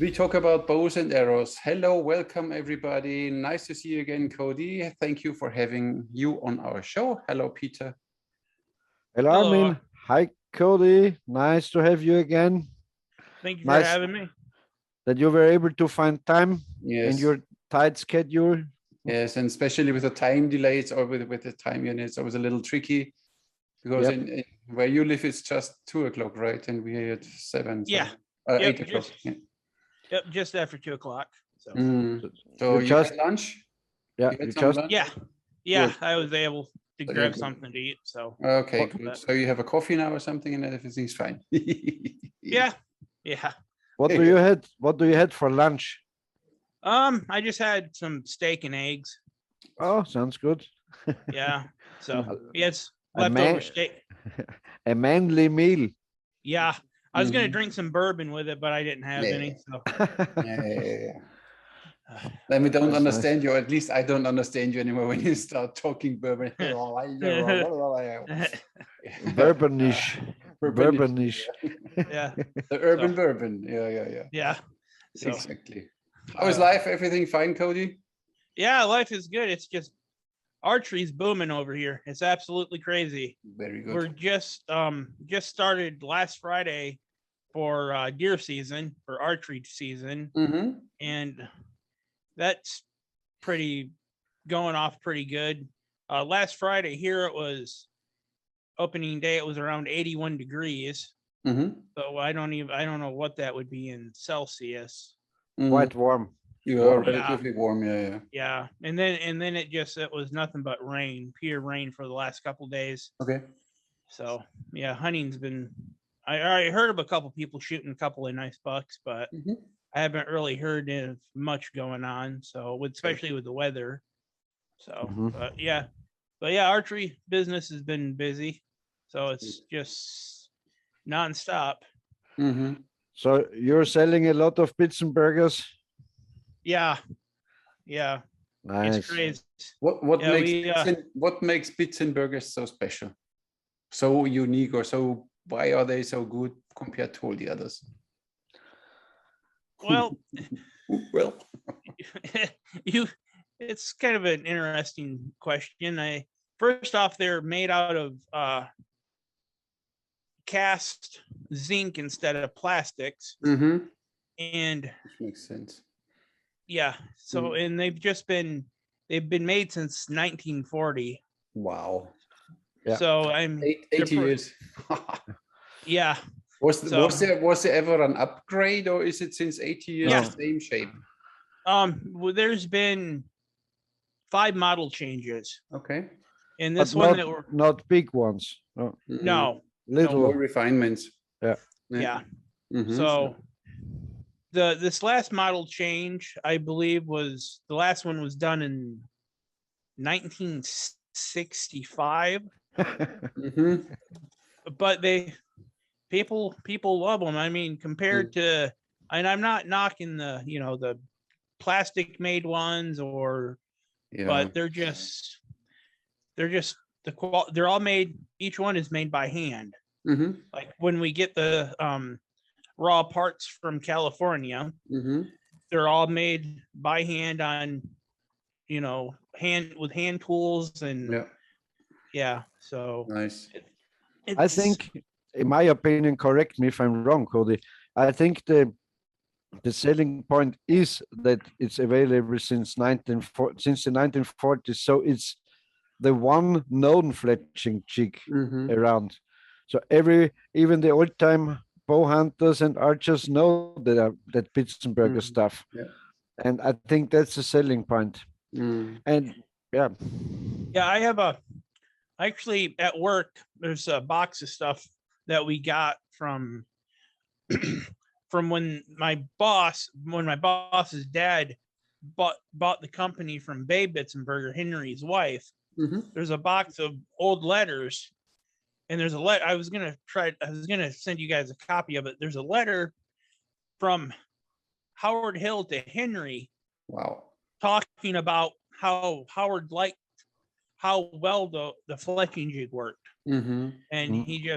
We talk about bows and arrows. Hello, welcome everybody. Nice to see you again, Cody. Thank you for having you on our show. Hello, Peter. Hello, Armin. Hi, Cody. Nice to have you again. Thank you for having me. That you were able to find time in your tight schedule. Yes, and especially with the time delays or with the time units, it was a little tricky because in where you live, it's just 2 o'clock, right? And we're at 7. So, yeah. 8 o'clock. Yep, just after 2 o'clock. So, so you had lunch? Yeah, lunch? Yeah. I was able to grab something to eat. So okay, good. So you have a coffee now or something, and everything's fine. yeah. What do you had for lunch? I just had some steak and eggs. Oh, sounds good. Yeah. So it's leftover steak. A manly meal. Yeah. I was gonna drink some bourbon with it, but I didn't have any. So. Then we don't understand you, or at least I don't understand you anymore when you start talking bourbon. Bourbonish. Yeah. The urban bourbon. Yeah. So. Exactly. How is life? Everything fine, Cody? Yeah, life is good. It's just archery's booming over here. It's absolutely crazy. Very good. We're just started last Friday for deer season, for archery season, and that's going off pretty good. Last Friday here, it was opening day. It was around 81 degrees. So I don't know what that would be in Celsius. Quite warm. You are relatively warm, yeah. And then it was nothing but rain, pure rain for the last couple of days. Okay. So yeah, hunting's been. I heard of a couple people shooting a couple of nice bucks, but I haven't really heard of much going on. So especially with the weather. So but yeah, archery business has been busy. So it's just nonstop. So you're selling a lot of bits and burgers? Yeah. Nice. It's crazy. What makes bits and burgers so special, so unique, or so why are they so good compared to all the others? Well, it's kind of an interesting question. First off, they're made out of cast zinc instead of plastics. And which makes sense. Yeah. So and they've been made since 1940. Wow. Yeah. So I'm 80 years. Yeah. Was there ever an upgrade, or is it since 80 years the same shape? Well, there's been 5 model changes. Okay. And this but one that were not big ones. No. Little more refinements. Yeah. So this last model change, I believe, was the last one was done in 1965. But people love them. I mean, compared to, and I'm not knocking the plastic made ones but they're just they're all made. Each one is made by hand. Like when we get the raw parts from California, they're all made by hand on, with hand tools and so nice. I think, in my opinion, correct me if I'm wrong, Cody, I think the selling point is that it's available since the 1940s, so it's the one known fletching jig around. So even the old time bow hunters and archers know that bits and burger stuff, and I think that's a selling point. And I have actually at work there's a box of stuff that we got from when my boss's dad bought the company from Babe Bitzenberger, Henry's wife. There's a box of old letters. And there's a letter. I was gonna send you guys a copy of it. There's a letter from Howard Hill to Henry. Wow. Talking about how Howard liked how well the fletching jig worked. And he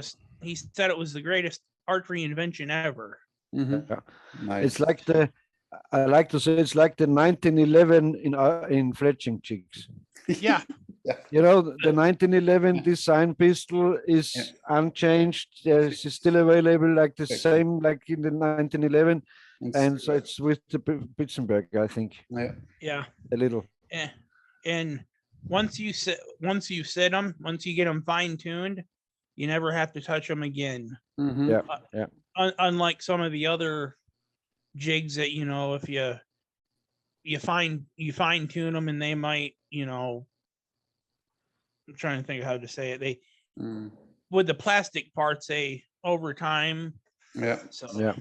said it was the greatest archery invention ever. Nice. It's like the I like to say it's like the 1911 in fletching jigs. Yeah. You know, the 1911 design pistol is unchanged. It's still available, like the same like in the 1911, and so it's with the Pitzenberg, I think. Yeah. A little. And once you set them, once you get them fine tuned, you never have to touch them again. Yeah. Unlike some of the other jigs that, you know, if you fine tune them and they might, you know, I'm trying to think of how to say it. They with the plastic parts, they over time. So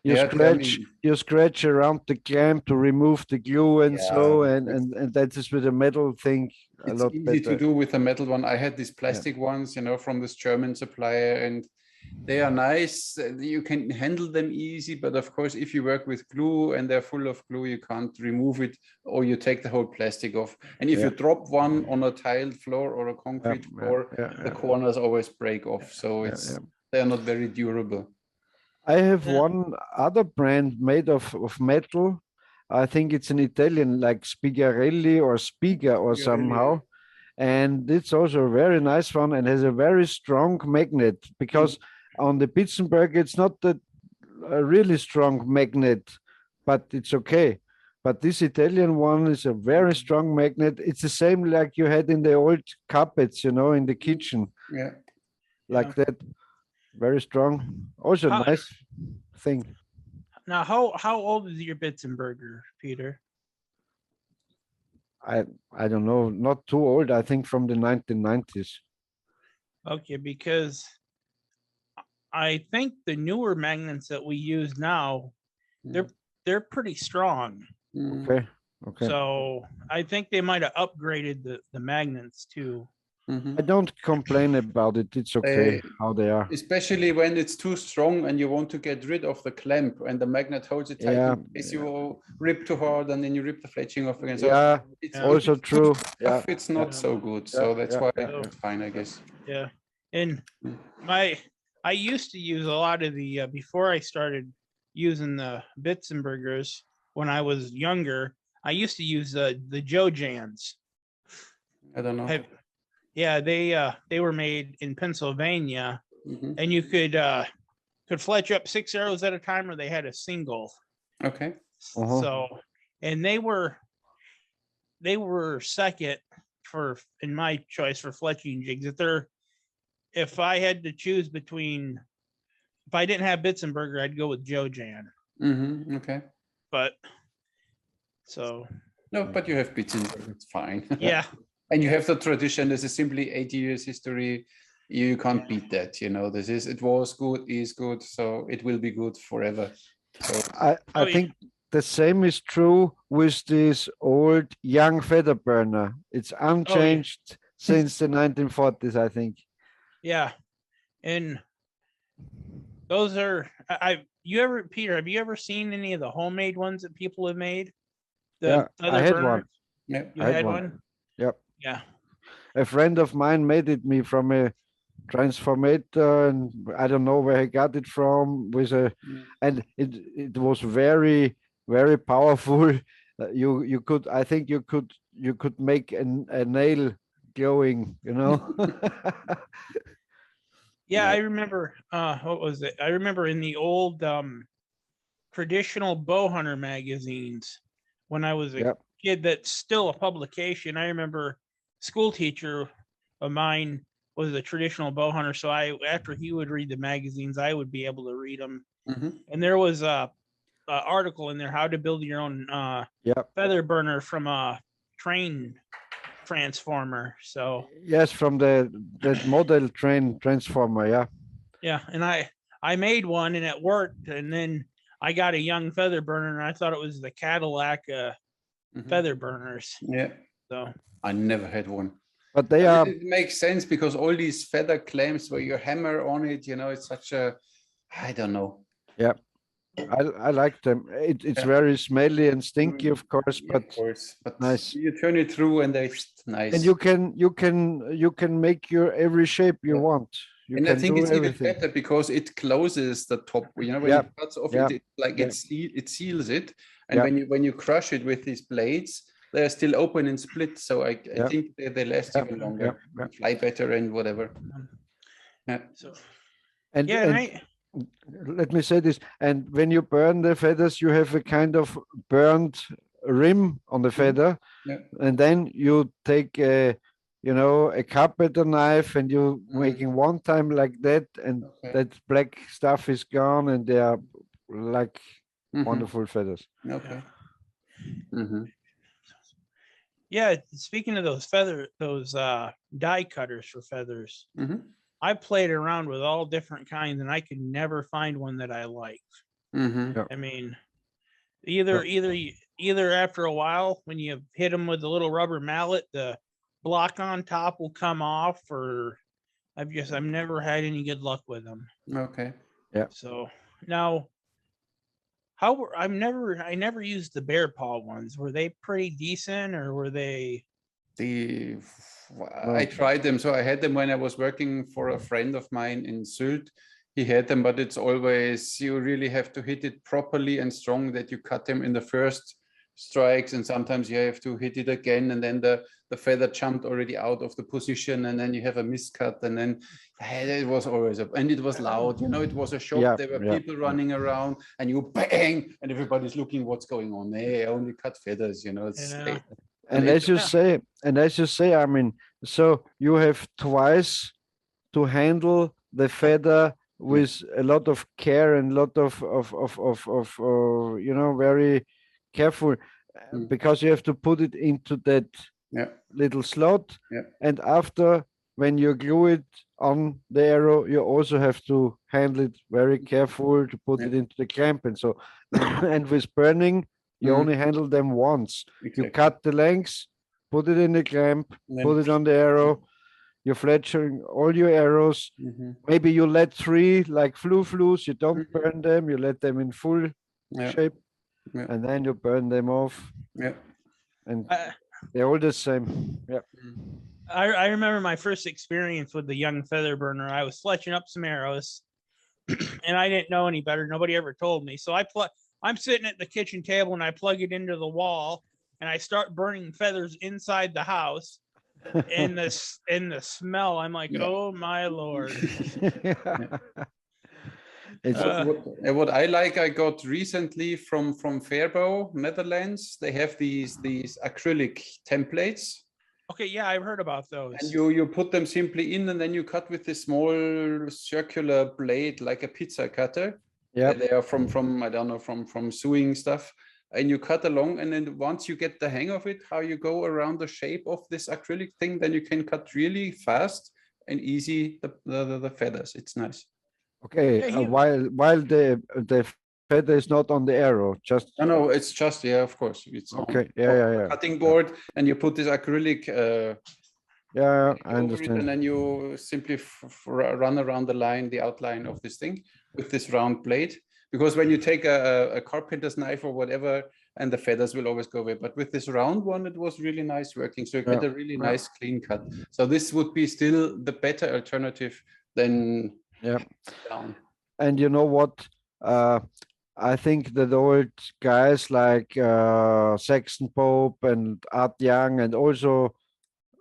you scratch around the clamp to remove the glue and and that is with a metal thing a lot better. It's easy to do with a metal one. I had these plastic ones, you know, from this German supplier, and they are nice. You can handle them easy, but of course, if you work with glue and they're full of glue, you can't remove it, or you take the whole plastic off. And if you drop one on a tiled floor or a concrete floor, the corners always break off. So they're not very durable. I have one other brand made of metal. I think it's an Italian, like Spigarelli or Spiga or somehow. And it's also a very nice one and has a very strong magnet, because on the Pitzenberg, it's not a really strong magnet, but it's okay. But this Italian one is a very strong magnet. It's the same like you had in the old carpets, you know, in the kitchen. Like that. Very strong. Also nice thing. Now, how old is your Bitzenberger, Peter? I don't know, not too old. I think from the 1990s. Okay, because I think the newer magnets that we use now, they're pretty strong. Okay. So I think they might have upgraded the magnets too. I don't complain about it. It's okay how they are. Especially when it's too strong and you want to get rid of the clamp and the magnet holds it tight in case you rip too hard and then you rip the fletching off again. So it's also true. It's not so good. So that's why it's fine, I guess. Yeah. And I used to use a lot of the, before I started using the Bitzenbergers when I was younger, I used to use the Jojans. I don't know. Yeah, they were made in Pennsylvania, and you could fletch up 6 arrows at a time, or they had a single. Okay. So, and they were second in my choice for fletching jigs. If I had to choose between, if I didn't have Bitzenberger, I'd go with Jojan. Okay. But so. No, but you have Bitzenberger. It's fine. Yeah. And you have the tradition. This is simply 80 years history. You can't beat that. You know, it was good, is good, so it will be good forever. So I think the same is true with this old young feather burner. It's unchanged since the 1940s, I think. Yeah, and those are Peter, have you ever seen any of the homemade ones that people have made? I had one. Yeah, you had one. Yep. Yeah. A friend of mine made it me from a transformator, and I don't know where he got it from. And it was very, very powerful. You could, I think you could make a nail glowing, you know. Yeah, I remember. What was it? I remember in the old traditional bow hunter magazines when I was a kid. That's still a publication. I remember school teacher of mine was a traditional bow hunter, so after he would read the magazines, I would be able to read them. And there was a article in there, how to build your own feather burner from a train transformer. So yes, from the model train transformer. Yeah, and I made one and it worked, and then I got a young feather burner, and I thought it was the Cadillac feather burners. Yeah. So I never had one. But they are. It makes sense because all these feather clamps where you hammer on it, you know, it's such a, I don't know. Yeah, I like them. It's very smelly and stinky, of course, but nice. You turn it through and they're nice. And you can make your every shape you want. You and can I think do it's everything. even better because it closes the top. You know, when Yeah. it cuts off, Yeah. it like Yeah. it seals it. And Yeah. when you crush it with these blades, they're still open and split. So I Yeah. think they last Yeah. even longer, Yeah. fly better and whatever. Yeah. So And, yeah, and let me say this. And when you burn the feathers, you have a kind of burnt rim on the feather. Yeah. And then you take a, you know, a carpenter knife and you making one time like that, and that black stuff is gone, and they are like wonderful feathers. Okay. Yeah, speaking of those die cutters for feathers, I played around with all different kinds, and I could never find one that I liked. I mean, either after a while, when you hit them with the little rubber mallet, the block on top will come off, or I've never had any good luck with them. Okay. Yeah. So now, I never used the bear paw ones. Were they pretty decent, or were they? I tried them. So I had them when I was working for a friend of mine in Sylt. He had them, but it's always, you really have to hit it properly and strong that you cut them in the first strikes, and sometimes you have to hit it again, and then the feather jumped already out of the position, and then you have a miscut, and then it was always and it was loud. You know, it was a shop. There were people running around, and you bang, and everybody's looking what's going on. Hey, I only cut feathers. You know, it's. And as you say, I mean, so you have twice to handle the feather with a lot of care and a lot of you know, very careful, because you have to put it into that little slot, and after, when you glue it on the arrow, you also have to handle it very careful to put it into the clamp, and so and with burning, you only handle them once. You cut the lengths, put it in the clamp, put it on the arrow. You're fletching all your arrows. Maybe you let 3 like flues. You don't burn them. You let them in full shape, and then you burn them off. And they're all the same. I remember my first experience with the young feather burner. I was fletching up some arrows, and I didn't know any better. Nobody ever told me. So I'm sitting at the kitchen table, and I plug it into the wall, and I start burning feathers inside the house. And the smell, I'm like, oh my Lord. What I like, I got recently from Fairbow, Netherlands. They have these acrylic templates. Okay, yeah, I've heard about those. And you put them simply in, and then you cut with this small circular blade, like a pizza cutter. Yeah, they are from I don't know, from sewing stuff. And you cut along, and then once you get the hang of it, how you go around the shape of this acrylic thing, then you can cut really fast and easy the feathers. It's nice. Okay, while the feather is not on the arrow, just no, it's just of course, it's okay. On cutting board, and you put this acrylic. I understand. And then you simply run around the outline of this thing with this round blade. Because when you take a carpenter's knife or whatever, and the feathers will always go away. But with this round one, it was really nice working. So you get a really nice clean cut. So this would be still the better alternative than down. And you know what? I think that old guys like Saxon Pope and Art Young, and also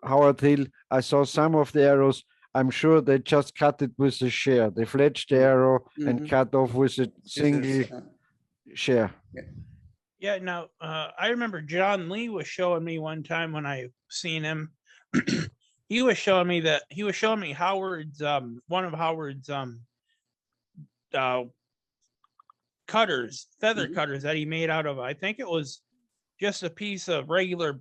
Howard Hill, I saw some of the arrows. I'm sure they just cut it with a shear. They fletched the arrow and cut off with a single shear. Yeah. Now, I remember John Lee was showing me one time when I seen him. he was showing me Howard's one of Howard's cutters, feather cutters that he made out of, I think it was just a piece of regular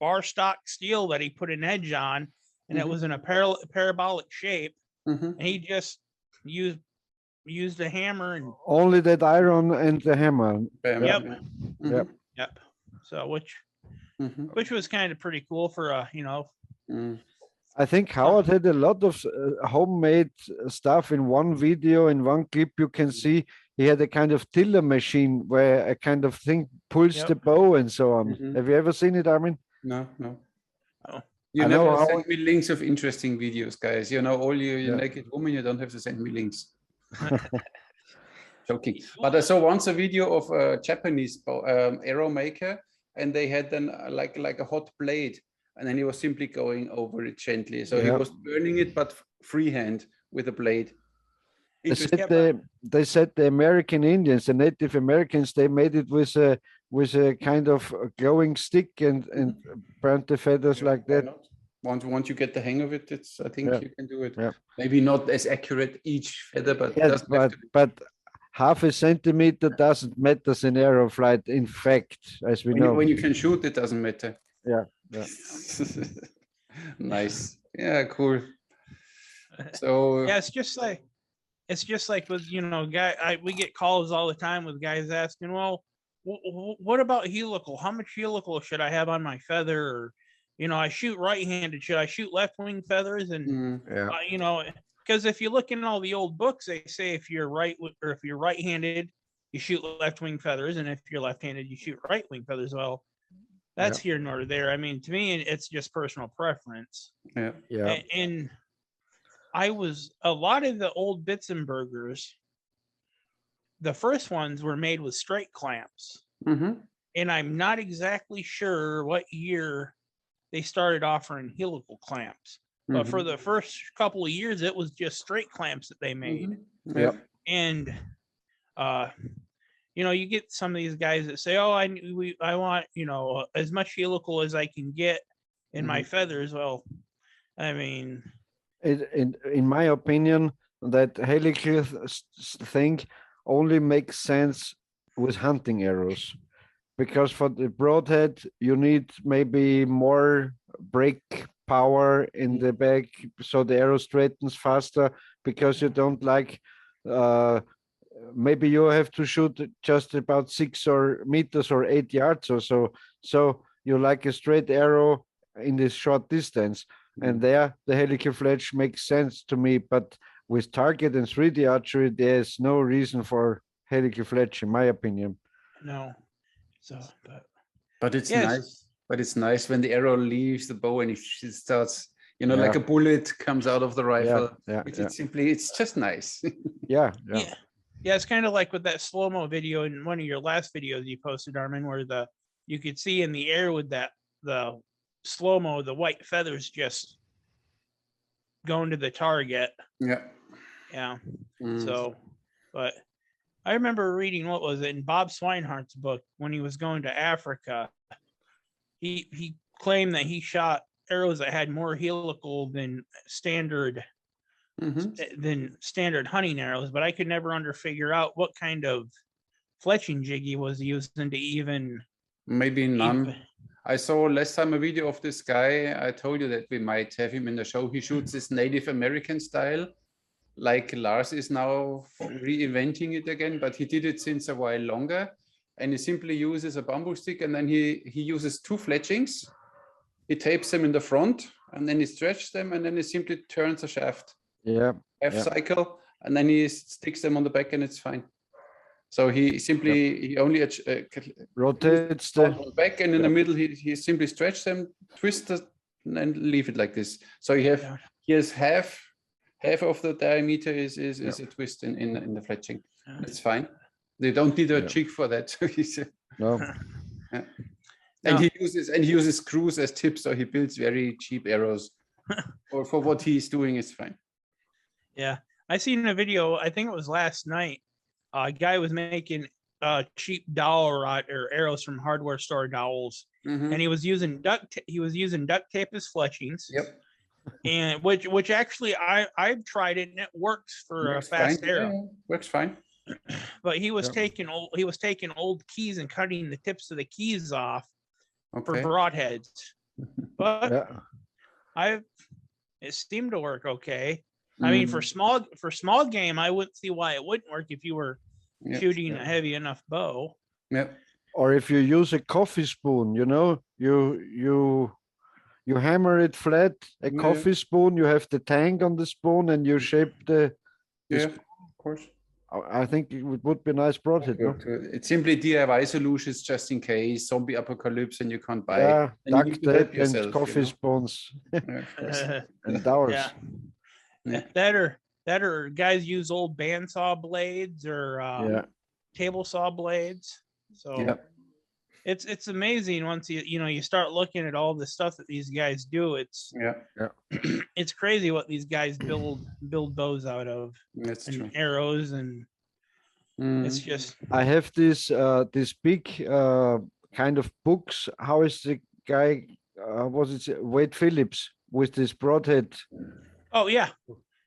bar stock steel that he put an edge on, and it was in a parabolic shape, and he just used a hammer and only that iron and the hammer. Yep. So which was kind of pretty cool for I think Howard had a lot of homemade stuff. In one video, in one clip, you can see he had a kind of tiller machine where a kind of thing pulls the bow and so on. Have you ever seen it, Armin? No. You never send me links of interesting videos, guys. You know, all you naked women, you don't have to send me links. Joking. But I saw once a video of a Japanese arrow maker, and they had then like a hot blade, and then he was simply going over it gently. So he was burning it, but freehand with a blade. They said the American Indians, the Native Americans, they made it with a kind of glowing stick and burnt the feathers like that. Once you get the hang of it, I think you can do it. Maybe not as accurate each feather, but but half a centimeter doesn't matter in arrow flight. In fact, as we know, when you can shoot, it doesn't matter. Yeah. Nice. Yeah, cool. So yeah, it's just like with, you know, we get calls all the time with guys asking, well, what about helical? How much helical should I have on my feather? Or, you know, I shoot right-handed. Should I shoot left-wing feathers? And you know, because if you look in all the old books, they say if you're right-handed, you shoot left-wing feathers, and if you're left-handed, you shoot right-wing feathers. Well, that's here nor there. I mean, to me, it's just personal preference. Yeah. And a lot of the old Bitzenbergers, the first ones were made with straight clamps. And I'm not exactly sure what year they started offering helical clamps. But for the first couple of years, it was just straight clamps that they made. And, you know, you get some of these guys that say, oh, I want, you know, as much helical as I can get in my feathers. Well, I mean... In my opinion, that helical thing only makes sense with hunting arrows, because for the broadhead you need maybe more brake power in the back, so the arrow straightens faster, because you don't like maybe you have to shoot just about 6 meters or 8 yards or so you like a straight arrow in this short distance. And there, the helical fletch makes sense to me. But with target and 3D archery, there's no reason for helical fletch, in my opinion. No. So, but it's nice. But it's nice when the arrow leaves the bow and it starts, you know, like a bullet comes out of the rifle. It's just nice. Yeah. It's kind of like with that slow-mo video in one of your last videos you posted, Armin, where you could see in the air with the slow-mo, the white feathers just going to the target. So, but I remember reading, what was it, in Bob Swinehardt's book, when he was going to Africa, he claimed that he shot arrows that had more helical than standard hunting arrows, but I could never figure out what kind of fletching jig he was using to even... Maybe none. I saw last time a video of this guy. I told you that we might have him in the show. He shoots this Native American style, like Lars is now reinventing it again, but he did it since a while longer. And he simply uses a bamboo stick, and then he uses 2 fletchings. He tapes them in the front, and then he stretches them, and then he simply turns a shaft. Half cycle, and then he sticks them on the back, and it's fine. So he only rotates the back, and in the middle he simply stretches them, twist it, and leave it like this. So he has half of the diameter is a twist in the fletching. It's fine. They don't need a jig for that. No. And he uses screws as tips, so he builds very cheap arrows. Or for what he's doing, it's fine. Yeah, I seen a video. I think it was last night. A guy was making cheap dowel rod or arrows from hardware store dowels, and he was using duct tape as fletchings. And which actually I've tried it and it works for a fast arrow. Works fine. But he was taking old keys and cutting the tips of the keys off for broadheads. But it seemed to work okay. I mean, for small game, I wouldn't see why it wouldn't work if you were shooting a heavy enough bow. Or if you use a coffee spoon, you know, you hammer it flat, a coffee spoon, you have the tang on the spoon, and you shape the of course. I think it would be a nice broadhead. No? It's simply DIY solutions just in case zombie apocalypse and you can't buy. Yeah, and duct tape and coffee spoons Yeah, and dowels. Yeah. That or guys use old bandsaw blades or table saw blades. So it's amazing once you start looking at all the stuff that these guys do. It's it's crazy what these guys build bows out of. That's true. Arrows and it's just. I have this big kind of books. How is the guy? Was it Wade Phillips with this broadhead? Oh yeah.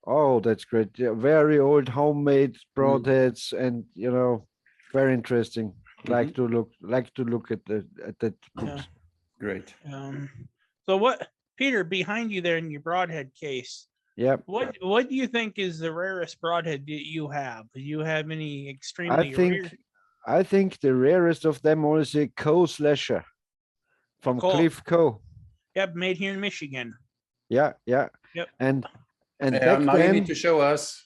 Oh, that's great. Yeah, very old homemade broadheads, and very interesting. Like to look at that books. Great. So what, Peter, behind you there in your broadhead case? Yeah. What do you think is the rarest broadhead that you have? Do you have any extremely rare? I think the rarest of them all is a Coe slasher from Cliff Coe. Yep, made here in Michigan. Yeah. Yep. And now you need to show us.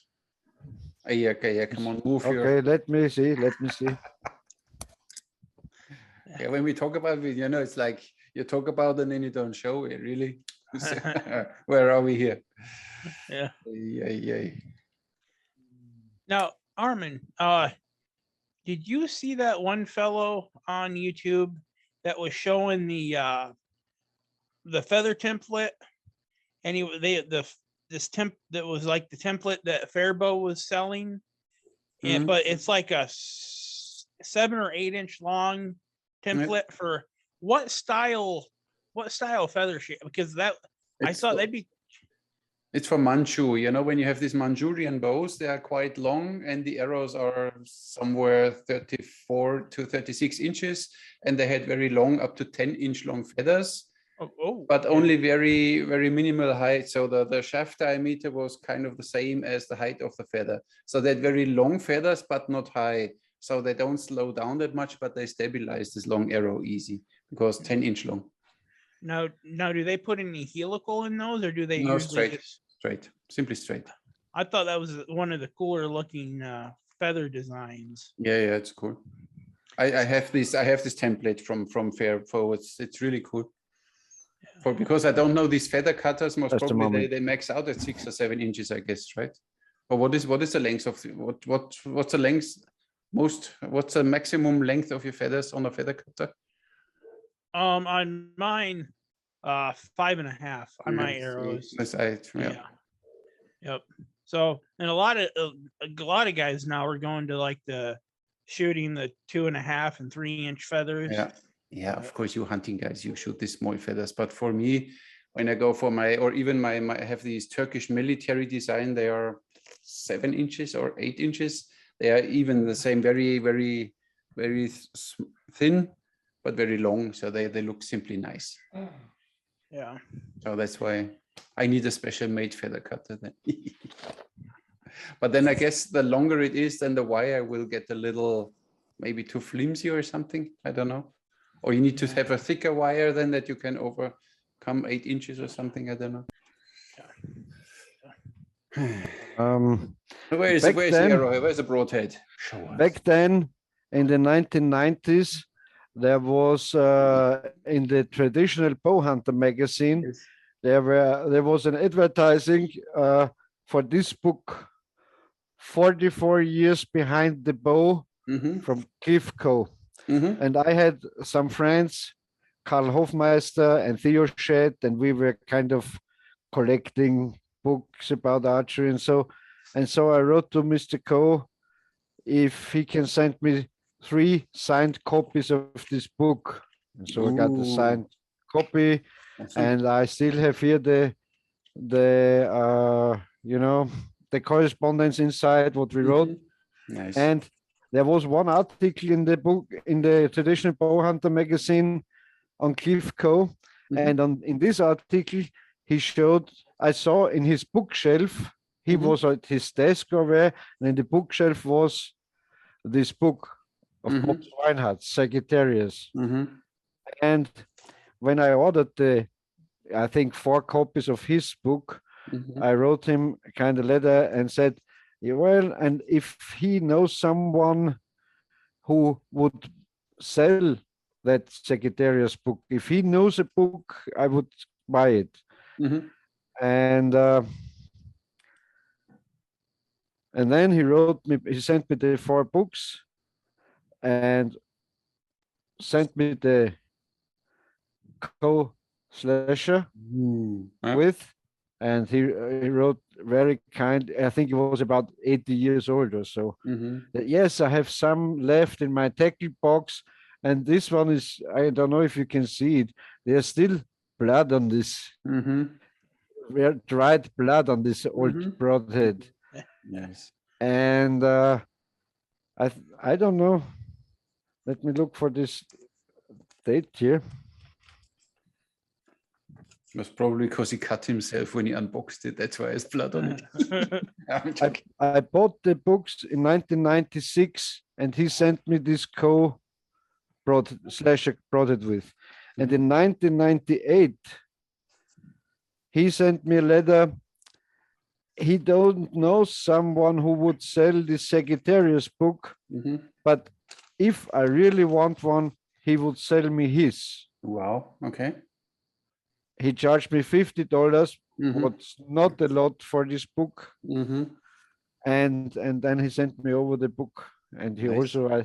Yeah, come on, move here. Okay, let me see. Yeah, when we talk about it, it's like you talk about it and then you don't show it, really. Where are we here? Yeah. Yeah. Now, Armin, did you see that one fellow on YouTube that was showing the feather template? And that was like the template that Fairbow was selling, but it's like a 7 or 8 inch long template for what style feather shape? Because I thought they'd be. It's for Manchu. When you have these Manchurian bows, they are quite long, and the arrows are somewhere 34 to 36 inches, and they had very long, up to 10-inch long feathers. But only very, very minimal height. So the shaft diameter was kind of the same as the height of the feather. So they had very long feathers, but not high. So they don't slow down that much, but they stabilize this long arrow easy because 10-inch long. Now, do they put any helical in those, or do they? No, straight, simply straight. I thought that was one of the cooler looking feather designs. Yeah, it's cool. I have this template from Fairbow. It's really cool. Because I don't know these feather cutters, most probably they max out at 6 or 7 inches, I guess, right? Or what is the length of what's the length what's the maximum length of your feathers on a feather cutter? On mine, 5.5 on my arrows. Yep. So, and a lot of guys now are going to like the shooting the 2.5 and 3 inch feathers. Yeah, of course, you hunting guys, you shoot these small feathers. But for me, when I go for my I have these Turkish military design, they are 7 inches or 8 inches. They are even the same, very, very, very thin, but very long. So they look simply nice. Yeah. So that's why I need a special made feather cutter then. But then I guess the longer it is, then the wire will get a little, maybe too flimsy or something. I don't know. Or you need to have a thicker wire then that you can overcome 8 inches or something. I don't know. Where's the arrow? Where's the broadhead? Back then, in the 1990s, there was in the traditional bow hunter magazine, there was an advertising for this book, 44 years behind the bow, from Cliff Coe. And I had some friends, Karl Hofmeister and Theo Schett, and we were kind of collecting books about archery. And so I wrote to Mr. Coe if he can send me 3 signed copies of this book. And so I got the signed copy, and I still have here the correspondence inside what we wrote. Nice. And there was one article in the book, in the traditional bow hunter magazine, on Cliff Coe, and in this article he showed, I saw in his bookshelf, he was at his desk over there, and in the bookshelf was this book of Weinhart, Sagittarius. And when I ordered I think 4 copies of his book, I wrote him a kind of letter and said, Yeah, well, and if he knows someone who would sell that Sagittarius book, if he knows a book, I would buy it. And then he sent me the 4 books and sent me the co-slasher with, and he wrote very kind. I think he was about 80 years old or so. Yes, I have some left in my tackle box, and this one is, I don't know if you can see it, there's still blood on this, dried blood on this old broadhead. Yes. And I don't know. Let me look for this date here. It was probably because he cut himself when he unboxed it. That's why there's blood on it. I bought the books in 1996, and he sent me this slasher broadhead with. And in 1998, he sent me a letter. He don't know someone who would sell the Sagittarius book, but if I really want one, he would sell me his. Wow. Okay. He charged me $50, what's not a lot for this book. And then he sent me over the book, and he also,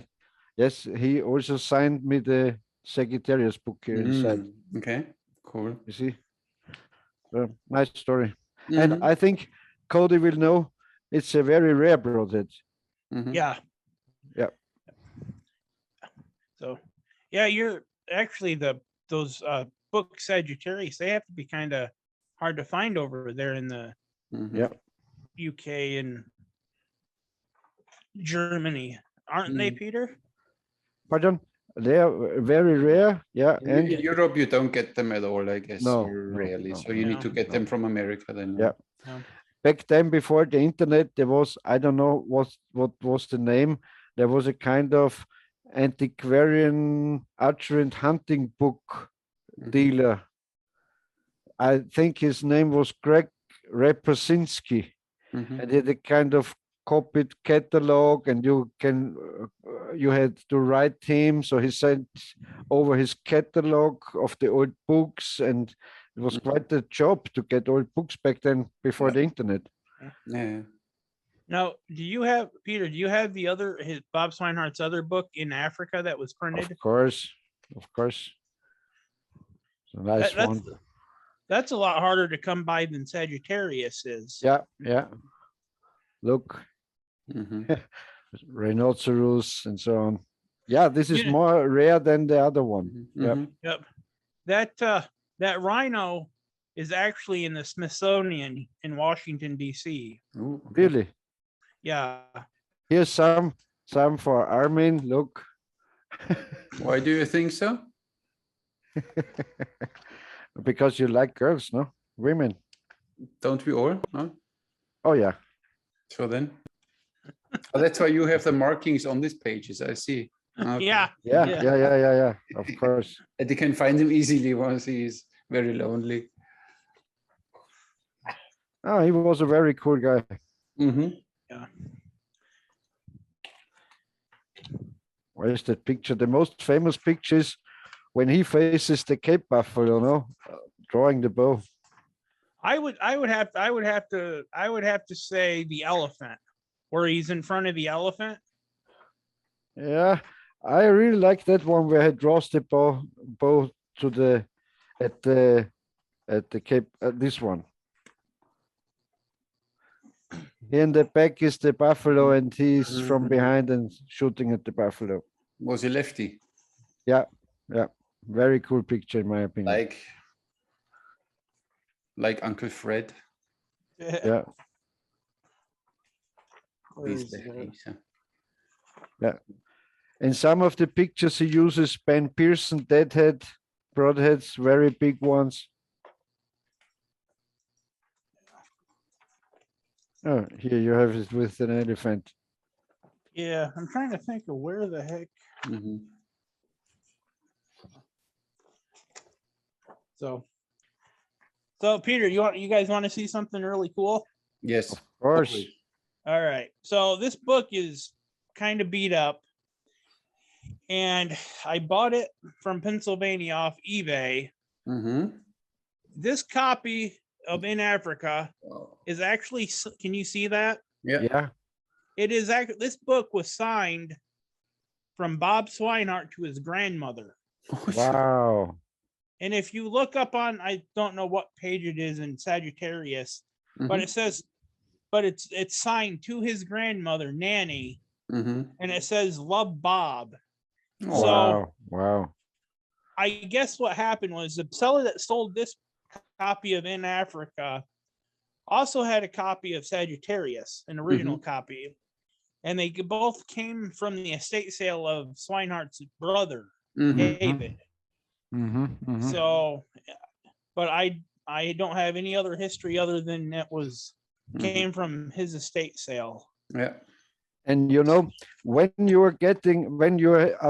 he also signed me the Sagittarius book here inside. Okay, cool. You see, nice story. And I think Cody will know it's a very rare broadhead. Yeah. Yeah. So, yeah, you're actually those book Sagittarius, they have to be kind of hard to find over there in the UK and Germany, aren't they, Peter? Pardon? They are very rare. Yeah. And in Europe, you don't get them at all, I guess. No, rarely. No, so you need to get them from America then. Yeah. Back then, before the internet, there was, I don't know what was the name. There was a kind of antiquarian archery and hunting book dealer. I think his name was Greg Repasinski, and he had a kind of copied catalog, and you had to write him, so he sent over his catalog of the old books, and it was quite a job to get old books back then before the internet. Yeah. Now, Peter, do you have Bob Weinhart's other book in Africa that was printed? Of course. It's a nice one. That's a lot harder to come by than Sagittarius is. Yeah. Look, rhinoceros and so on. Yeah, this is more rare than the other one. Yep. That rhino is actually in the Smithsonian in Washington, D.C. Okay. Really? Yeah. Here's some for Armin. Look. Why do you think so? Because you like girls, no? Women. Don't we all? No? Oh, yeah. So then? Oh, that's why you have the markings on these pages, I see. Okay. Yeah. Of course. And you can find him easily once he is very lonely. Oh, he was a very cool guy. Yeah. Where's that picture? The most famous picture is when he faces the Cape buffalo, no? Drawing the bow. I would have to say the elephant, where he's in front of the elephant. Yeah, I really like that one where he draws the bow to at the Cape. This one. In the back is the buffalo, and he's from behind and shooting at the buffalo. Was he lefty? Yeah. Very cool picture, in my opinion. Like Uncle Fred. Yeah. Yeah. In some of the pictures, he uses Ben Pearson deadhead broadheads, very big ones. Oh, here you have it with an elephant. Yeah, I'm trying to think of where the heck. So Peter, you guys want to see something really cool? Yes, of course. All right. So this book is kind of beat up, and I bought it from Pennsylvania off eBay. This copy of In Africa is actually, can you see that? Yeah. It is actually, this book was signed from Bob Swinehart to his grandmother. Wow. And if you look up on, I don't know what page it is in Sagittarius, but it says, but it's signed to his grandmother, Nanny, and it says "Love Bob." Wow. Wow. I guess what happened was the seller that sold this copy of In Africa also had a copy of Sagittarius, an original copy, and they both came from the estate sale of Swinehart's brother, David. So, but I don't have any other history other than that was came from his estate sale. Yeah. And you know, when you are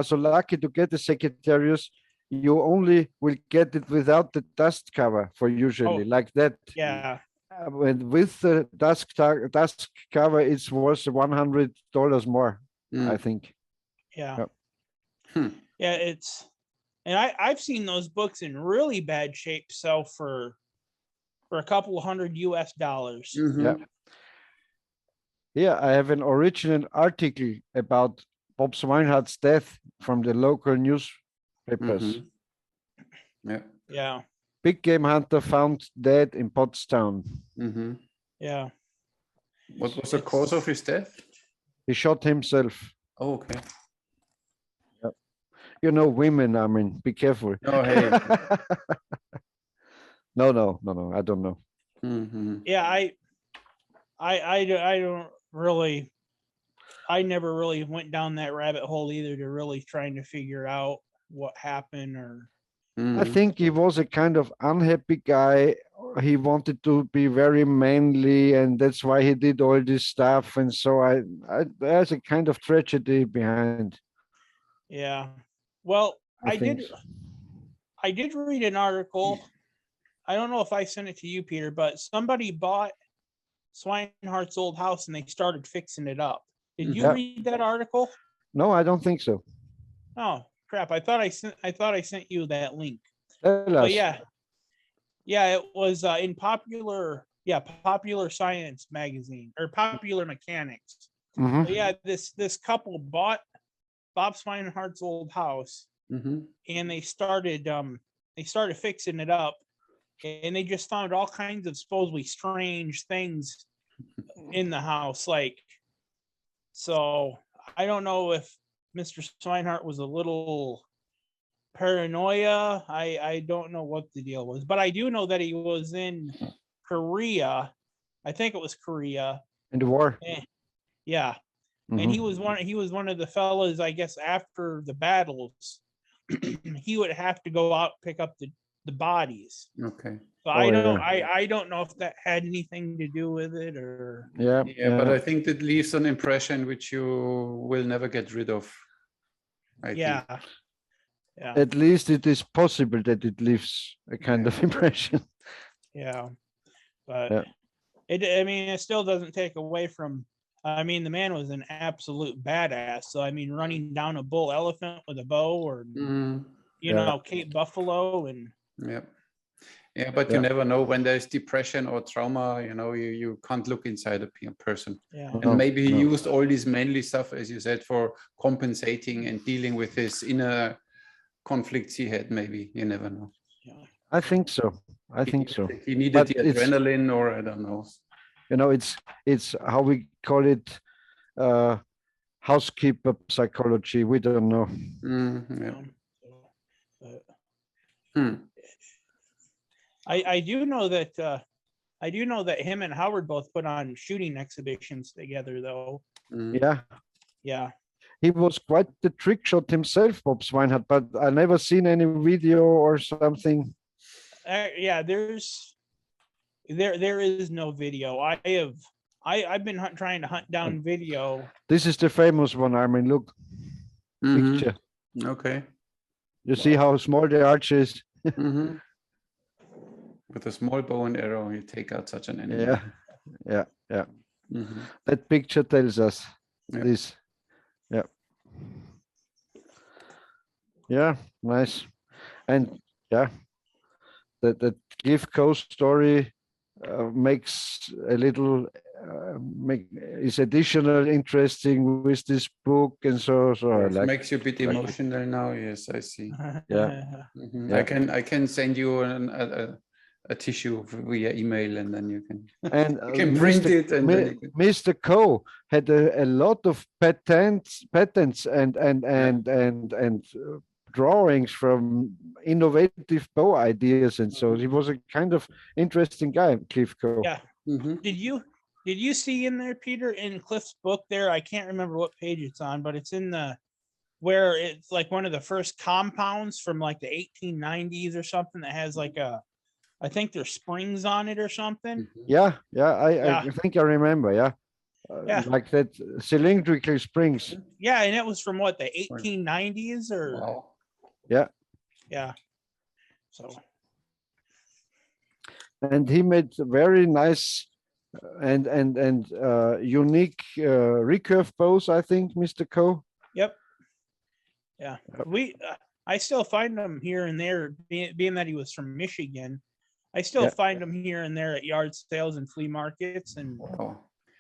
so lucky to get the Sagittarius, you only will get it without the dust cover for usually like that. Yeah. And with the dust cover, it's worth $100 more, I think. Yeah. Yeah, it's, and I've seen those books in really bad shape sell for a couple of $100 US. Yeah. Yeah, I have an original article about Bob Swinehardt's death from the local newspapers. Yeah. Yeah. Big game hunter found dead in Pottstown. Yeah. What was the cause of his death? He shot himself. Oh, okay. Yep. You know, women, I mean, be careful. Oh, hey. No, I don't know. Yeah, I don't really, I never really went down that rabbit hole either to really trying to figure out what happened or. I think he was a kind of unhappy guy. He wanted to be very manly, and that's why he did all this stuff. And so I there's a kind of tragedy behind. Yeah. Well, I did read an article. I don't know if I sent it to you, Peter, but somebody bought Swinehart's old house and they started fixing it up. Did you read that article? No, I don't think so. Oh crap! I thought I sent you that link. But yeah, it was in Popular Science magazine or Popular Mechanics. But yeah, this couple bought Bob Swinehart's old house, and they started fixing it up, and they just found all kinds of supposedly strange things in the house. Like, so I don't know if Mr. Swinehart was a little paranoia. I don't know what the deal was, but I do know that he was in Korea. I think it was Korea. In the war. Yeah. And he was one of the fellas, I guess, after the battles, he would have to go out and pick up the bodies. Okay. So I don't know if that had anything to do with it or. Yeah. But I think that leaves an impression which you will never get rid of. Yeah. At least it is possible that it leaves a kind of impression. Yeah. But it still doesn't take away from, I mean, the man was an absolute badass. So, I mean, running down a bull elephant with a bow or, you know, Cape Buffalo and. Yeah, but you never know when there's depression or trauma, you know, you can't look inside a person. Yeah. And maybe he used all this manly stuff, as you said, for compensating and dealing with his inner conflicts he had. Maybe you never know. Yeah. I think so. He needed the adrenaline, or I don't know. You know, it's how we call it, housekeeper psychology. We don't know. I do know that him and Howard both put on shooting exhibitions together, though. Yeah. He was quite the trick shot himself, Bob Swinehart, but I never seen any video or something. There is no video. I've been trying to hunt down video. This is the famous one, Armin. Look, picture. Okay. You see how small the arch is. With a small bow and arrow, you take out such an enemy. Yeah. That picture tells us this. Yeah. Yeah, nice. And yeah, the Cliff Coast story makes a little is additional interesting with this book, and so I It like makes you a bit emotional now. Yes, I see. Yeah. I can send you a tissue via email, and then you can you can print it, and then you can... Mr. Coe had a lot of patents and drawings from innovative bow ideas, and so he was a kind of interesting guy, Cliff Coe. Yeah. Did you see in there, Peter, in Cliff's book there? I can't remember what page it's on, but it's in the where it's like one of the first compounds from like the 1890s or something that has like I think there's springs on it or something. I think I remember. Like that cylindrical springs. Yeah, and it was from what, the 1890s or? Wow. Yeah. So. And he made very nice and unique recurve bows, I think, Mr. Coe. Yep. Yeah, I still find them here and there, being that he was from Michigan. I still find them here and there at yard sales and flea markets. And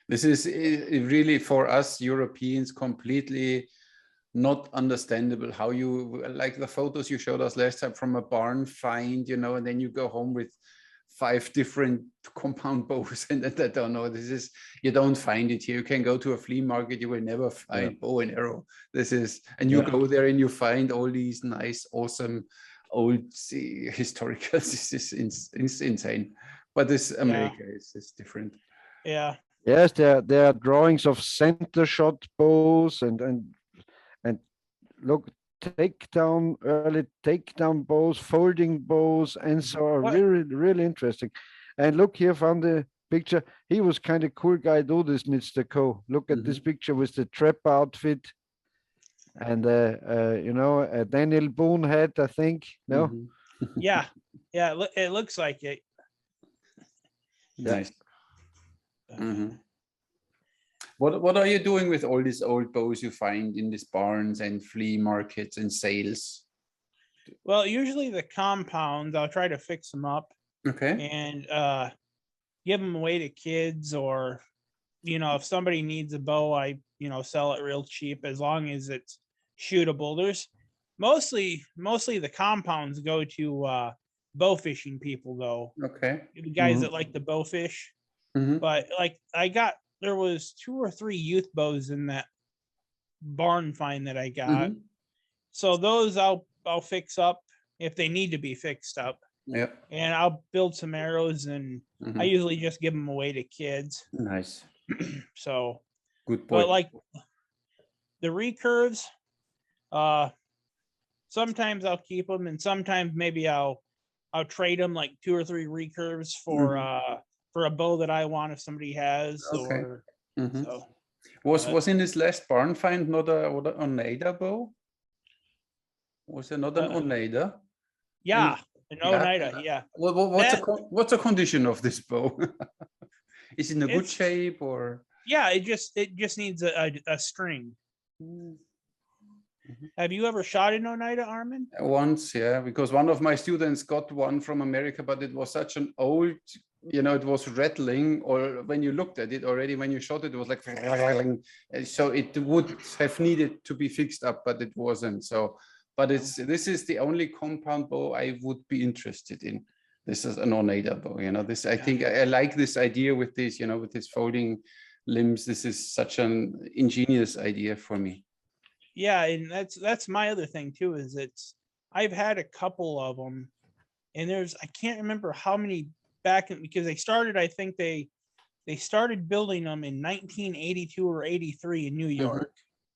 this is really for us Europeans completely not understandable how you, like the photos you showed us last time from a barn find, and then you go home with 5 different compound bows, and I don't know, you don't find it here. You can go to a flea market, you will never find bow and arrow. And you go there and you find all these nice, awesome old historical. This is insane, but this America is different. Yeah. Yes, there are drawings of center shot bows and look, early takedown bows, folding bows, and so really interesting. And look here from the picture, he was kind of cool guy. Do this, Mr. Coe. Look at this picture with the trap outfit. And a Daniel Boone hat, I think. No. Yeah. It looks like it. Nice. What are you doing with all these old bows you find in these barns and flea markets and sales? Well, usually the compounds, I'll try to fix them up. Okay. And give them away to kids, or if somebody needs a bow, I sell it real cheap as long as it's shootable. There's mostly the compounds go to bow fishing people, though. Okay. The guys that like the bow fish. But like there was 2 or 3 youth bows in that barn find that I got. So those I'll fix up if they need to be fixed up. Yeah. And I'll build some arrows, and I usually just give them away to kids. Nice. So good point. But like the recurves, sometimes I'll keep them, and sometimes maybe I'll trade them, like 2 or 3 recurves for a bow that I want if somebody has. Okay. Or so. Was in this last barn find not an Oneida bow? Was there not an Oneida? Yeah, an Oneida. Yeah. What's the condition of this bow? Is it in a good shape, or? Yeah, it just needs a string. Have you ever shot an Oneida, Armin? Once, yeah, because one of my students got one from America, but it was such an old, it was rattling, or when you looked at it already, when you shot it, it was like, so it would have needed to be fixed up, but it wasn't. So, but this is the only compound bow I would be interested in. This is an Oneida bow, I think I like this idea with this, with this folding limbs. This is such an ingenious idea for me. Yeah, and that's my other thing too, is I've had a couple of them, and I can't remember how many because they started, I think they started building them in 1982 or 83 in New York.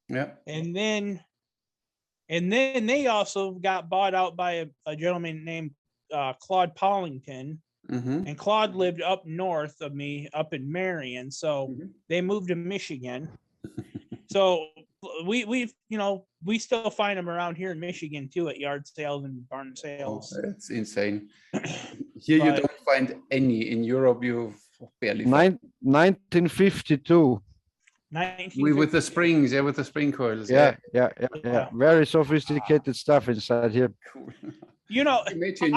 Yeah. And then they also got bought out by a gentleman named Claude Pollington. And Claude lived up north of me, up in Marion. So they moved to Michigan. So we still find them around here in Michigan too, at yard sales and barn sales. That's insane. Here you don't find any. In Europe, barely. 1952. With the springs, yeah, with the spring coils. Yeah. Very sophisticated stuff inside here. Cool. You know, Imagine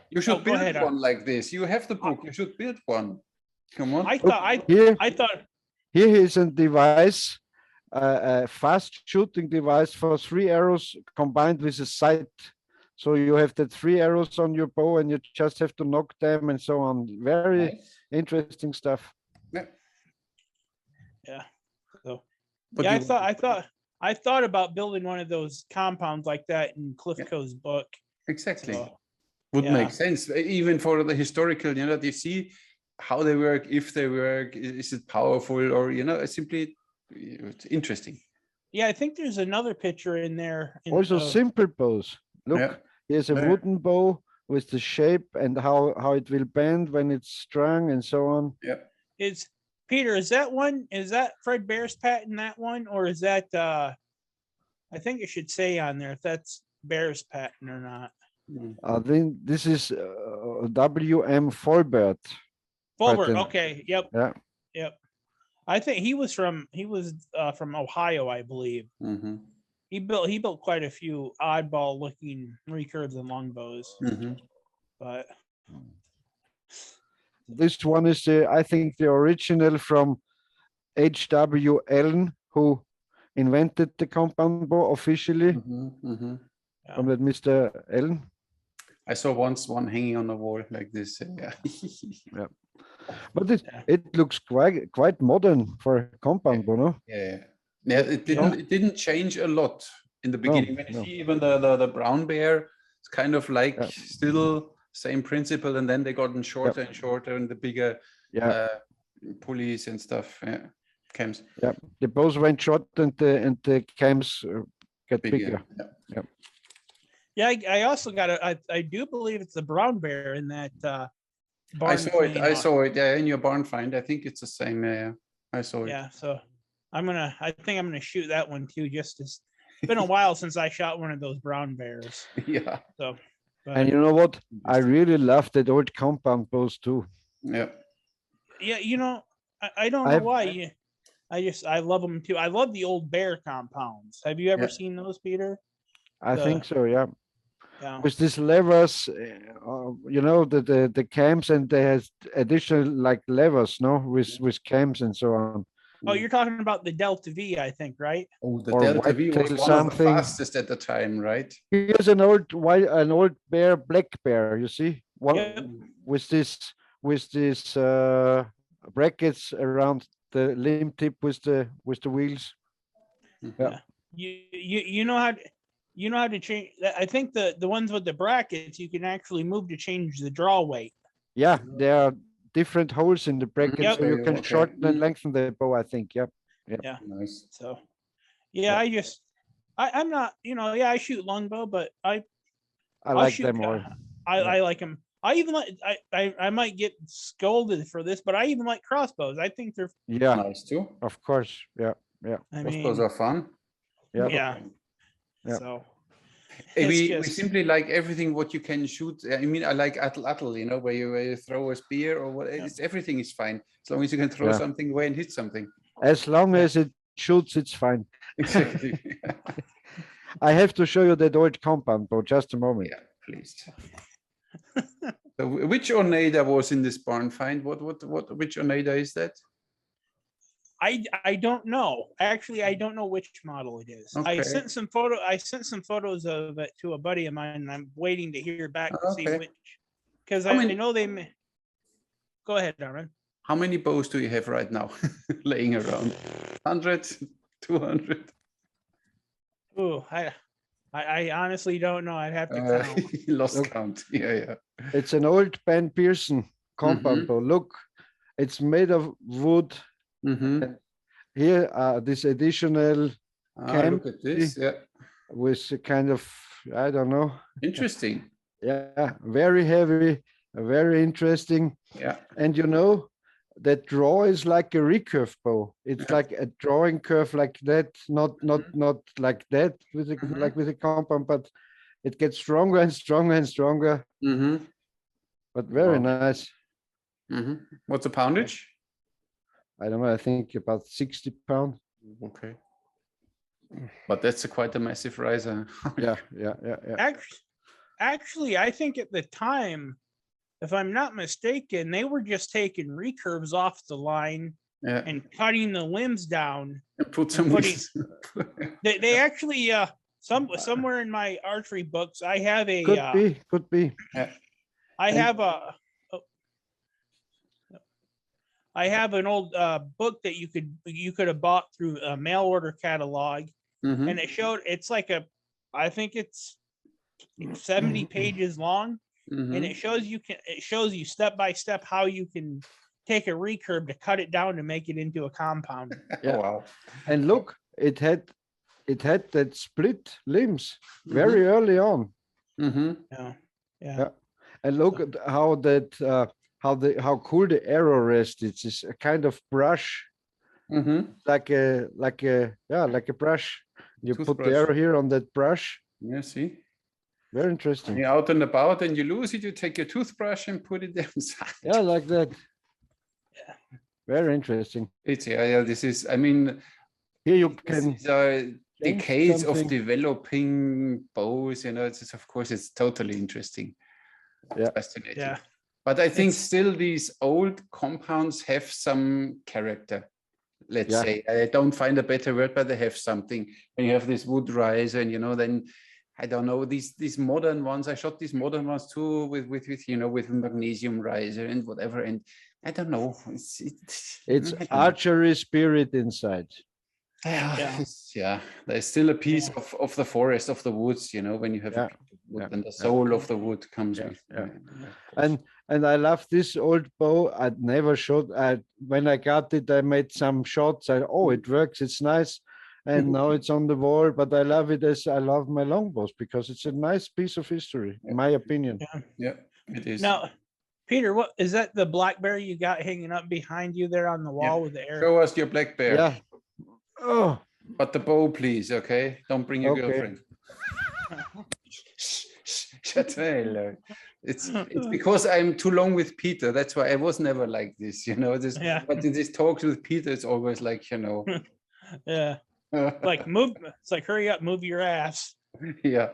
you should build one like this. You have the book. You should build one. Come on. I thought here is a device, a fast shooting device for 3 arrows combined with a sight. So you have the 3 arrows on your bow, and you just have to knock them and so on. Very interesting stuff. Yeah. So, I thought about building one of those compounds like that in Cliffco's book. Exactly. So, would make sense, even for the historical, you see how they work, if they work, is it powerful, or, simply it's interesting. Yeah, I think there's another picture in there. Also simple bows. Look, here's a wooden bow with the shape and how it will bend when it's strung and so on. Yeah. Peter, is that Fred Bear's patent, that one, or is that I think it should say on there if that's Bear's patent or not. I think this is W.M. Forbes. Okay. Yep. Yeah. Yep. I think he was from Ohio, I believe. Mm-hmm. He built quite a few oddball looking recurves and longbows. Mm-hmm. But this one is I think the original from H.W. Allen, who invented the compound bow officially. From that Mr. Allen. I saw once one hanging on the wall like this. Yeah. Yeah. But it looks quite modern for a compound bow, no? Yeah. Yeah, it didn't change a lot in the beginning. When you see even the brown bear, it's kind of like still same principle, and then they gotten shorter and shorter, and the bigger pulleys and stuff. Yeah, cams. Yeah, the bows went short, and the cams get bigger. Yeah. Yeah, I also got I do believe it's the brown bear in that barn. I saw it. Yeah, in your barn find. I think it's the same. Yeah, I saw it. Yeah, so I think I'm gonna shoot that one too. It's been a while since I shot one of those brown bears. Yeah. So. And you know what? I really love that old compound bows too. Yeah. Yeah, I don't know why. I love them too. I love the old bear compounds. Have you ever seen those, Peter? I think so. Yeah. Yeah. With these levers, the cams, and they have additional like levers, no, with cams and so on. Oh, you're talking about the Delta V, I think, right? Oh, the Delta V was one of the fastest at the time, right? Here's an old bear, black bear. You see, with this brackets around the limb tip with the wheels. Yeah. You know how to change. I think the ones with the brackets you can actually move to change the draw weight. Yeah, there are different holes in the bracket, so you can shorten and lengthen the bow. I think. Yeah. Nice. So, I'm not. I shoot longbow, but I like them all. I like them. I even like. I might get scolded for this, but I even like crossbows. I think they're nice too. Of course. Yeah. Crossbows are fun. Yeah. So we simply like everything what you can shoot. I mean, I like atl, where you throw a spear or what. Everything is fine as long as you can throw something away and hit something. As long as it shoots, it's fine. Exactly. I have to show you that old compound bow. Just a moment. Yeah, please. So which Oneida was in this barn find? Which Oneida is that? I don't know. Actually, I don't know which model it is. Okay. I sent some photos of it to a buddy of mine, and I'm waiting to hear back to see which. Because I know they may. Go ahead, Armin. How many bows do you have right now laying around? 100, 200? Oh, I honestly don't know. I'd have to count. Lost count. Yeah. It's an old Ben Pearson compound bow. Look, it's made of wood. Here, this additional cam. Look at this. Yeah. With a kind of, I don't know. Interesting. Yeah, very heavy, very interesting. Yeah. And that draw is like a recurve bow. It's like a drawing curve like that, not like that with a compound, but it gets stronger and stronger and stronger. But very nice. What's the poundage? I don't know. I think about 60 pounds. Okay. But that's quite a massive riser. Yeah. Actually, I think at the time, if I'm not mistaken, they were just taking recurves off the line and cutting the limbs down. And put some wheels. They actually somewhere in my archery books, I have a could be. I have an old book that you could have bought through a mail order catalog, and it showed I think it's 70 pages long, and it shows you step by step how you can take a recurve to cut it down to make it into a compound. Yeah. Oh, wow. And look, it had that split limbs very early on. Yeah. And look at how that how cool the arrow rest is. It's a kind of brush, like a brush. You put the arrow here on that brush. Yeah, see. Very interesting. You're out and about and you lose it, you take your toothbrush and put it inside. Yeah, like that. Yeah. Very interesting. It's this is, I mean, here you can decades of developing bows, it's of course it's totally interesting. Yeah. Fascinating. Yeah. But I think still these old compounds have some character. Let's say, I don't find a better word, but they have something. When you have this wood riser and then I don't know, these modern ones, I shot these modern ones too with magnesium riser and whatever. And I don't know. It's archery spirit inside. Yeah. There's still a piece of the forest, of the woods, when you have wood and the soul of the wood comes with. And I love this old bow. I'd never shot. When I got it, I made some shots. It works. It's nice. And now it's on the wall, but I love it as I love my longbows because it's a nice piece of history, in my opinion. Yeah, it is. Now, Peter, what is that? The black bear you got hanging up behind you there on the wall with the arrow? Show us your black bear. Yeah. Oh, but the bow, please. Okay, don't bring your girlfriend. It's because I'm too long with Peter. That's why I was never like this. But in these talks with Peter, it's always like Yeah. Like move. It's like hurry up, move your ass. Yeah.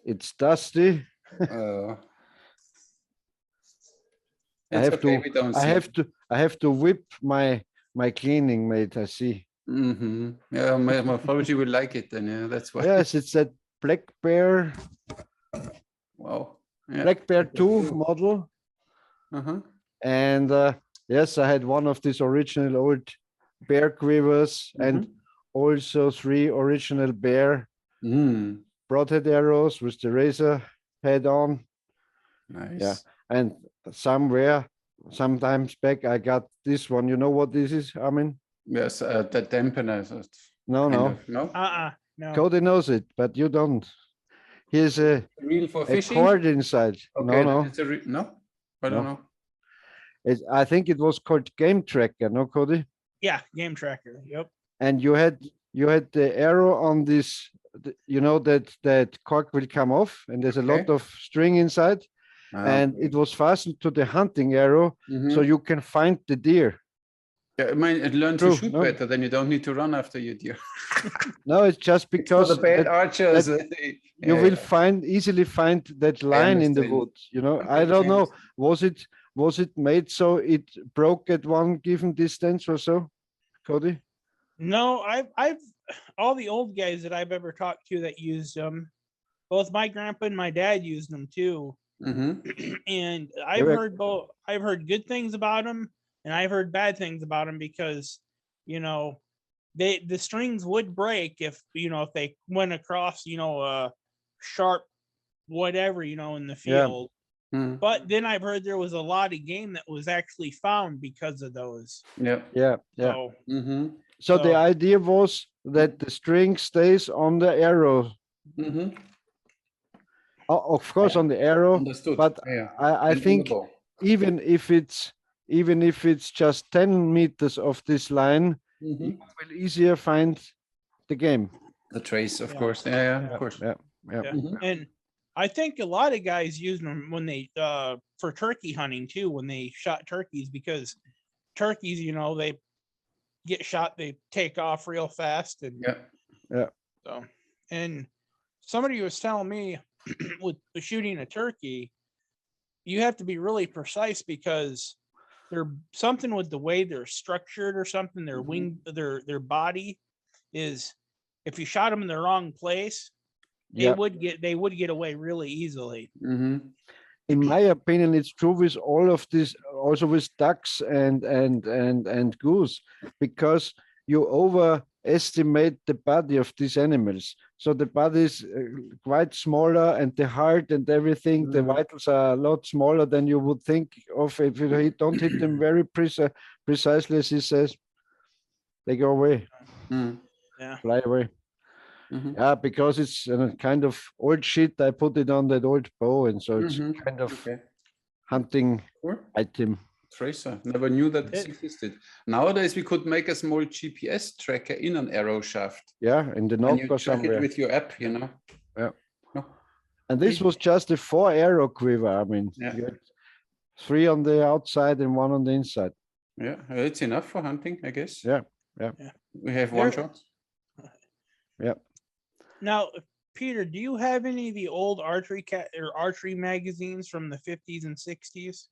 It's dusty. I have to whip my cleaning mate. I see. Yeah, my morphology will like it then. Yeah, that's why. Yes, it's that black bear. Wow. Yeah. Black Bear 2 model. And yes, I had one of these original old bear quivers and also 3 original bear broadhead arrows with the razor head on. Nice. Yeah. And sometimes back, I got this one. You know what this is, Armin? Yes, the dampener. No. No. Cody knows it, but you don't. Here's a reel for fishing? cord inside. Okay, no. No, I don't know. I think it was called Game Tracker, no, Cody? Yeah, Game Tracker. Yep. And you had the arrow on this. That cork will come off, and there's a lot of string inside, and it was fastened to the hunting arrow, so you can find the deer. Yeah, I mean, learn to shoot better, then you don't need to run after your deer. No, it's just because it's for the bad archers. You will easily find that line in the wood. I don't know. Was it made so it broke at one given distance or so, Cody? No, I've all the old guys that I've ever talked to that used them. Both my grandpa and my dad used them too, and I've heard both. I've heard good things about them, and I've heard bad things about them because, the strings would break if they went across a sharp whatever in the field. But then I've heard there was a lot of game that was actually found because of those. Yeah. So the idea was that the string stays on the arrow. Of course, on the arrow. Understood. But I think even if it's just 10 meters of this line, you will easier find the game. The trace, of course. Yeah, of course. Yeah. And I think a lot of guys use them when they for turkey hunting too, when they shot turkeys, because turkeys, you know, they get shot, they take off real fast, and so, and somebody was telling me with shooting a turkey, you have to be really precise because they're something with the way they're structured or something, their wing, their body is, if you shot them in the wrong place, they would get away really easily. In my opinion, it's true with all of this, also with ducks and goose, because you overestimate the body of these animals. So the body is quite smaller, and the heart and everything, the vitals are a lot smaller than you would think of if you don't hit them very precisely, as he says. They go away, fly away. Yeah, because it's a kind of old shit. I put it on that old bow, and so it's kind of hunting item. Tracer. Never knew that this existed. Nowadays, we could make a small GPS tracker in an arrow shaft. Yeah, in the knock or somewhere. It with your app, you know. Yeah. No. And this was just a 4-arrow quiver. I mean, you had 3 on the outside and 1 on the inside. Yeah, it's enough for hunting, I guess. Yeah. We have one shot. Yeah. Now, Peter, do you have any of the old archery magazines from the 50s and 60s?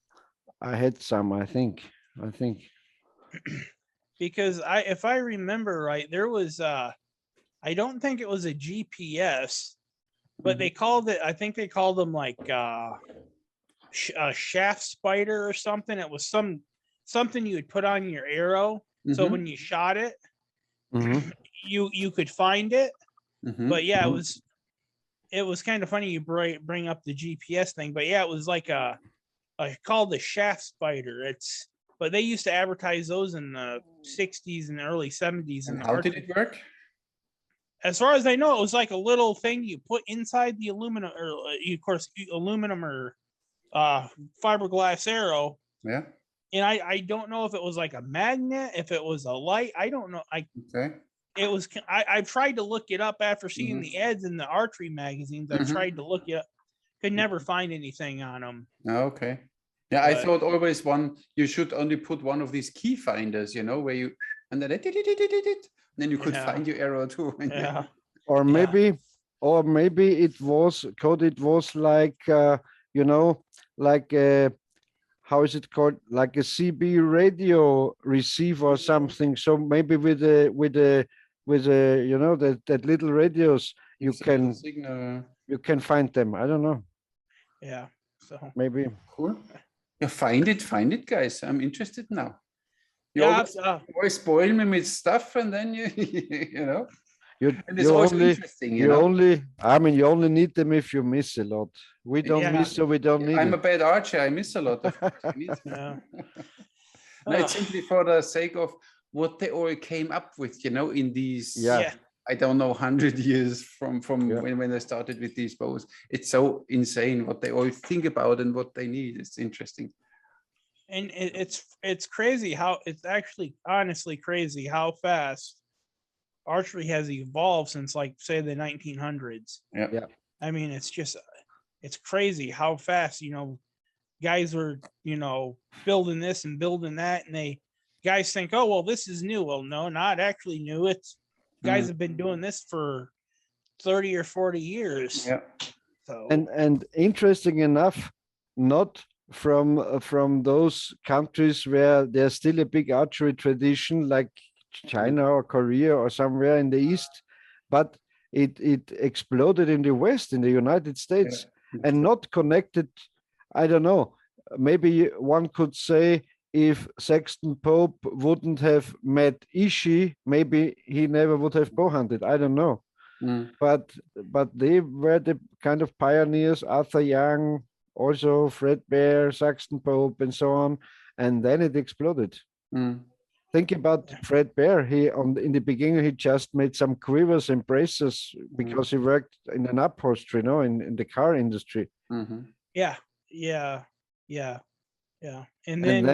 I had some, I think. Because if I remember right, there was I don't think it was a GPS, but they called it, I think they called them like a shaft spider or something. It was something you would put on your arrow, so when you shot it, you could find it. But yeah, it was kind of funny you bring up the GPS thing, but yeah, it was like called the shaft spider. But they used to advertise those in the 60s and early 70s. And how did it work? As far as I know, it was like a little thing you put inside the aluminum, or of course aluminum or fiberglass arrow. Yeah. And I don't know if it was like a magnet, if it was a light. I don't know. It was. I tried to look it up after seeing the ads in the archery magazines. I tried to look it up, could never find anything on them. Okay. Yeah, I thought always you should only put one of these key finders, you know, where you, and then then you could find your arrow too. Yeah. Or maybe it was Cody. It was like you know, like how is it called? Like a CB radio receiver or something. So maybe with a you know, that little radios you can find them. I don't know. Yeah. So maybe. Cool. Yeah, find it, guys. I'm interested now. You always spoil me with stuff, and then you know. And it's also interesting, you only need them if you miss a lot. We don't miss, so we don't need. I'm a bad archer. I miss a lot of No, it's simply for the sake of what they all came up with, you know, in these. I don't know, 100 years from when they started with these bows. It's so insane what they all think about and what they need. It's interesting. And it's crazy how it's actually honestly crazy how fast archery has evolved since, like, say, the 1900s. Yeah. I mean, it's crazy how fast, you know, guys were, you know, building this and building that, and guys think, oh, well, this is new. Well, no, not actually new. It's guys have been doing this for 30 or 40 years. Yeah. So. And interesting enough, not from those countries where there's still a big archery tradition, like China or Korea or somewhere in the East, but it exploded in the West, in the United States, and not connected. I don't know. Maybe one could say, if Sexton Pope wouldn't have met Ishii, maybe he never would have bow hunted. I don't know. But they were the kind of pioneers, Arthur Young, also Fred Bear, Saxton Pope, and so on. And then it exploded. Think about Fred Bear. In the beginning, he just made some quivers and braces because he worked in an upholstery, you know, in the car industry. Yeah. And then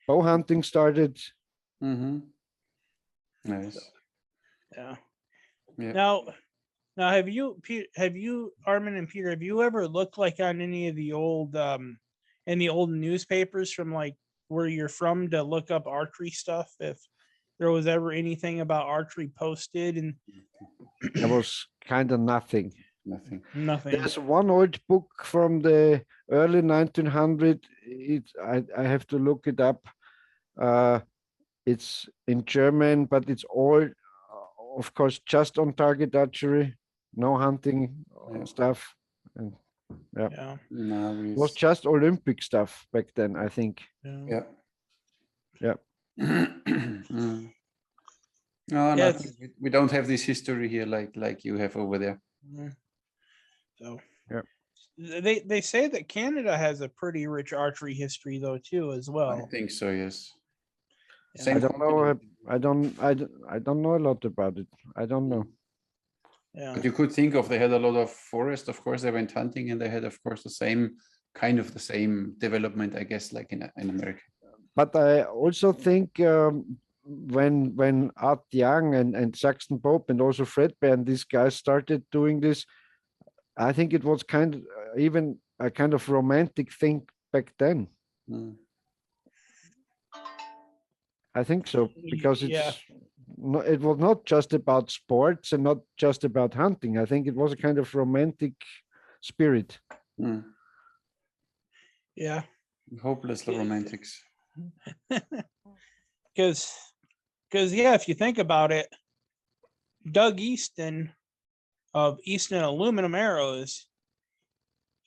bow hunting started. Nice. Yeah. Now, Now, have you, Armin and Peter, have you ever looked like on any of the old, in the old newspapers from like where you're from to look up archery stuff? If there was ever anything about archery posted, and There was kind of nothing. Nothing. There's one old book from the early 1900s. I have to look it up. It's in German, but it's all, of course, just on target archery, no hunting stuff. And yeah, No, it was just Olympic stuff back then, I think. yeah. Yeah. No, Yeah, nothing. We don't have this history here like you have over there. so Yeah. they say that Canada has a pretty rich archery history though too as I well. think so, yes. Yeah. Same I don't know. continent. I don't know a lot about it. I don't know. Yeah, But you could think of, they had a lot of forest, of course, they went hunting, and they had, of course, the same development, I guess, like in America. But I also think when Art Young and Saxon Pope and also Fred Bear and these guys started doing this, I think it was kind of even a kind of romantic thing back then. Mm. I think so, because Yeah. it was not just about sports and not just about hunting. I think it was a kind of romantic spirit. Mm. yeah. Hopelessly romantics. Because yeah, if you think about it, Doug Easton of Easton Aluminum Arrows,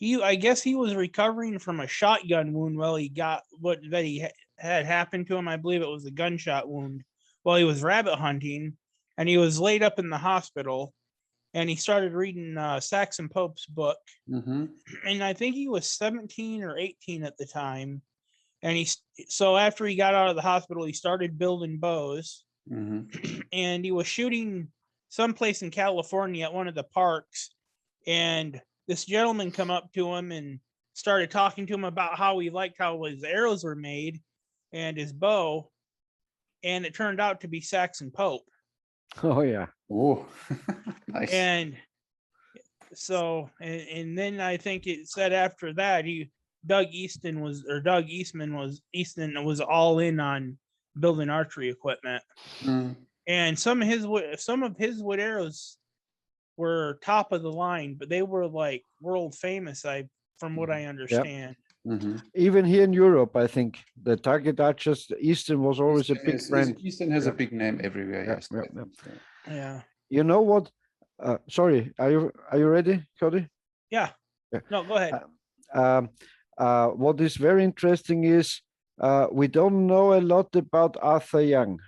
I guess he was recovering from a shotgun wound while he got that he had happened to him. I believe it was a gunshot wound while he was rabbit hunting, and he was laid up in the hospital, and he started reading Saxon Pope's book. Mm-hmm. And I think he was 17 or 18 at the time. And so after he got out of the hospital, he started building bows. Mm-hmm. And he was shooting someplace in California at one of the parks. And this gentleman come up to him and started talking to him about how he liked how his arrows were made and his bow. And it turned out to be Saxon Pope. Oh yeah. Oh, nice. And so, and then I think it said after that, Doug Easton was all in on building archery equipment. Mm. And some of his wood arrows were top of the line, but they were like world famous, from what I understand. Mm-hmm. Even here in Europe, I think the target archers, Easton was always a big brand. Easton has a big name everywhere. Yeah, Yes. yeah, yeah. Yeah. You know what? Sorry, are you ready, Cody? Yeah. Yeah. No, go ahead. What is very interesting is we don't know a lot about Arthur Young,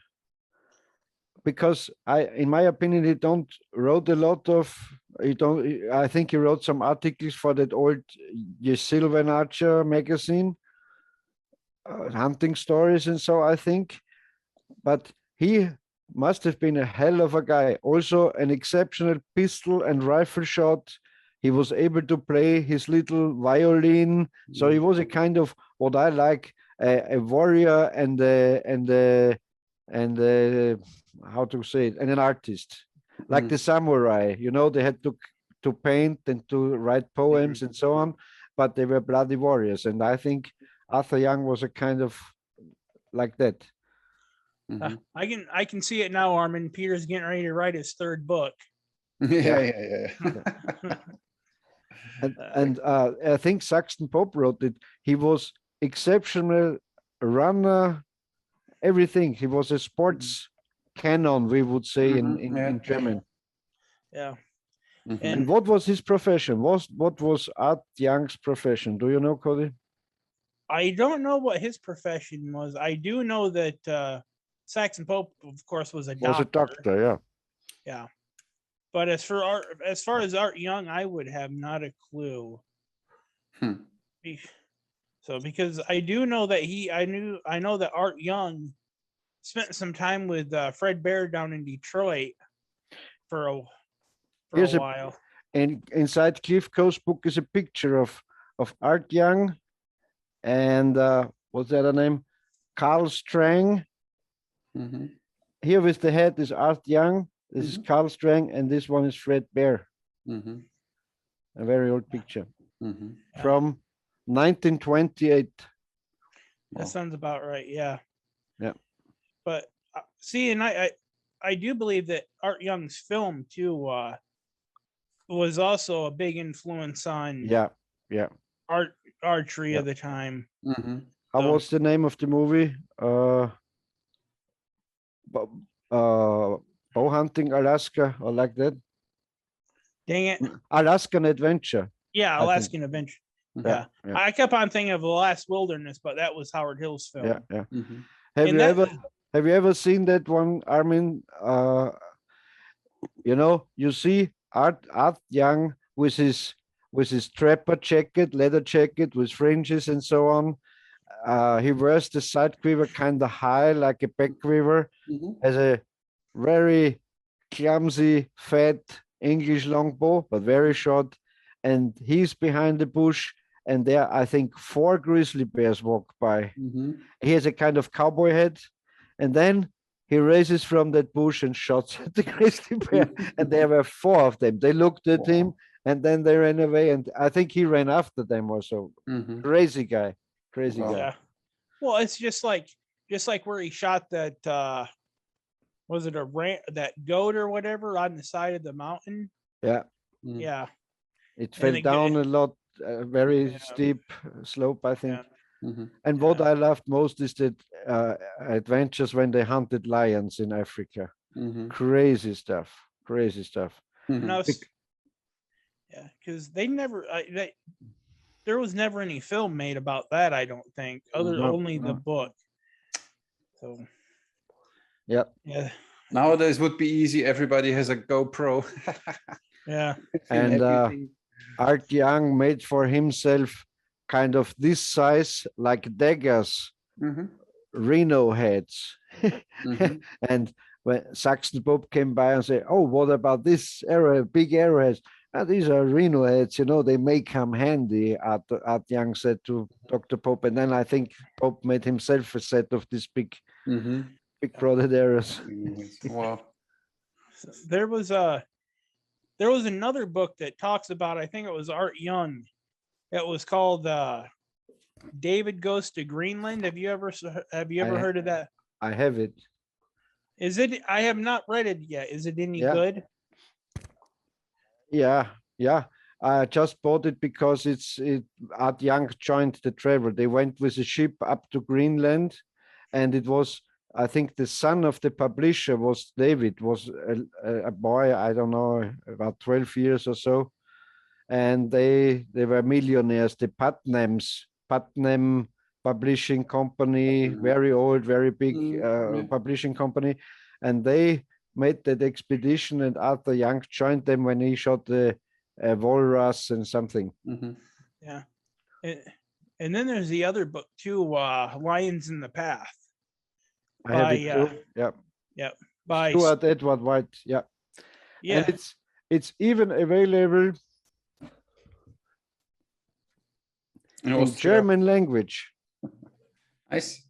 because in my opinion, he don't wrote a lot of. I think he wrote some articles for that old Sylvan Archer magazine, hunting stories and so, I think, but he must have been a hell of a guy. Also an exceptional pistol and rifle shot. He was able to play his little violin. So he was a kind of what I like, a warrior and how to say it, and an artist, like the samurai. You know, they had to paint and to write poems and so on, but they were bloody warriors. And I think Arthur Young was a kind of like that. Mm-hmm. I can see it now, Armin. Peter's getting ready to write his third book. Yeah. And I think Saxon Pope wrote it. He was exceptional runner, everything. He was a sports canon, we would say, in German. Yeah. Mm-hmm. And what was his profession? What was Art Young's profession? Do you know, Cody? I don't know what his profession was. I do know that Saxon Pope, of course, was a doctor. Was a doctor, yeah. Yeah. But as far as Art Young, I would have not a clue. So because I do know that I know that Art Young spent some time with Fred Bear down in Detroit for a while. And inside Cliff Coe's book is a picture of Art Young and what's the other name? Carl Stang. Mm-hmm. Here with the head is Art Young. This is Carl Stang, and this one is Fred Bear. A very old picture Yeah. from 1928. That sounds about right. Yeah. Yeah. But see, and I do believe that Art Young's film too was also a big influence on archery of the time. How was the name of the movie? Bow hunting Alaska, or like that. Dang it. Alaskan Adventure. Yeah, Alaskan Adventure. Yeah. I kept on thinking of The Last Wilderness, but that was Howard Hill's film. Yeah. Have you ever seen that one, Armin? You know, you see Art Young with his trapper jacket, leather jacket with fringes and so on. He wears the side quiver kind of high, like a back quiver, has a very clumsy, fat English longbow, but very short. And he's behind the bush, and there, I think, 4 grizzly bears walk by. He has a kind of cowboy hat, and then he raises from that bush and shots at the grizzly bear, and there were 4 of them. They looked at him, and then they ran away, and I think he ran after them also. Crazy guy. Yeah. Well, it's just like where he shot that was it that goat or whatever on the side of the mountain? Yeah. Yeah. It fell down a lot, very steep slope, I think. And what I loved most is that adventures when they hunted lions in Africa. Crazy stuff. Yeah, because they never there was never any film made about that, I don't think, only the book. So yeah. Nowadays would be easy. Everybody has a GoPro. Yeah. And Art Young made for himself kind of this size, like daggers, rhino heads. And when Saxon Bob came by and said, "Oh, what about this big arrowheads? These are rhino heads, you know, they may come handy," Art Young said to Dr. Pope. And then I think Pope made himself a set of these big broadhead arrows. Wow. There was another book that talks about, I think it was Art Young. It was called David Goes to Greenland. Have you ever heard of that? I have it. Is it? I have not read it yet. Is it any good? Yeah. I just bought it because Art Young joined the travel. They went with a ship up to Greenland, and it was, I think, the son of the publisher was David, was a boy, I don't know, about 12 years or so. And they were millionaires, the Putnam Publishing Company, very old, very big publishing company. And they made that expedition, and Arthur Young joined them when he shot the walrus and something. Yeah. And then there's the other book too, Lions in the Path. I have it too. Yeah. By Stuart Edward White. Yeah. And it's even available in German language. Nice.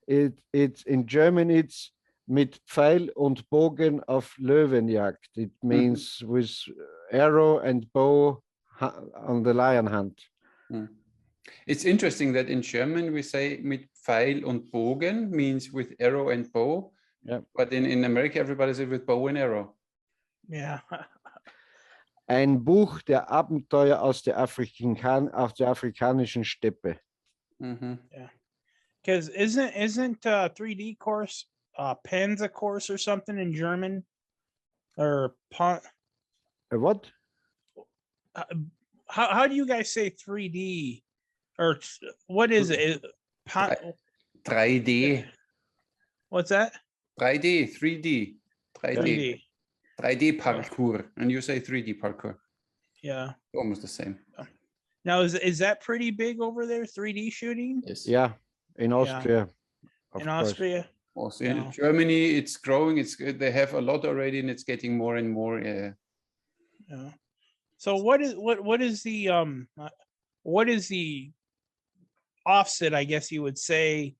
It's in German. It's mit Pfeil und Bogen auf Löwenjagd. It means with arrow and bow on the lion hunt. It's interesting that in German we say mit Pfeil und Bogen, means with arrow and bow. Yeah. But in America everybody says with bow and arrow. Yeah. Ein Buch der Abenteuer aus der afrikanischen Steppe. Yeah. Because isn't 3D course Panzer course or something in German, or what? How do you guys say 3D, or what is it? 3D. What's that? 3D parkour, and you say 3D parkour. Yeah, almost the same. Now is that pretty big over there? 3D shooting? Yes. Yeah, in Austria. In Austria. Also in Germany, it's growing. They have a lot already, and it's getting more and more. Yeah. So what is the offset, I guess you would say?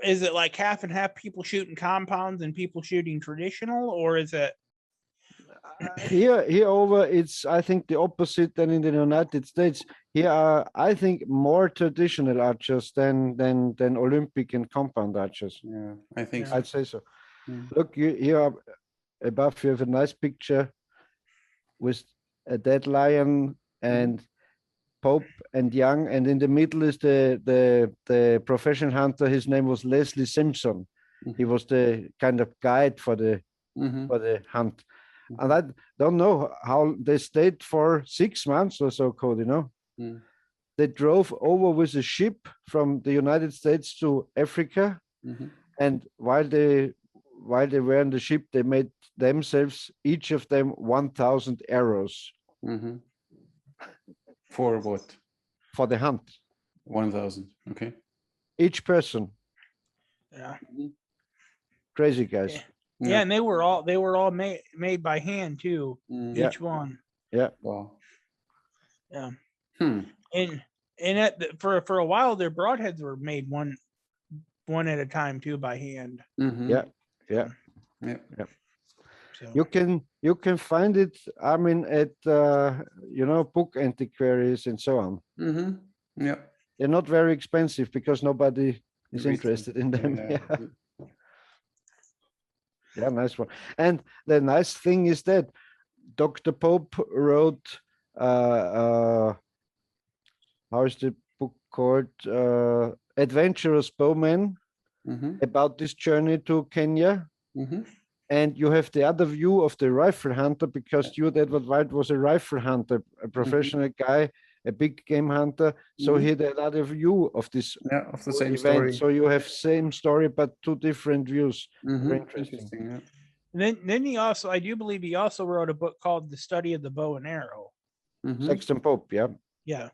Is it like half and half, people shooting compounds and people shooting traditional, or is it? here over, it's I think the opposite than in the United States. Here are, I think, more traditional archers than Olympic and compound archers. Yeah, I think so. I'd say so. Mm. Look, here are above. You have a nice picture with a dead lion and Pope and Young, and in the middle is the professional hunter. His name was Leslie Simpson. He was the kind of guide for the hunt. And I don't know how they stayed for 6 months or so, Cody, no? They drove over with a ship from the United States to Africa. And while they were in the ship, they made themselves, each of them, 1,000 arrows. For what? For the hunt. 1,000. Okay. Each person. Yeah. Crazy guys. Yeah, and they were all made by hand too. Each one. Yeah. Wow. Yeah. And for a while, their broadheads were made one at a time too by hand. Yeah. So. You can find it, I mean, at book antiquaries and so on. Yeah. They're not very expensive because nobody is interested in them. Yeah, nice one. And the nice thing is that Dr. Pope wrote, how is the book called? Adventurous Bowman, about this journey to Kenya. And you have the other view of the rifle hunter, because Stuart Edward White was a rifle hunter, a professional guy, a big game hunter. So he had another view of this of the same event. story. So you have same story, but two different views. Very interesting. Yeah. And then he also, I do believe he also wrote a book called The Study of the Bow and Arrow. Sexton Pope, yeah. Yeah.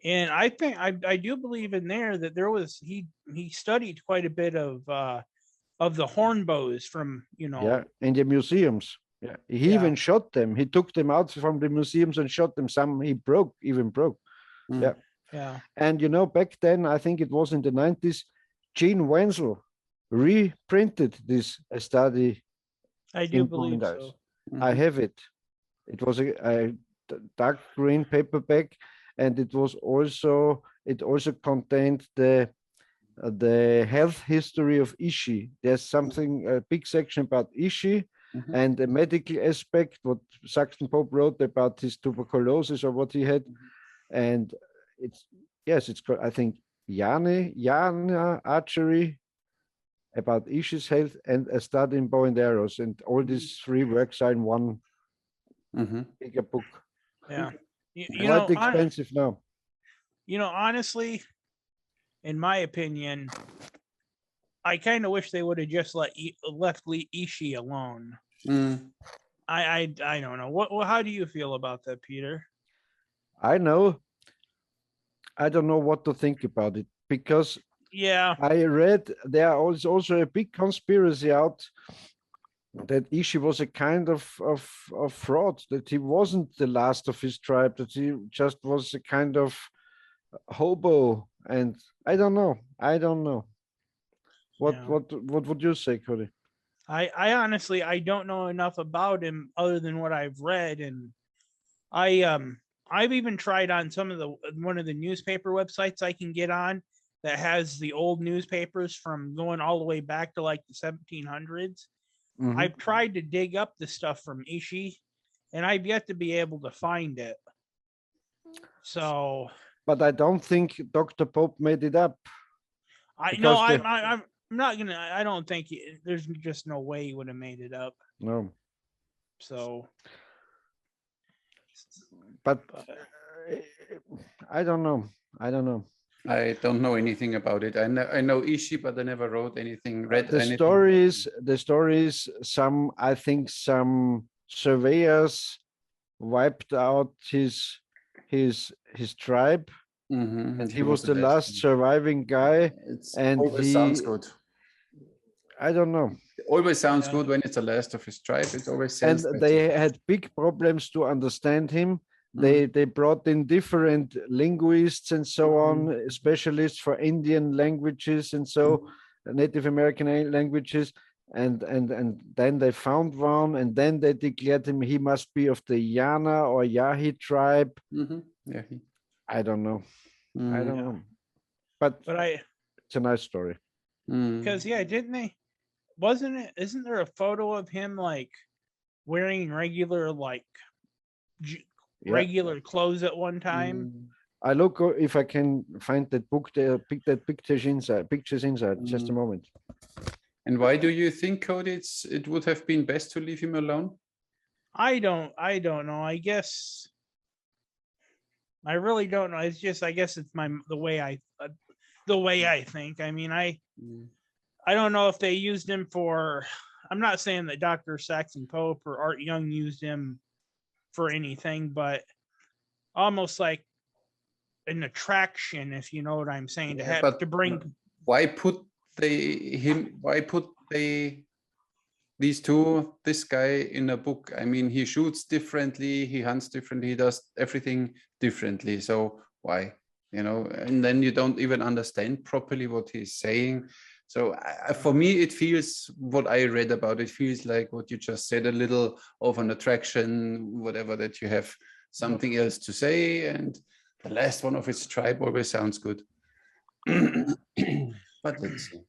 And I think I do believe in there that there was he studied quite a bit of the horn bows from, Yeah, in the museums. Yeah, he even shot them. He took them out from the museums and shot them. Some he even broke. Yeah. And back then, I think it was in the 90s, Gene Wenzel reprinted this study. I do believe so. I have it. It was a dark green paperback, and it also contained the health history of Ishi. There's a big section about Ishi and the medical aspect, what Saxton Pope wrote about his tuberculosis or what he had. And it's I think Yana Archery, about Ishi's health, and a study in bow and arrows. And all these 3 works are in one bigger book. Yeah. Quite expensive now. Honestly, in my opinion, I kind of wish they would have just left Ishi alone. I don't know. How do you feel about that, Peter? I don't know what to think about it, because I read there is also a big conspiracy out that Ishi was a kind of fraud, that he wasn't the last of his tribe, that he just was a kind of hobo. And I don't know. What would you say, Cody? I honestly, I don't know enough about him other than what I've read, and I've even tried on one of the newspaper websites I can get on that has the old newspapers from going all the way back to like the 1700s. I've tried to dig up the stuff from Ishi, and I've yet to be able to find it. So, but I don't think Dr. Pope made it up. I'm not gonna. I don't think there's just no way he would have made it up. No. So, but I don't know. I don't know anything about it. I know Ishi, but I never wrote anything. The stories. I think some surveyors wiped out his tribe, and he was the last surviving guy. And always sounds good. I don't know. It always sounds good when it's the last of his tribe. It always sounds. And they had big problems to understand him. They brought in different linguists and so on, specialists for Indian languages and so Native American languages. and then they found one, and then they declared him he must be of the Yana or Yahi tribe. Yeah. I don't know. I don't know. But I it's a nice story. because didn't they? Isn't there a photo of him like wearing regular regular clothes at one time? I look if I can find that book there, pictures inside. Just a moment. And why do you think, Cody, it would have been best to leave him alone? I don't know. I guess I really don't know. It's just I guess it's the way I think. I mean, I don't know if they used him for. I'm not saying that Dr. Saxon Pope or Art Young used him for anything, but almost like an attraction, if you know what I'm saying, to bring. Why put this guy in a book? I mean, he shoots differently, he hunts differently, he does everything differently. So why? And then you don't even understand properly what he's saying. So for me, it feels, what I read about it feels like what you just said, a little of an attraction, whatever, that you have something else to say, and the last one of its tribe always sounds good. But let's see.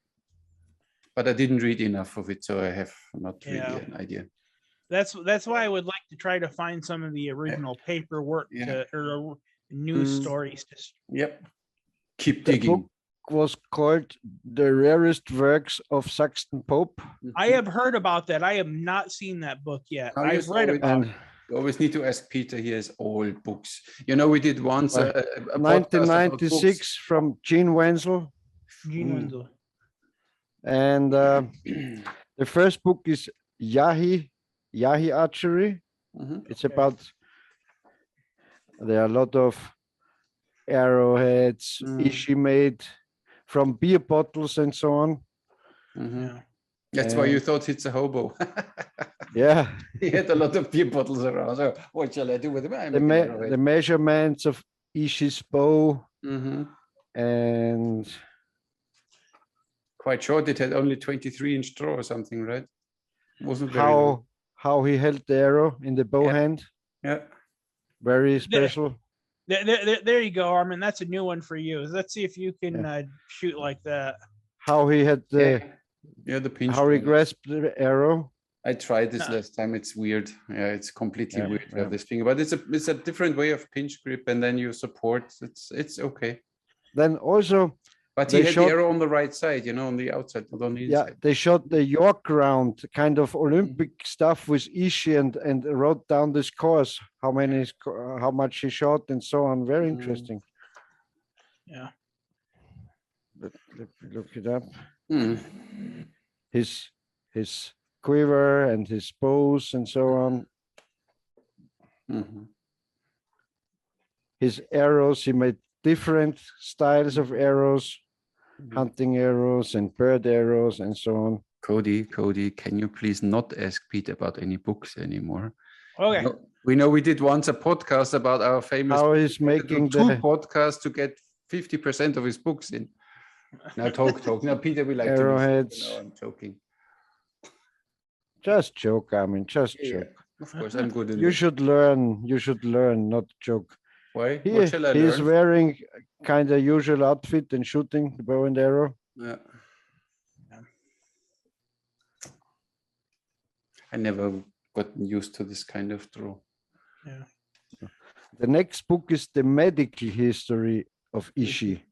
But I didn't read enough of it, so I have not really an idea. That's why I would like to try to find some of the original paperwork or news stories. Keep digging. The book was called The Rarest Works of Saxon Pope. I have heard about that. I have not seen that book yet. I've read about it. You always need to ask Peter. He has all books. We did once a 1996 from Gene Wenzel. And the first book is Yahi Archery. It's about, there are a lot of arrowheads, Ishi made from beer bottles and so on. That's why you thought it's a hobo. Yeah. He had a lot of beer bottles around. So what shall I do with them? The measurements of Ishi's bow. And quite short. It had only 23-inch draw or something, right? Wasn't very long. How he held the arrow in the bow hand. Yeah. Very special. There you go, Armin. That's a new one for you. Let's see if you can shoot like that. How he had the pinch. How he grasped the arrow. I tried this last time. It's weird. Yeah, it's completely weird to have this finger, but it's a different way of pinch grip, and then you support. It's okay. Then also, but he had the arrow on the right side, on the outside, not on the inside. Yeah, they shot the York round, kind of Olympic stuff with Ishi, and wrote down the scores, how much he shot, and so on. Very interesting. Yeah. Let me look it up. His quiver and his bows and so on. His arrows, he made different styles of arrows, hunting arrows and bird arrows and so on. Cody, can you please not ask Pete about any books anymore? Okay. We know we did once a podcast about our famous. How he's making two podcasts to get 50% of his books in. Now talk. Now Peter, we like arrowheads. To listen. No, I'm joking. Just joke, I mean, just joke. Of course, I'm good at You should learn, not joke. Why? What shall I learn? He's wearing kind of usual outfit and shooting the bow and arrow. Yeah. I never got used to this kind of draw. Yeah. The next book is the medical history of Ishi.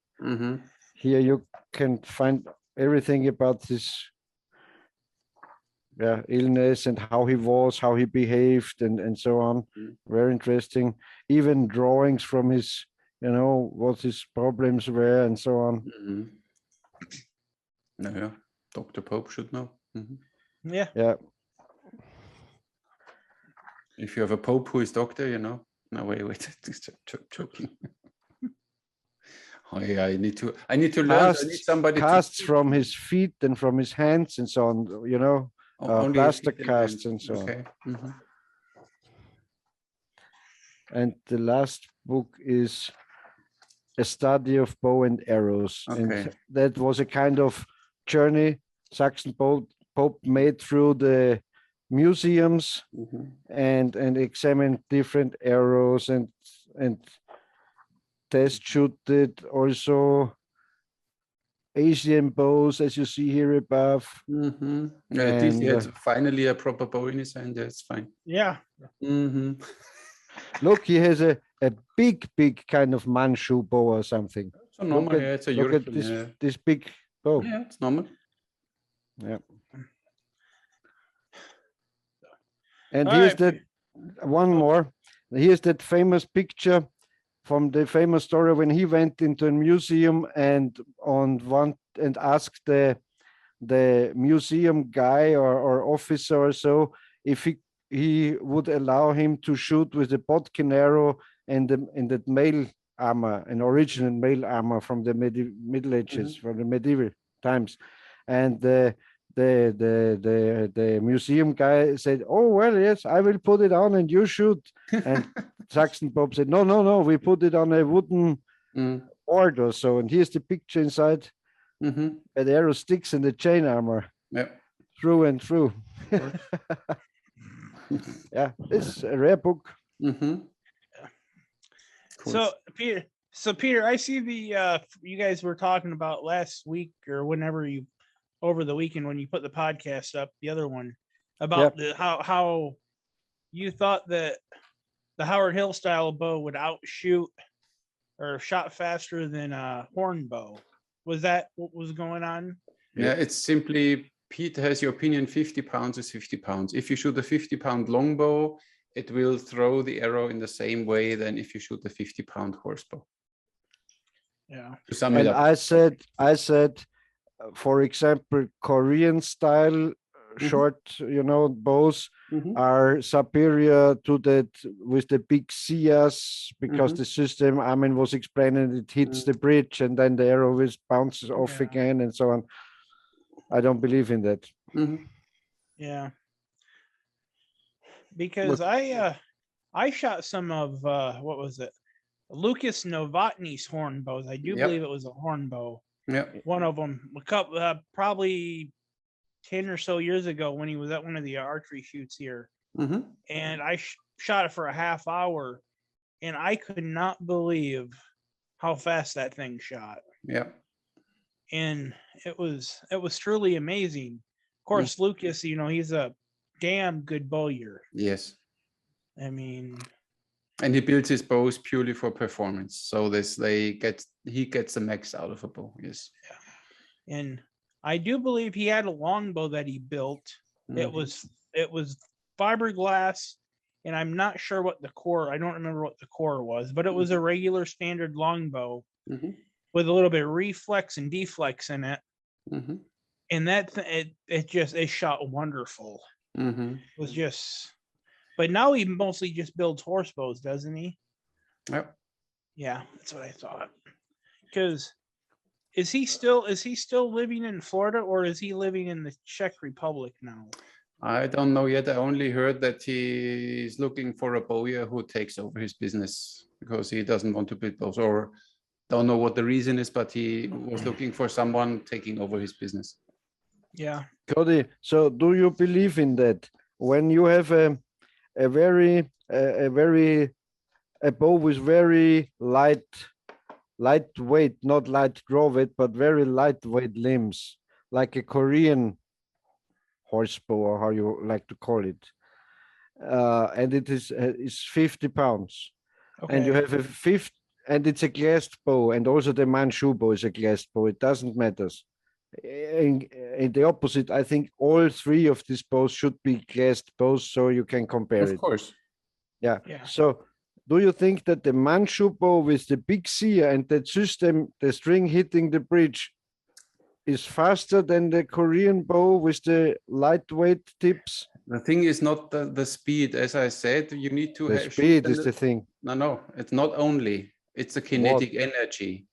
Here you can find everything about his illness and how he was, how he behaved, and so on. Very interesting. Even drawings from his, what his problems were and so on. Yeah, Dr. Pope should know. Yeah. If you have a Pope who is doctor, No, wait, joking. Oh yeah, I need to learn. I need somebody casts from his feet and from his hands and so on. Plaster casts and so on. And the last book is A Study of Bow and Arrows. And that was a kind of journey Saxon Pope Pope made through the museums Mhm. and examined different arrows and test shooted also Asian bows, as you see here above. Mhm. Yeah, at least he And had finally a proper bow in his hand. Yeah, it's fine. Yeah. Mhm. look, he has a big kind of Manchu bow or something. So normal, Look at, yeah, it's a look at European, this yeah. this big bow. Yeah, it's normal. Yeah. And All here's right. that one more. Here's that famous picture from the famous story when he went into a museum and asked the museum guy or officer or so if he would allow him to shoot with a bodkin arrow and that mail armor, an original mail armor from the Middle Ages, from the medieval times, and the museum guy said, "Oh well, yes, I will put it on and you shoot." And Saxon Bob said, "No, we put it on a wooden board or so." And here's the picture inside. Mm-hmm. The arrow sticks in the chain armor. Yeah. Through and through. Yeah, it's a rare book. Mm-hmm. So Peter, I see the you guys were talking about last week or whenever you over the weekend when you put the podcast up, the other one about how you thought that the Howard Hill style bow would outshoot or shot faster than a horn bow. Was that what was going on? Yeah, it's simply Pete has your opinion. 50 pounds is 50 pounds. If you shoot a 50-pound longbow, it will throw the arrow in the same way than if you shoot a 50-pound horsebow. Yeah. To sum it up. I said, for example, Korean style short, bows are superior to that with the big Sias because the system Armin was explaining, it hits the bridge and then the arrow bounces off again and so on. I don't believe in that. Yeah. Because I shot some of what was it? Lucas Novotny's horn bows. I do believe it was a horn bow. Yeah. One of them, probably 10 or so years ago when he was at one of the archery shoots here. And I shot it for a half hour and I could not believe how fast that thing shot. Yeah. And it was truly amazing. Of course, Lucas, he's a damn good bowyer. Yes. I mean, and he builds his bows purely for performance. So he gets the max out of a bow. Yes. Yeah. And I do believe he had a longbow that he built. It was fiberglass, and I'm not sure what the core. I don't remember what the core was, but it was a regular standard longbow with a little bit of reflex and deflex in it. And that it shot wonderful. It was just, but now he mostly just builds horse bows, doesn't he? Yep. Yeah, that's what I thought. Because is he still living in Florida or is he living in the Czech Republic now? I don't know yet. I only heard that he is looking for a bowyer who takes over his business because he doesn't want to build bows, or don't know what the reason is, but he was looking for someone taking over his business. Yeah. Cody, so do you believe in that? When you have a bow with very lightweight, not light draw weight, but very lightweight limbs, like a Korean horsebow, or how you like to call it, and it is 50 pounds, and you have a fifth, and it's a glassed bow, and also the Manchu bow is a glassed bow. It doesn't matter. In the opposite, I think all three of these bows should be glassed bows, so you can compare it. Of course. Yeah. So do you think that the Manchu bow with the big sear and that system, the string hitting the bridge, is faster than the Korean bow with the lightweight tips? The thing is not the speed. As I said, you need to the speed is the thing. No, it's not only. It's the kinetic energy.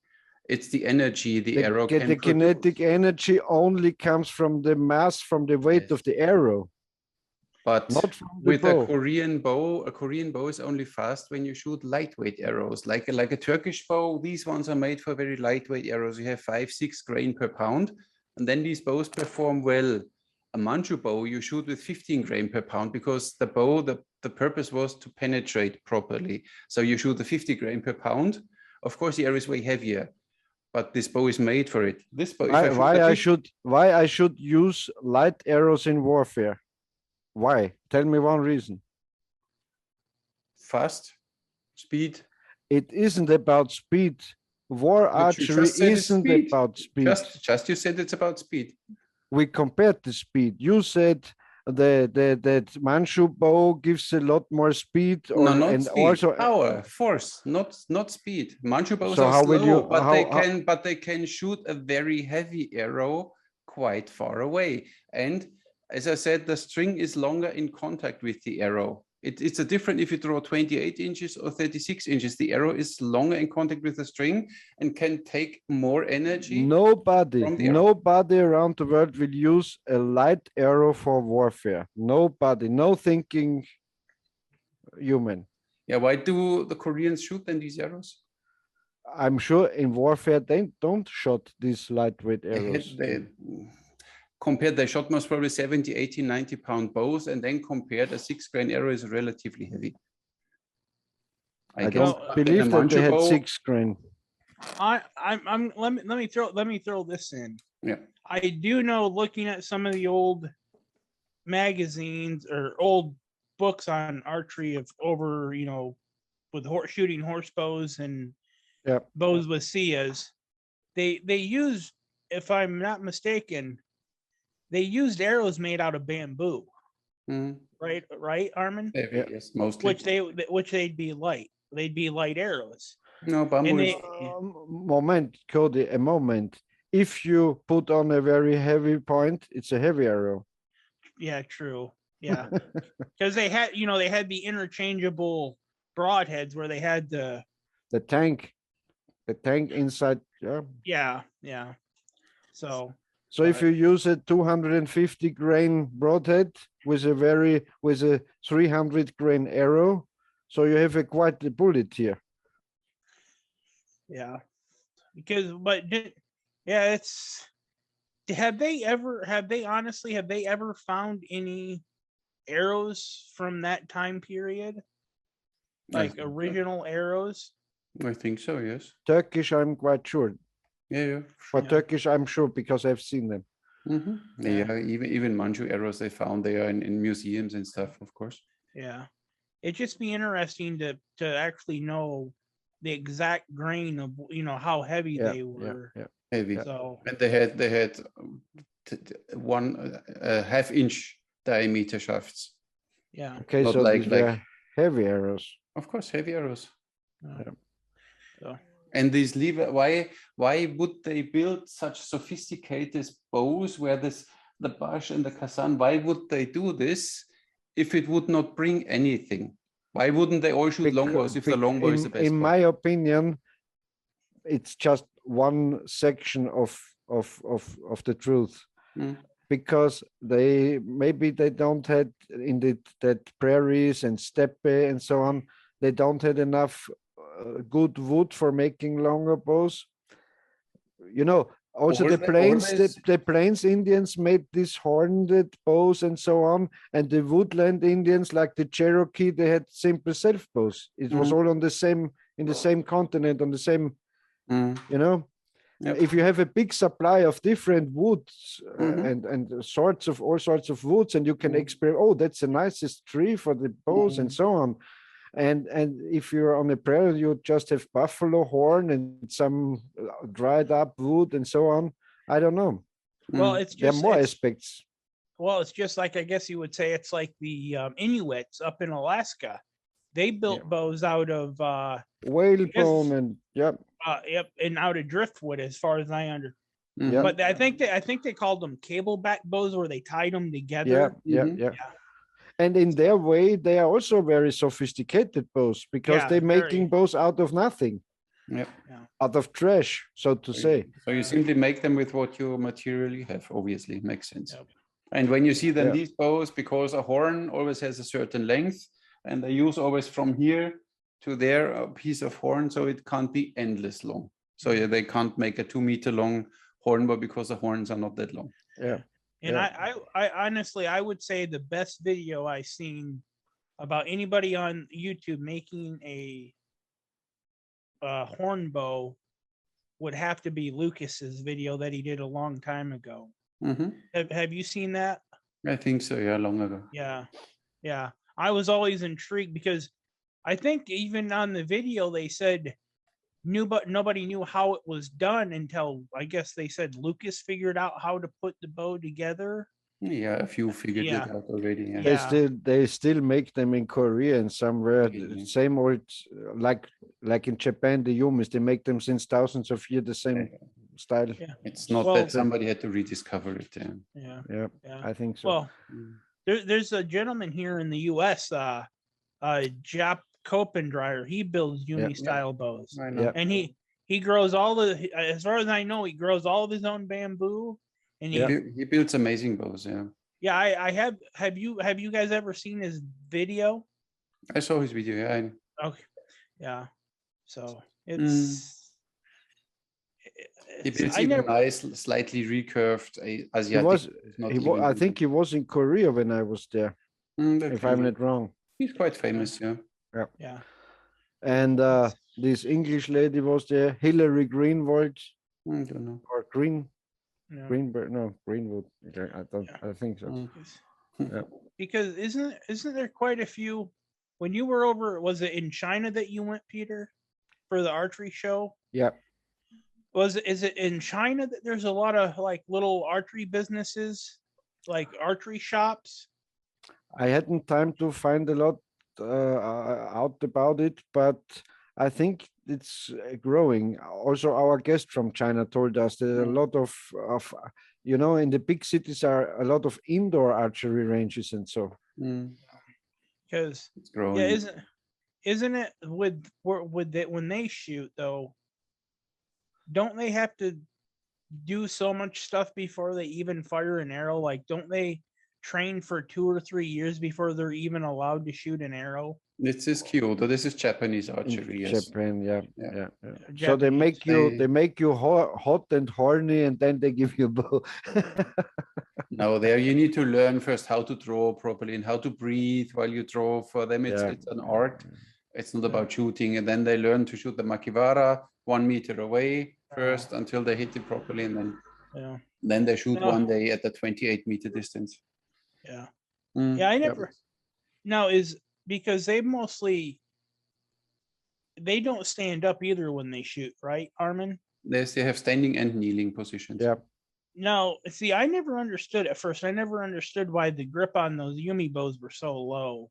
It's the energy the arrow can the kinetic energy only comes from the mass, from the weight of the arrow. But not from the with bow. a Korean bow is only fast when you shoot lightweight arrows. Like a Turkish bow, these ones are made for very lightweight arrows. You have 5-6 grain per pound, and then these bows perform well. a Manchu bow, you shoot with 15 grain per pound because the bow, the purpose was to penetrate properly. So you shoot the 50 grain per pound. Of course, the arrow is way heavier, but this bow is made for it. This bow, why I should use light arrows in warfare? Why? Tell me one reason. Fast, speed. It isn't about speed. War archery isn't about speed. Just you said it's about speed. We compared the speed. You said that Manchu bow gives a lot more speed, no, not and speed. also Power, force, not speed. Manchu bows so are how slow, will you, but they can shoot a very heavy arrow quite far away. And as I said, the string is longer in contact with the arrow. It's a different if you draw 28 inches or 36 inches. The arrow is longer in contact with the string and can take more energy. Nobody around the world will use a light arrow for warfare. Nobody, no thinking human. Yeah, why do the Koreans shoot then these arrows? I'm sure in warfare they don't shoot these lightweight arrows. Compared, they shot most probably 70, 80, 90 pound bows, and then compared a 6 grain arrow is relatively heavy. I don't believe that they had 6 grain. Let me throw this in. Yeah. I do know, looking at some of the old magazines or old books on archery of over, with shooting horse bows and bows with Sias, they used, if I'm not mistaken, they used arrows made out of bamboo. Right, Armin? Yes, mostly. Which they'd be light. They'd be light arrows. No, bamboo is... Moment, Cody, a moment. If you put on a very heavy point, it's a heavy arrow. Yeah, true. Yeah. Because they had, they had the interchangeable broadheads where they had the tank inside. Yeah. So if you use a 250 grain broadhead with a 300 grain arrow, so you have quite the bullet here. Yeah, have they ever found any arrows from that time period? Like original arrows? I think so, yes. Turkish, I'm quite sure. Yeah. For Turkish, I'm sure because I've seen them. Yeah, even Manchu arrows they found there in museums and stuff, of course. Yeah, it'd just be interesting to actually know the exact grain of how heavy they were. Heavy. So and they had 1/2 inch diameter shafts. Yeah. Okay, so these were heavy arrows. Of course, heavy arrows. So. And these lever, why would they build such sophisticated bows where the Bash and the Kazan, why would they do this if it would not bring anything? Why wouldn't they all shoot longbows if the longbow is the best? In my opinion, it's just one section of the truth. Because they don't have in that prairies and steppe and so on, they don't have enough good wood for making longer bows. Also the plains Indians made these horned bows and so on, and the woodland Indians like the Cherokee, they had simple self bows. It was all in the same continent, on the same, Yep. If you have a big supply of different woods and all sorts of woods, and you can experiment, that's the nicest tree for the bows and so on. And if you're on a prairie, you just have buffalo horn and some dried up wood and so on. I don't know. Well, there are more aspects. Well, it's just like, I guess you would say, it's like the Inuits up in Alaska. They built bows out of whalebone and and out of driftwood, as far as I understand. But I think they called them cableback bows, where they tied them together. Yeah. And in their way, they are also very sophisticated bows, because they're making bows out of nothing. Out of trash, so to say. So you simply make them with what you materially have. Obviously, makes sense. And when you see them, these bows, because a horn always has a certain length, and they use always from here to there a piece of horn, so it can't be endless long. So they can't make a 2 meter long horn bow because the horns are not that long. And I honestly, I would say the best video I seen about anybody on YouTube making a horn bow would have to be Lucas's video that he did a long time ago. Have you seen that? I think so. Yeah, long ago. Yeah. I was always intrigued because I think even on the video they said nobody knew how it was done until I guess they said Lucas figured out how to put the bow together. Yeah, a few figured it out already. Yeah. They still make them in Korea and somewhere. Same old like in Japan, the Yumis, they make them since thousands of years the same style. Yeah. It's not that somebody had to rediscover it. Yeah, I think so. Well, there's a gentleman here in the US, Jap Kopendreier. He builds Yumi style bows. I know. And he grows as far as I know, he grows all of his own bamboo. And he builds amazing bows. Yeah, I have you guys ever seen his video? I saw his video. Yeah. Okay. Yeah. So it's he builds nice, slightly recurved Asiatic. I think he was in Korea when I was there. If I'm not wrong. He's quite famous. Yeah. And this English lady was there, Hillary Greenwald. I don't know. Or Greenwood. I think so. Because isn't there quite a few? When you were over, was it in China that you went, Peter, for the archery show? Yeah. Is it in China that there's a lot of like little archery businesses, like archery shops? I hadn't time to find a lot out about it, but I think it's growing. Also, our guest from China told us there are a lot of in the big cities are a lot of indoor archery ranges and so. Because isn't it with when they shoot though? Don't they have to do so much stuff before they even fire an arrow? Like, don't they train for 2 or 3 years before they're even allowed to shoot an arrow? This is Kyoto. This is Japanese archery. Yes. Japan, yeah. So they make you hot and horny, and then they give you a bow. No, there you need to learn first how to draw properly and how to breathe while you draw. For them, it's an art. It's not about shooting, and then they learn to shoot the makiwara 1 meter away first until they hit it properly, and then they shoot one day at the 28-meter distance. I never. Now is because they don't stand up either when they shoot, right, Armin? Yes, they have standing and kneeling positions. Yeah. No, see, I never understood at first. I never understood why the grip on those Yumi bows were so low.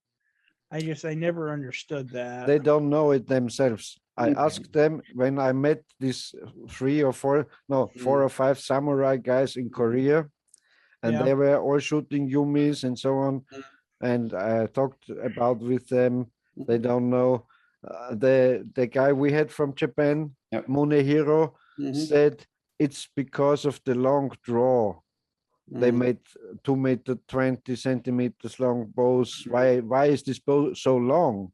I never understood that. They don't know it themselves. I asked them when I met these 4 or 5 samurai guys in Korea, and they were all shooting Yumis and so on. And I talked about with them. They don't know. The guy we had from Japan, Munehiro, said it's because of the long draw. They made 2 meter 20 centimeters long bows. Why is this bow so long?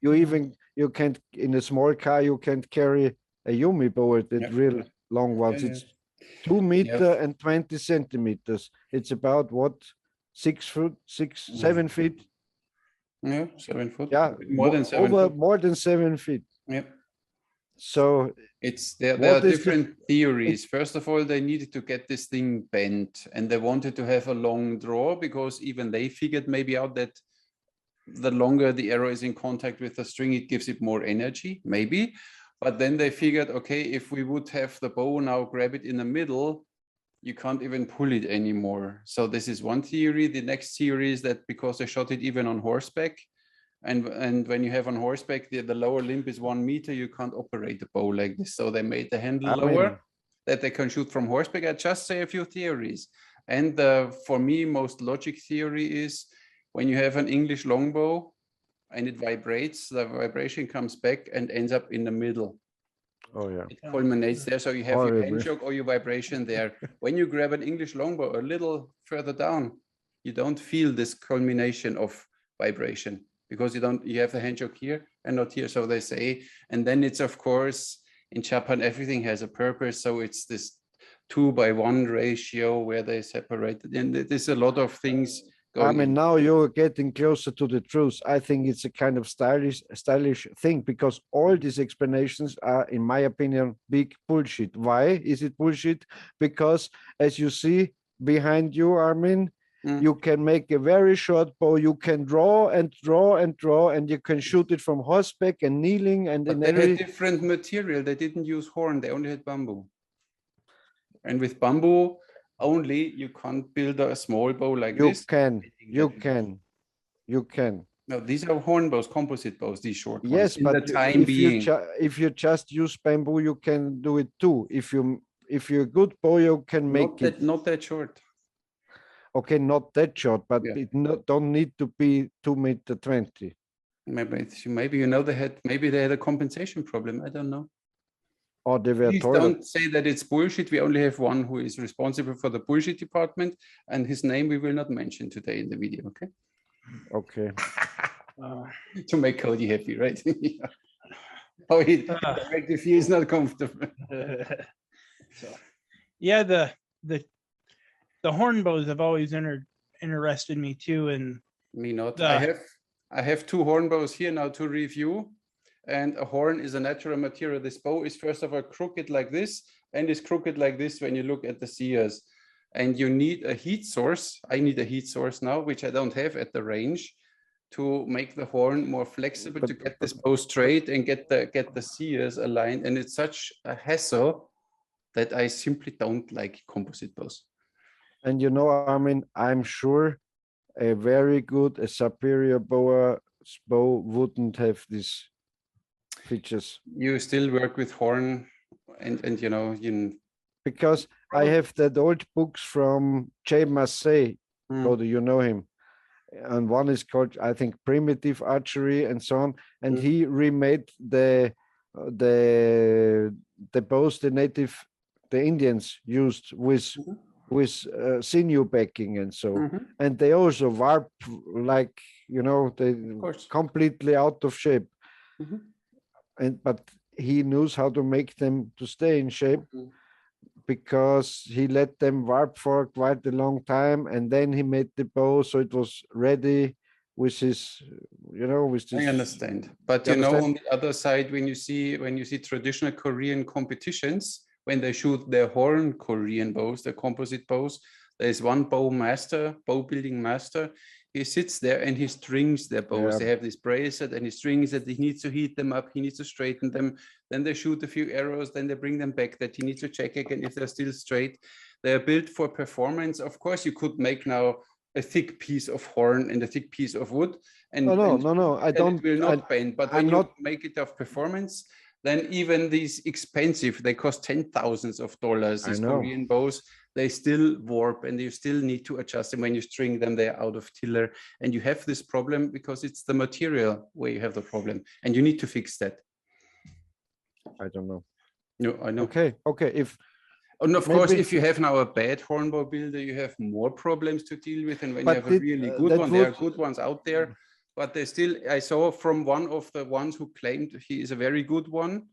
You can't, in a small car you can't carry a Yumi bow at the real long ones. It's 2 meter and 20 centimeters. It's about what, 7 feet? Yeah, 7 foot. Yeah, more than 7 foot. More than 7 feet. Yep. So there are different theories. First of all, they needed to get this thing bent, and they wanted to have a long draw because even they figured maybe out that the longer the arrow is in contact with the string, it gives it more energy, maybe. But then they figured, okay, if we would have the bow now grab it in the middle, you can't even pull it anymore. So this is one theory. The next theory is that because they shot it even on horseback, and when you have on horseback, the lower limb is 1 meter, you can't operate the bow like this. So they made the handle lower that they can shoot from horseback. I just say a few theories. And for me, most logic theory is when you have an English longbow and it vibrates, the vibration comes back and ends up in the middle. Oh yeah. It culminates there. So you have your hand choke or your vibration there. When you grab an English longbow a little further down, you don't feel this culmination of vibration because you have the hand choke here and not here. So they say, and then it's of course in Japan, everything has a purpose. So it's this 2:1 ratio where they separated. And there's a lot of things going. I mean, now you're getting closer to the truth. I think it's a kind of stylish thing, because all these explanations are, in my opinion, big bullshit. Why is it bullshit? Because as you see behind you, Armin, you can make a very short bow. You can draw and draw and draw, and you can shoot it from horseback and kneeling. And but they had different material. They didn't use horn. They only had bamboo. And with bamboo only, you can't build a small bow like this. You can. No, these are horn bows, composite bows, these short ones. Yes, but if you just use bamboo, you can do it too. If you're a good bow, you can make it. Not that short. Okay, not that short, but it don't need to be 2.20 meters. Maybe you know maybe they had a compensation problem. I don't know. Or they were Please don't say that it's bullshit. We only have one who is responsible for the bullshit department, and his name we will not mention today in the video. Okay. Okay. To make Cody happy, right? Oh, if he is not comfortable. So, yeah, the horn bows have always interested me too, and me not. I have 2 horn bows here now to review, and a horn is a natural material. This bow is first of all crooked like this, and is crooked like this when you look at the sears. And you need a heat source. I need a heat source now, which I don't have at the range, to make the horn more flexible, to get this bow straight and get the sears aligned. And it's such a hassle that I simply don't like composite bows. And you know, Armin, I'm sure a superior bow wouldn't have these features. You still work with horn, and you know, because I have that old books from J. Massey. Do you know him? And one is called, I think, Primitive Archery and so on. And he remade the bows the Indians used with sinew backing and so. And they also warp, like, you know, they completely out of shape. But he knows how to make them to stay in shape, because he let them warp for quite a long time, and then he made the bow so it was ready with his, you know, with this. I understand, but you know, on the other side, when you see traditional Korean competitions, when they shoot their horn Korean bows, the composite bows, there's one bow building master. He sits there and he strings their bows. They have this bracelet and he strings it. He needs to heat them up. He needs to straighten them. Then they shoot a few arrows. Then they bring them back, that he needs to check again if they're still straight. They are built for performance. Of course, you could make now a thick piece of horn and a thick piece of wood. And no, I don't. It will not bend. But when you make it of performance, then even these expensive, they cost $10,000s, these Korean bows, they still warp and you still need to adjust them. When you string them, they're out of tiller. And you have this problem because it's the material where you have the problem. And you need to fix that. I don't know. No, I know. Okay. And of course, if you have now a bad hornbow builder, you have more problems to deal with. And when you have a really good one, there are good ones out there. But they still, I saw from one of the ones who claimed he is a very good one.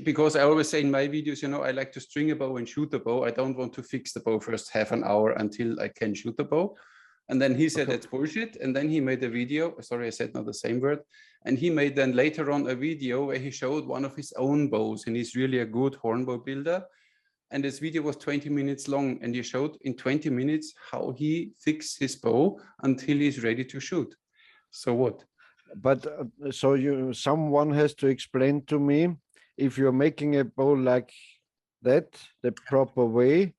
Because I always say in my videos, you know, I like to string a bow and shoot a bow. I don't want to fix the bow first half an hour until I can shoot the bow. And then he said, that's bullshit. And then he made a video. Sorry, I said not the same word. And he made then later on a video where he showed one of his own bows. And he's really a good hornbow builder. And this video was 20 minutes long. And he showed in 20 minutes how he fixed his bow until he's ready to shoot. So what? But someone has to explain to me, if you're making a bow like that, the proper way,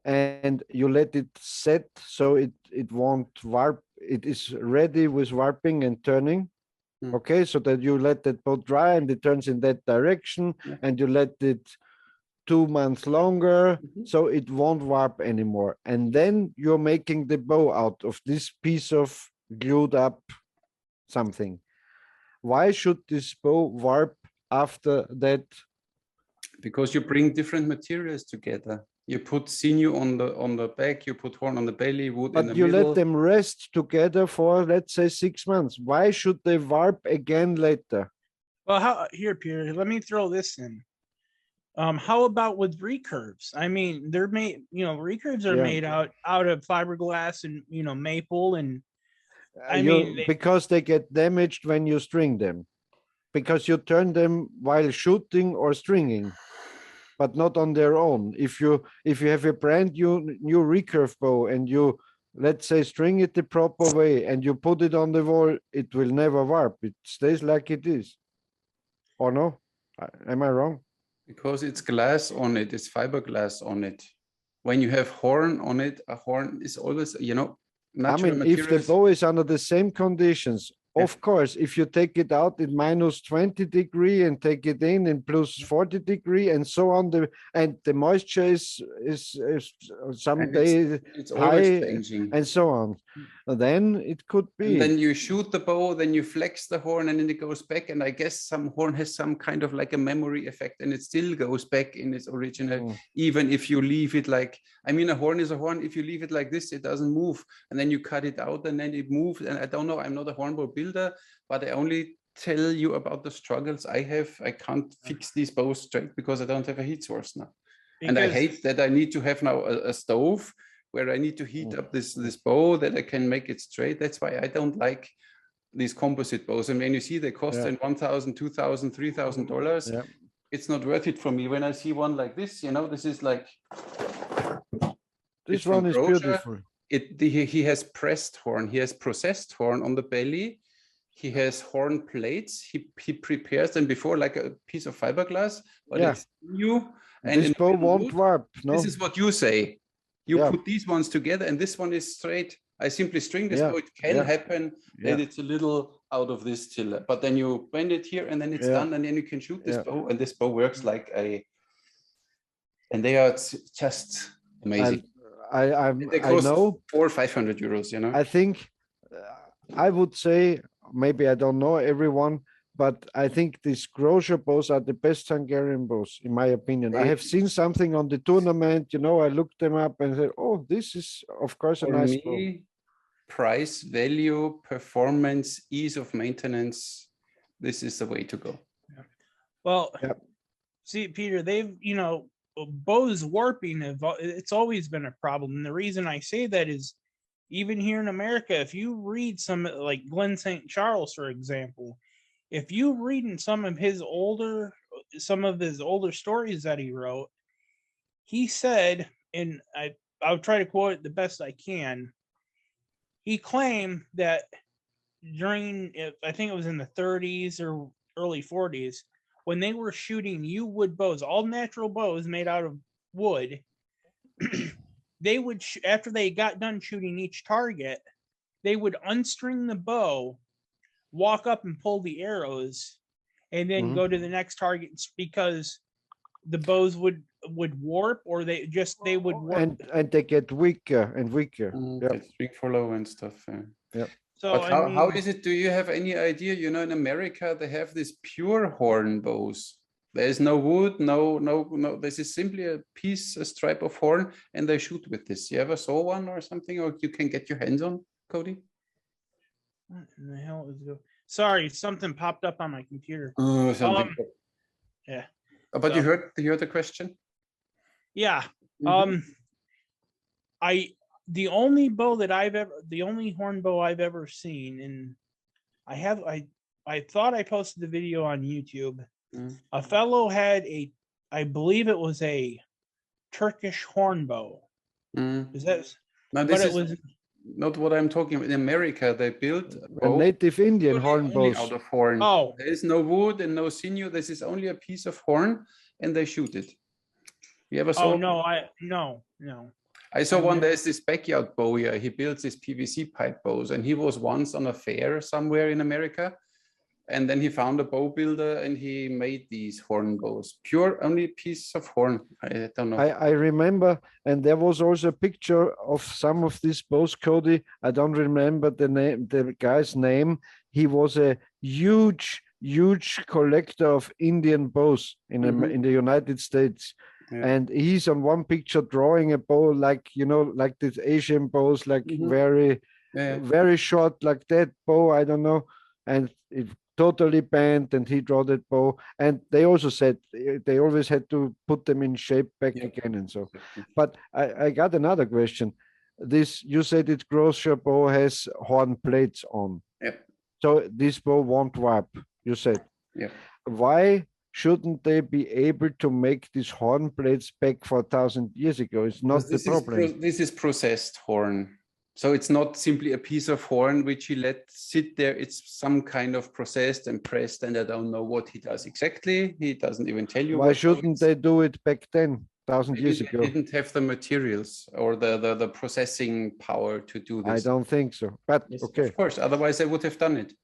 and you let it set so it won't warp, it is ready with warping and turning. Okay, so that you let that bow dry and it turns in that direction, and you let it 2 months longer, so it won't warp anymore. And then you're making the bow out of this piece of glued up something. Why should this bow warp after that? Because you bring different materials together. You put sinew on the back, you put horn on the belly, wood in the middle. But you let them rest together for, let's say, 6 months. Why should they warp again later? Well, here, Peter, let me throw this in. How about with recurves? I mean, they're made, recurves are made out of fiberglass and, maple. And I mean, because they get damaged when you string them, because you turn them while shooting or stringing, but not on their own. If you have a brand new recurve bow and you, let's say, string it the proper way and you put it on the wall, it will never warp. It stays like it is. Or no? Am I wrong? Because it's glass on it, it's fiberglass on it. When you have horn on it, a horn is always, natural materials. If the bow is under the same conditions, of course, if you take it out in -20 and take it in +40 and so on, and the moisture is someday it's high changing. and so on, then it could be. And then you shoot the bow, then you flex the horn, and then it goes back. And I guess some horn has some kind of like a memory effect, and it still goes back in its original, even if you leave it like, I mean, a horn is a horn. If you leave it like this, it doesn't move, and then you cut it out, and then it moves. And I don't know, I'm not a hornbow builder, but I only tell you about the struggles I have. I can't fix these bows straight because I don't have a heat source now. And I hate that I need to have now a stove where I need to heat up this bow that I can make it straight. That's why I don't like these composite bows. And when you see they cost $1,000, $2,000, $3,000, it's not worth it for me. When I see one like this, this is like, this one is beautiful. He has pressed horn. He has processed horn on the belly. He has horn plates. He prepares them before like a piece of fiberglass. But it's new. And this bow won't warp. No, this is what you say. You put these ones together, and this one is straight. I simply string this bow. It can happen that it's a little out of this tiller, but then you bend it here, and then it's done, and then you can shoot this bow. And this bow works like and they are just amazing. I know 400 or 500 euros. I think I would say, maybe I don't know everyone, but I think these Grosjean bows are the best Hungarian bows, in my opinion. I have seen something on the tournament, I looked them up and said, oh, this is, of course, a nice bow. Price, value, performance, ease of maintenance, this is the way to go. Well, see, Peter, they've, bows warping, it's always been a problem. And the reason I say that is, even here in America, if you read some, like Glenn St. Charles, for example, if you read in some of his older stories that he wrote, he said, and I'll try to quote it the best I can. He claimed that during, I think it was in the 30s or early 40s, when they were shooting wood bows, all natural bows made out of wood, they would, after they got done shooting each target, they would unstring the bow, walk up and pull the arrows, and then go to the next target, because the bows would warp, or they would warp, and they get weaker and weaker. It's weak follow and stuff. So but how is it? Do you have any idea? In America they have these pure horn bows. There is no wood, no. This is simply a stripe of horn, and they shoot with this. You ever saw one or something, or you can get your hands on, Cody? What in the hell is it? Sorry, something popped up on my computer. Oh, something. But you heard the question? Yeah. The only horn bow I've ever seen, and I thought I posted the video on YouTube. A fellow had I believe it was a Turkish horn bow. Is that? No, this was not what I'm talking about. In America, they built a native Indian horn bows out of horn. Oh, there is no wood and no sinew. This is only a piece of horn, and they shoot it. You ever saw? Oh no. I saw one. There's this backyard bowyer. He builds these PVC pipe bows, and he was once on a fair somewhere in America, and then he found a bow builder, and he made these horn bows. Pure, only piece of horn. I don't know. I remember, and there was also a picture of some of these bows, Cody. I don't remember the guy's name. He was a huge collector of Indian bows in the United States. Yeah. And he's on one picture drawing a bow like these Asian bows, like very short, like that bow. I don't know. And totally bent, and he drew that bow. And they also said they always had to put them in shape back again and so. But I got another question. This, you said it Grocer bow has horn plates on. Yep. So this bow won't warp, you said. Yeah. Why shouldn't they be able to make these horn plates back 4,000 years ago? It's not the problem. This is processed horn. So it's not simply a piece of horn which he let sit there. It's some kind of processed and pressed, and I don't know what he does exactly. He doesn't even tell you. Why shouldn't they do it back then, 1,000 years ago? They didn't have the materials or the processing power to do this. I don't think so. But yes, okay. Of course, otherwise they would have done it.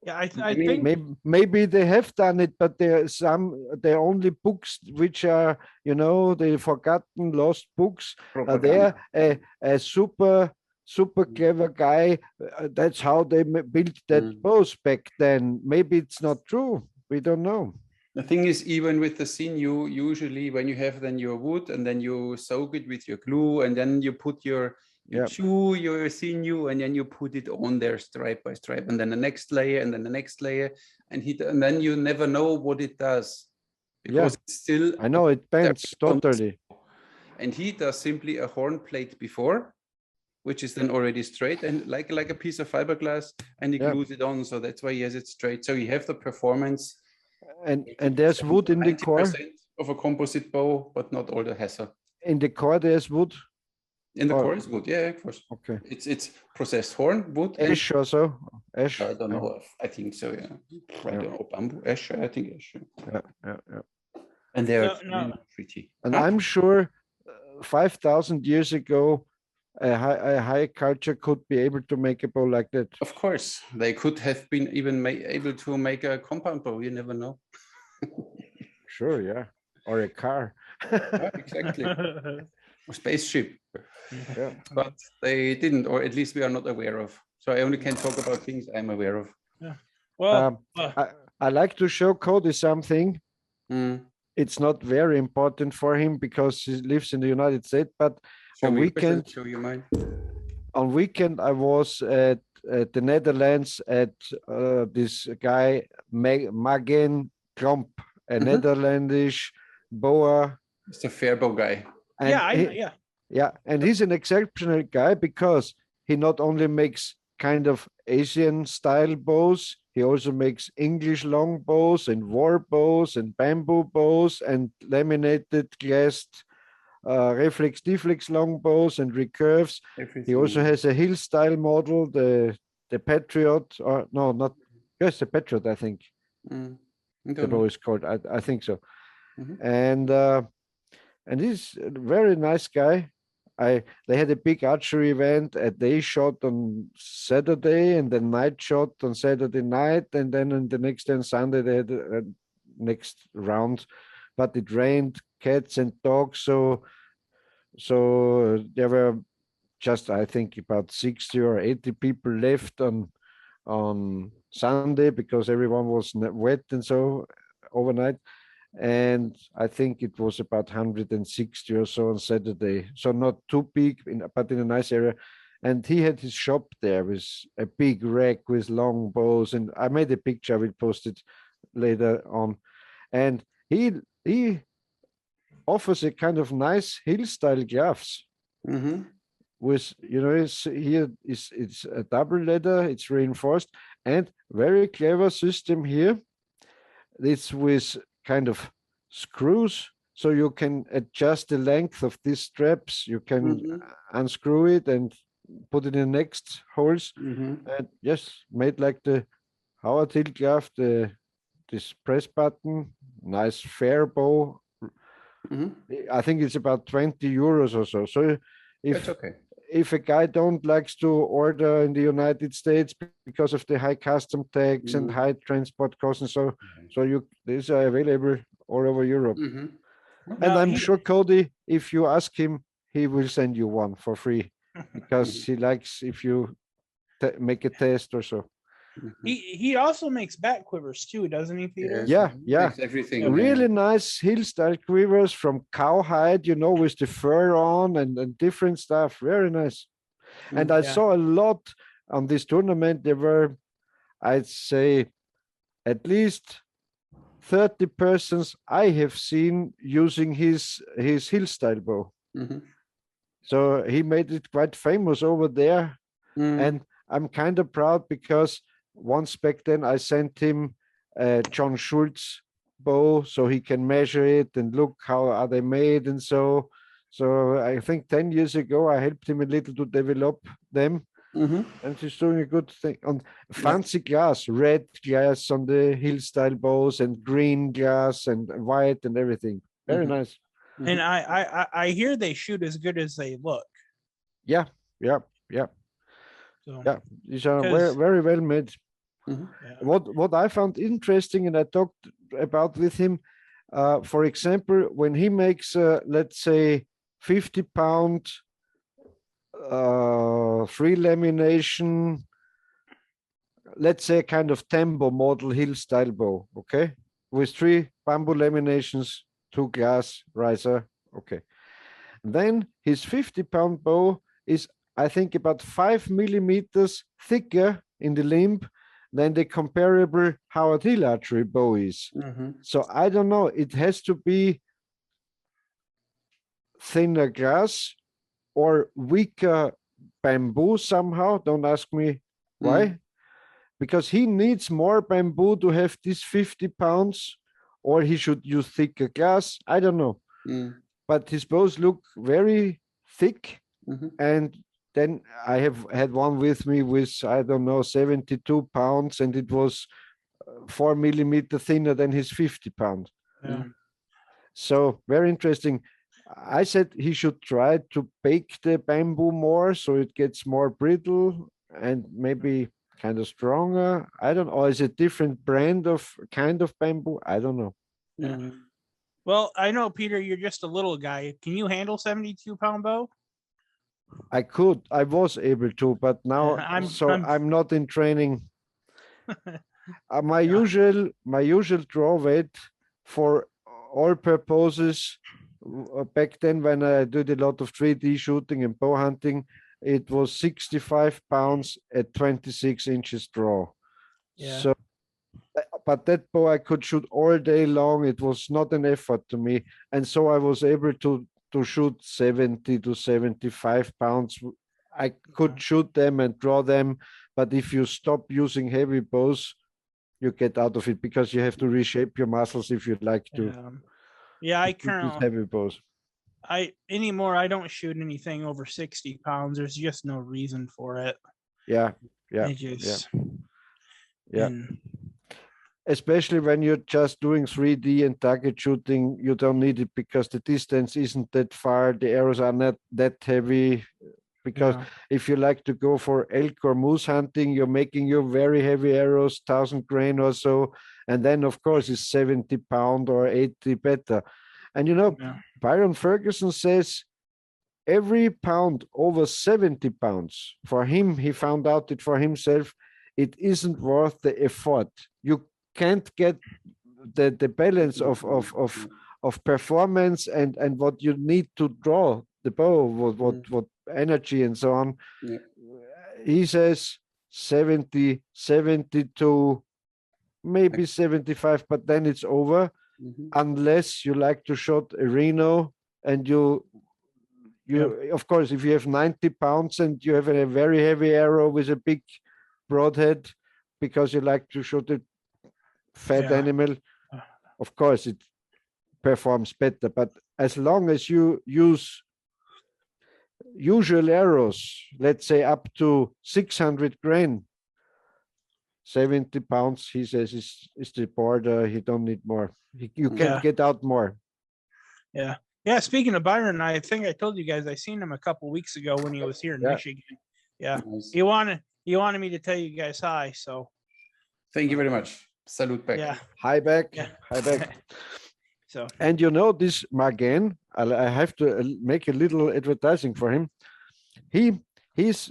Yeah, I think maybe they have done it, but there are only books which are, the forgotten, lost books. There, a super clever guy. That's how they built that bows back then. Maybe it's not true. We don't know. The thing is, even with the sinew, usually when you have then your wood and then you soak it with your glue, and then you put you chew your sinew, and then you put it on there stripe by stripe, and then the next layer, and then the next layer, and then you never know what it does, because it's still. I know it bends totally. And he does simply a horn plate before, which is then already straight and like a piece of fiberglass, and he glues it on. So that's why he has it straight. So you have the performance. And there's wood in the core of a composite bow, but not all the hassle. In the core, there's wood. In the core is wood, yeah, of course. Okay. It's processed horn, wood. Ash also. Ash. I don't know. I think so. Yeah. I don't know. Bamboo, ash. I think ash. Yeah. And they're pretty. And I'm sure 5,000 years ago, a high culture could be able to make a bow like that. Of course, they could have been even able to make a compound bow. You never know. Sure, yeah, or a car. Exactly. Or spaceship. Yeah. But they didn't, or at least we are not aware of. So I only can talk about things I'm aware of. Yeah. Well, I like to show Cody something. It's not very important for him because he lives in the United States, but on weekend, I was at the Netherlands at this guy Magen Klomp, a Netherlandish bower. It's a fair bow guy. And and he's an exceptional guy because he not only makes kind of Asian style bows, he also makes English long bows and war bows and bamboo bows and laminated glassed reflex deflex long bows and recurves. Everything. He also has a hill style model, the Patriot, or no, not the Patriot, I think. The bow is called. I think so. And he's a very nice guy. They had a big archery event, a day shot on Saturday and then night shot on Saturday night, and then on the next day on Sunday they had a next round, but it rained cats and dogs, so there were just, I think, about 60 or 80 people left on Sunday because everyone was wet and so overnight. And I think it was about 160 or so on Saturday. So not too big, but in a nice area. And he had his shop there with a big rack with long bows. And I made a picture, I will post it later on. And he offers a kind of nice hill style gloves. With, it's a double leather, it's reinforced, and very clever system here. It's with kind of screws, so you can adjust the length of these straps. You can unscrew it and put it in the next holes. And made like the Howard Hill glove, this press button, nice fair bow. I think it's about 20 euros or so. So if a guy don't likes to order in the United States because of the high custom tax and high transport costs, and so these are available all over Europe. And I'm sure Cody, if you ask him, he will send you one for free because he likes if you make a test or so. He also makes back quivers too, doesn't he, Peter? Yeah. Everything. Really nice hill style quivers from cowhide, with the fur on and different stuff. Very nice. And I saw a lot on this tournament. There were, I'd say at least 30 persons I have seen using his hill style bow. So he made it quite famous over there. And I'm kind of proud because once back then I sent him John Schultz bow so he can measure it and look how are they made and so I think 10 years ago I helped him a little to develop them. And he's doing a good thing on fancy glass, red glass on the hill style bows and green glass and white and everything. Very nice. And I hear they shoot as good as they look. Yeah. So, yeah, these are very, very well made. What I found interesting, and I talked about with him, for example, when he makes, let's say, 50-pound free lamination, let's say kind of Tembo model hill style bow, okay, with 3 bamboo laminations, 2 glass riser, okay. Then his 50-pound bow is, I think, about 5 millimeters thicker in the limb than the comparable Howard Hill archery bow is. So I don't know, it has to be thinner glass or weaker bamboo somehow. Don't ask me why. Because he needs more bamboo to have this 50 pounds, or he should use thicker glass. I don't know. But his bows look very thick. And then I have had one with me with, I don't know, 72 pounds, and it was 4 millimeter thinner than his 50 pound. So very interesting. I said he should try to bake the bamboo more so it gets more brittle and maybe kind of stronger. I don't know. Or is it a different brand of kind of bamboo? I don't know. Well, I know, Peter, you're just a little guy. Can you handle 72-pound bow? I was able to, but now I'm not in training. My usual draw weight for all purposes back then when I did a lot of 3D shooting and bow hunting, it was 65 pounds at 26 inches draw. So, but that bow I could shoot all day long. It was not an effort to me, and so I was able to shoot 70 to 75 pounds. I could shoot them and draw them, but if you stop using heavy bows, you get out of it because you have to reshape your muscles if you'd like to. I currently heavy bows. I don't shoot anything over 60 pounds. There's just no reason for it. Yeah. Especially when you're just doing 3D and target shooting, you don't need it because the distance isn't that far. The arrows are not that heavy. Because if you like to go for elk or moose hunting, you're making your very heavy arrows, 1,000 grain or so. And then, of course, it's 70 pound or 80 better. And, Byron Ferguson says every pound over 70 pounds, for him, he found out it for himself, it isn't worth the effort. You can't get the balance of performance and what you need to draw the bow, what energy and so on. He says 70, 72, maybe 75, but then it's over. Unless you like to shoot a rhino and you of course, if you have 90 pounds and you have a very heavy arrow with a big broadhead because you like to shoot a fat animal, of course it performs better. But as long as you use usual arrows, let's say up to 600 grain, 70 pounds, he says, is the border. He don't need more. You can't get out more. Speaking of Byron, I think I told you guys I seen him a couple weeks ago when he was here in Michigan. Nice. He wanted me to tell you guys hi. So thank you very much. Salute back. Hi back. Hi back. So, and this Magen, I have to make a little advertising for him. He's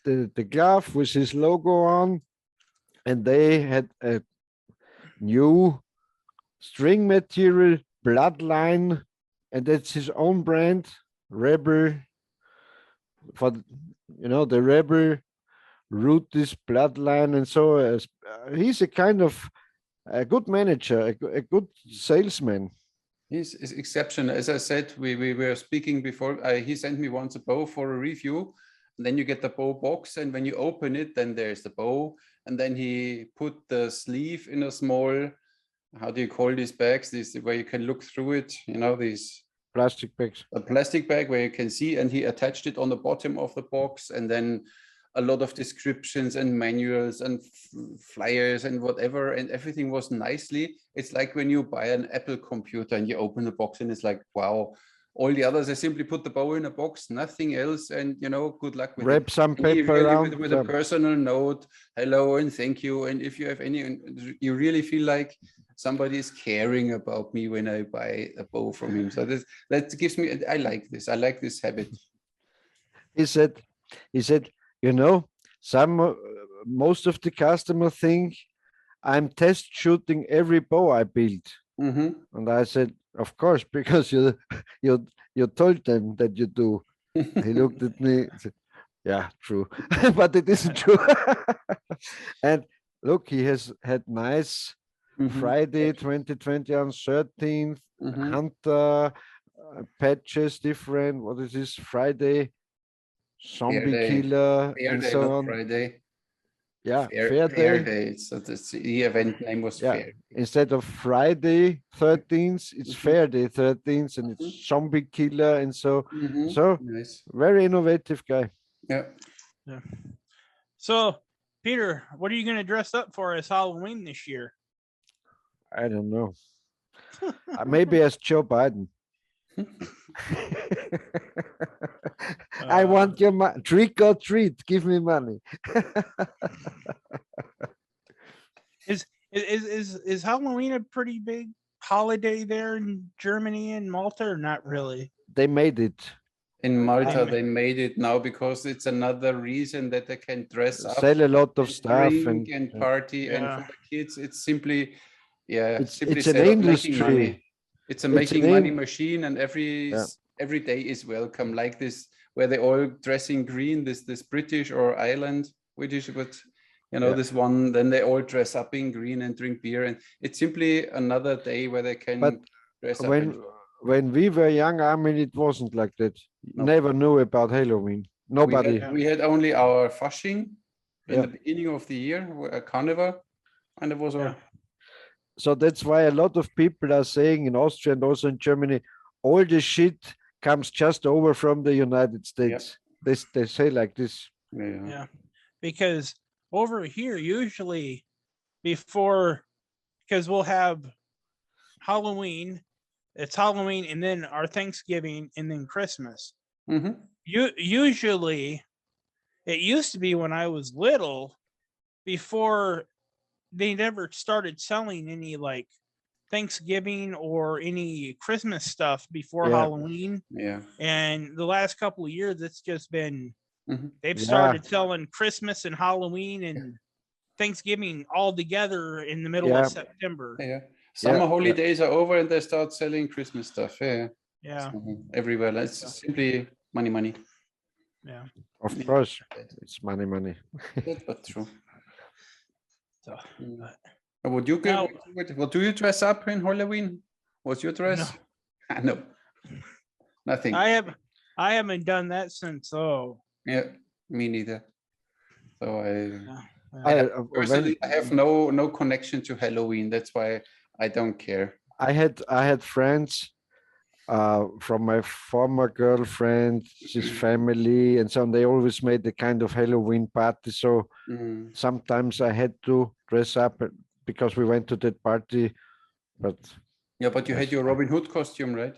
the glove with his logo on, and they had a new string material, Bloodline, and that's his own brand, Rebel, for the Rebel root this bloodline. And so he's a kind of a good manager, a good salesman. He's exceptional. As I said, we were speaking before. He sent me once a bow for a review. And then you get the bow box, and when you open it, then there's the bow. And then he put the sleeve in a small, how do you call these bags? This where you can look through it. You know, these plastic bags. A plastic bag where you can see, and he attached it on the bottom of the box, and then a lot of descriptions and manuals and flyers and whatever, and everything was nicely. It's like when you buy an Apple computer and you open the box and it's like, wow. All the others, I simply put the bow in a box, nothing else, and good luck with Wrap it. some paper really, around with a personal note, hello and thank you. And if you have any, you really feel like somebody is caring about me when I buy a bow from him. So that gives me, I like this. I like this habit. He said, most of the customer think I'm test shooting every bow I build. And I said, of course, because you told them that you do. He looked at me and said, yeah, true. But it isn't true. And look, he has had nice Friday 2020 on 13th, Hunter patches different. What is this? Friday, Zombie Killer, and so on. Friday. Yeah, Fair Day. So the event name was Fair. Instead of Friday 13th, it's Fair Day 13th, and it's Zombie Killer, and so nice. Very innovative guy. Yeah. So, Peter, what are you going to dress up for as Halloween this year? I don't know. Maybe as Joe Biden. I want your money. Trick or treat. Give me money. Is Halloween a pretty big holiday there in Germany and Malta, or not really? They made it. In Malta, they made it now because it's another reason that they can dress up, sell a lot of stuff, and party. And for the kids, it's simply, it's an industry. It's a making money machine, and every day is welcome. Like this, where they all dress in green. This British or Ireland, British, but this one. Then they all dress up in green and drink beer, and it's simply another day where they can dress up. When we were young, Armin, it wasn't like that. Never knew about Halloween. Nobody. We had only our Fasching in the beginning of the year, a carnival, and it was all. So that's why a lot of people are saying in Austria and also in Germany, all the shit comes just over from the United States. They say like this. Yeah, because over here, usually because we'll have Halloween, it's Halloween and then our Thanksgiving and then Christmas. Usually, it used to be when I was little, before they never started selling any like Thanksgiving or any Christmas stuff before Halloween. And the last couple of years, it's just been, they've started selling Christmas and Halloween and Thanksgiving all together in the middle of September. Summer holidays are over and they start selling Christmas stuff. Everywhere. It's simply money. Yeah. Of course, it's money. That's true. So, what do you dress up in Halloween? What's your dress? No, nothing. I haven't done that since. Me neither. So I personally have no connection to Halloween. That's why I don't care. I had friends from my former girlfriend, his family, and so on. They always made the kind of Halloween party. So sometimes I had to dress up because we went to that party. But but you had your Robin Hood costume, right?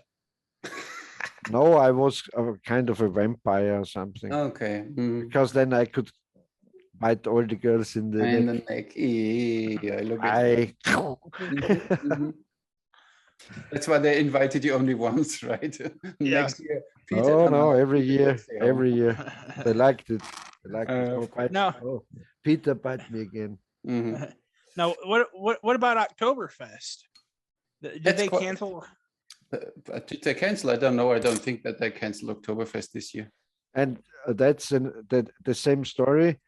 No, I was kind of a vampire or something. Okay. Because then I could bite all the girls in the neck. Yeah, look at That's why they invited you only once, right? Next year. No, every year. They liked it. Peter bite me again. Now, what about Oktoberfest? Did they cancel? Did they cancel? I don't know. I don't think that they canceled Oktoberfest this year. And that's the same story.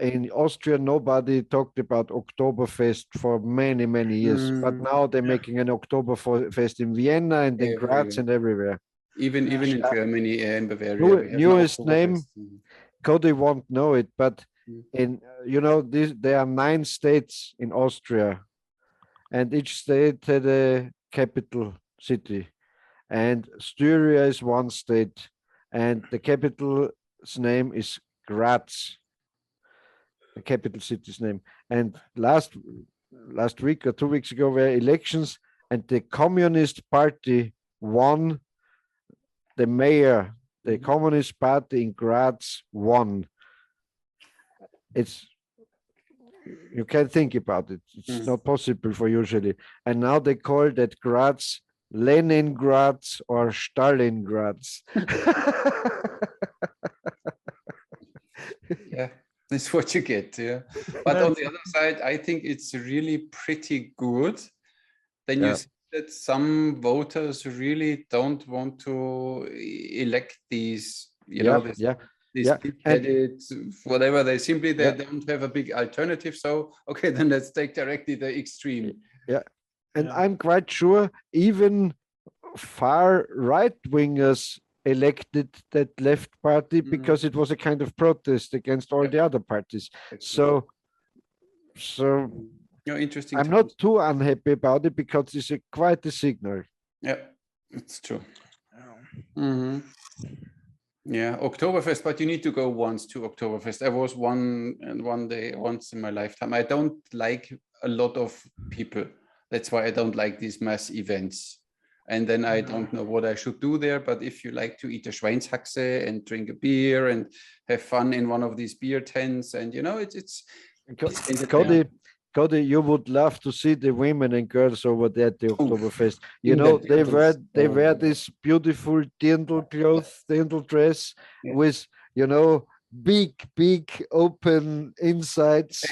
in Austria, nobody talked about Oktoberfest for many, many years. But now they're making an Oktoberfest in Vienna and in Graz and everywhere. Even in Germany and Bavaria. We have newest name, Cody won't know it, but in there are 9 states in Austria, and each state had a capital city. And Styria is one state, and the capital's name is Graz. The capital city's name. And last week or 2 weeks ago were elections, and the Communist Party won the mayor. The Communist Party in Graz won. You can't think about it. It's not possible for usually. And now they call that Graz Leningrad or Stalingrad. Yeah. That's what you get, yeah. But on the other side, I think it's really pretty good. Then you see that some voters really don't want to elect these, these big-headed, whatever. They simply don't have a big alternative. So, okay, then let's take directly the extreme. Yeah, and I'm quite sure even far right-wingers elected that left party because it was a kind of protest against all the other parties. So interesting. I'm not too unhappy about it because it's quite a signal. Yeah, it's true. Yeah, Oktoberfest, but you need to go once to Oktoberfest. I was once in my lifetime. I don't like a lot of people. That's why I don't like these mass events. And then I don't know what I should do there. But if you like to eat a Schweinshaxe and drink a beer and have fun in one of these beer tents, and it's Cody, you would love to see the women and girls over there at the Oktoberfest. They wear this beautiful dirndl dress with big open insides.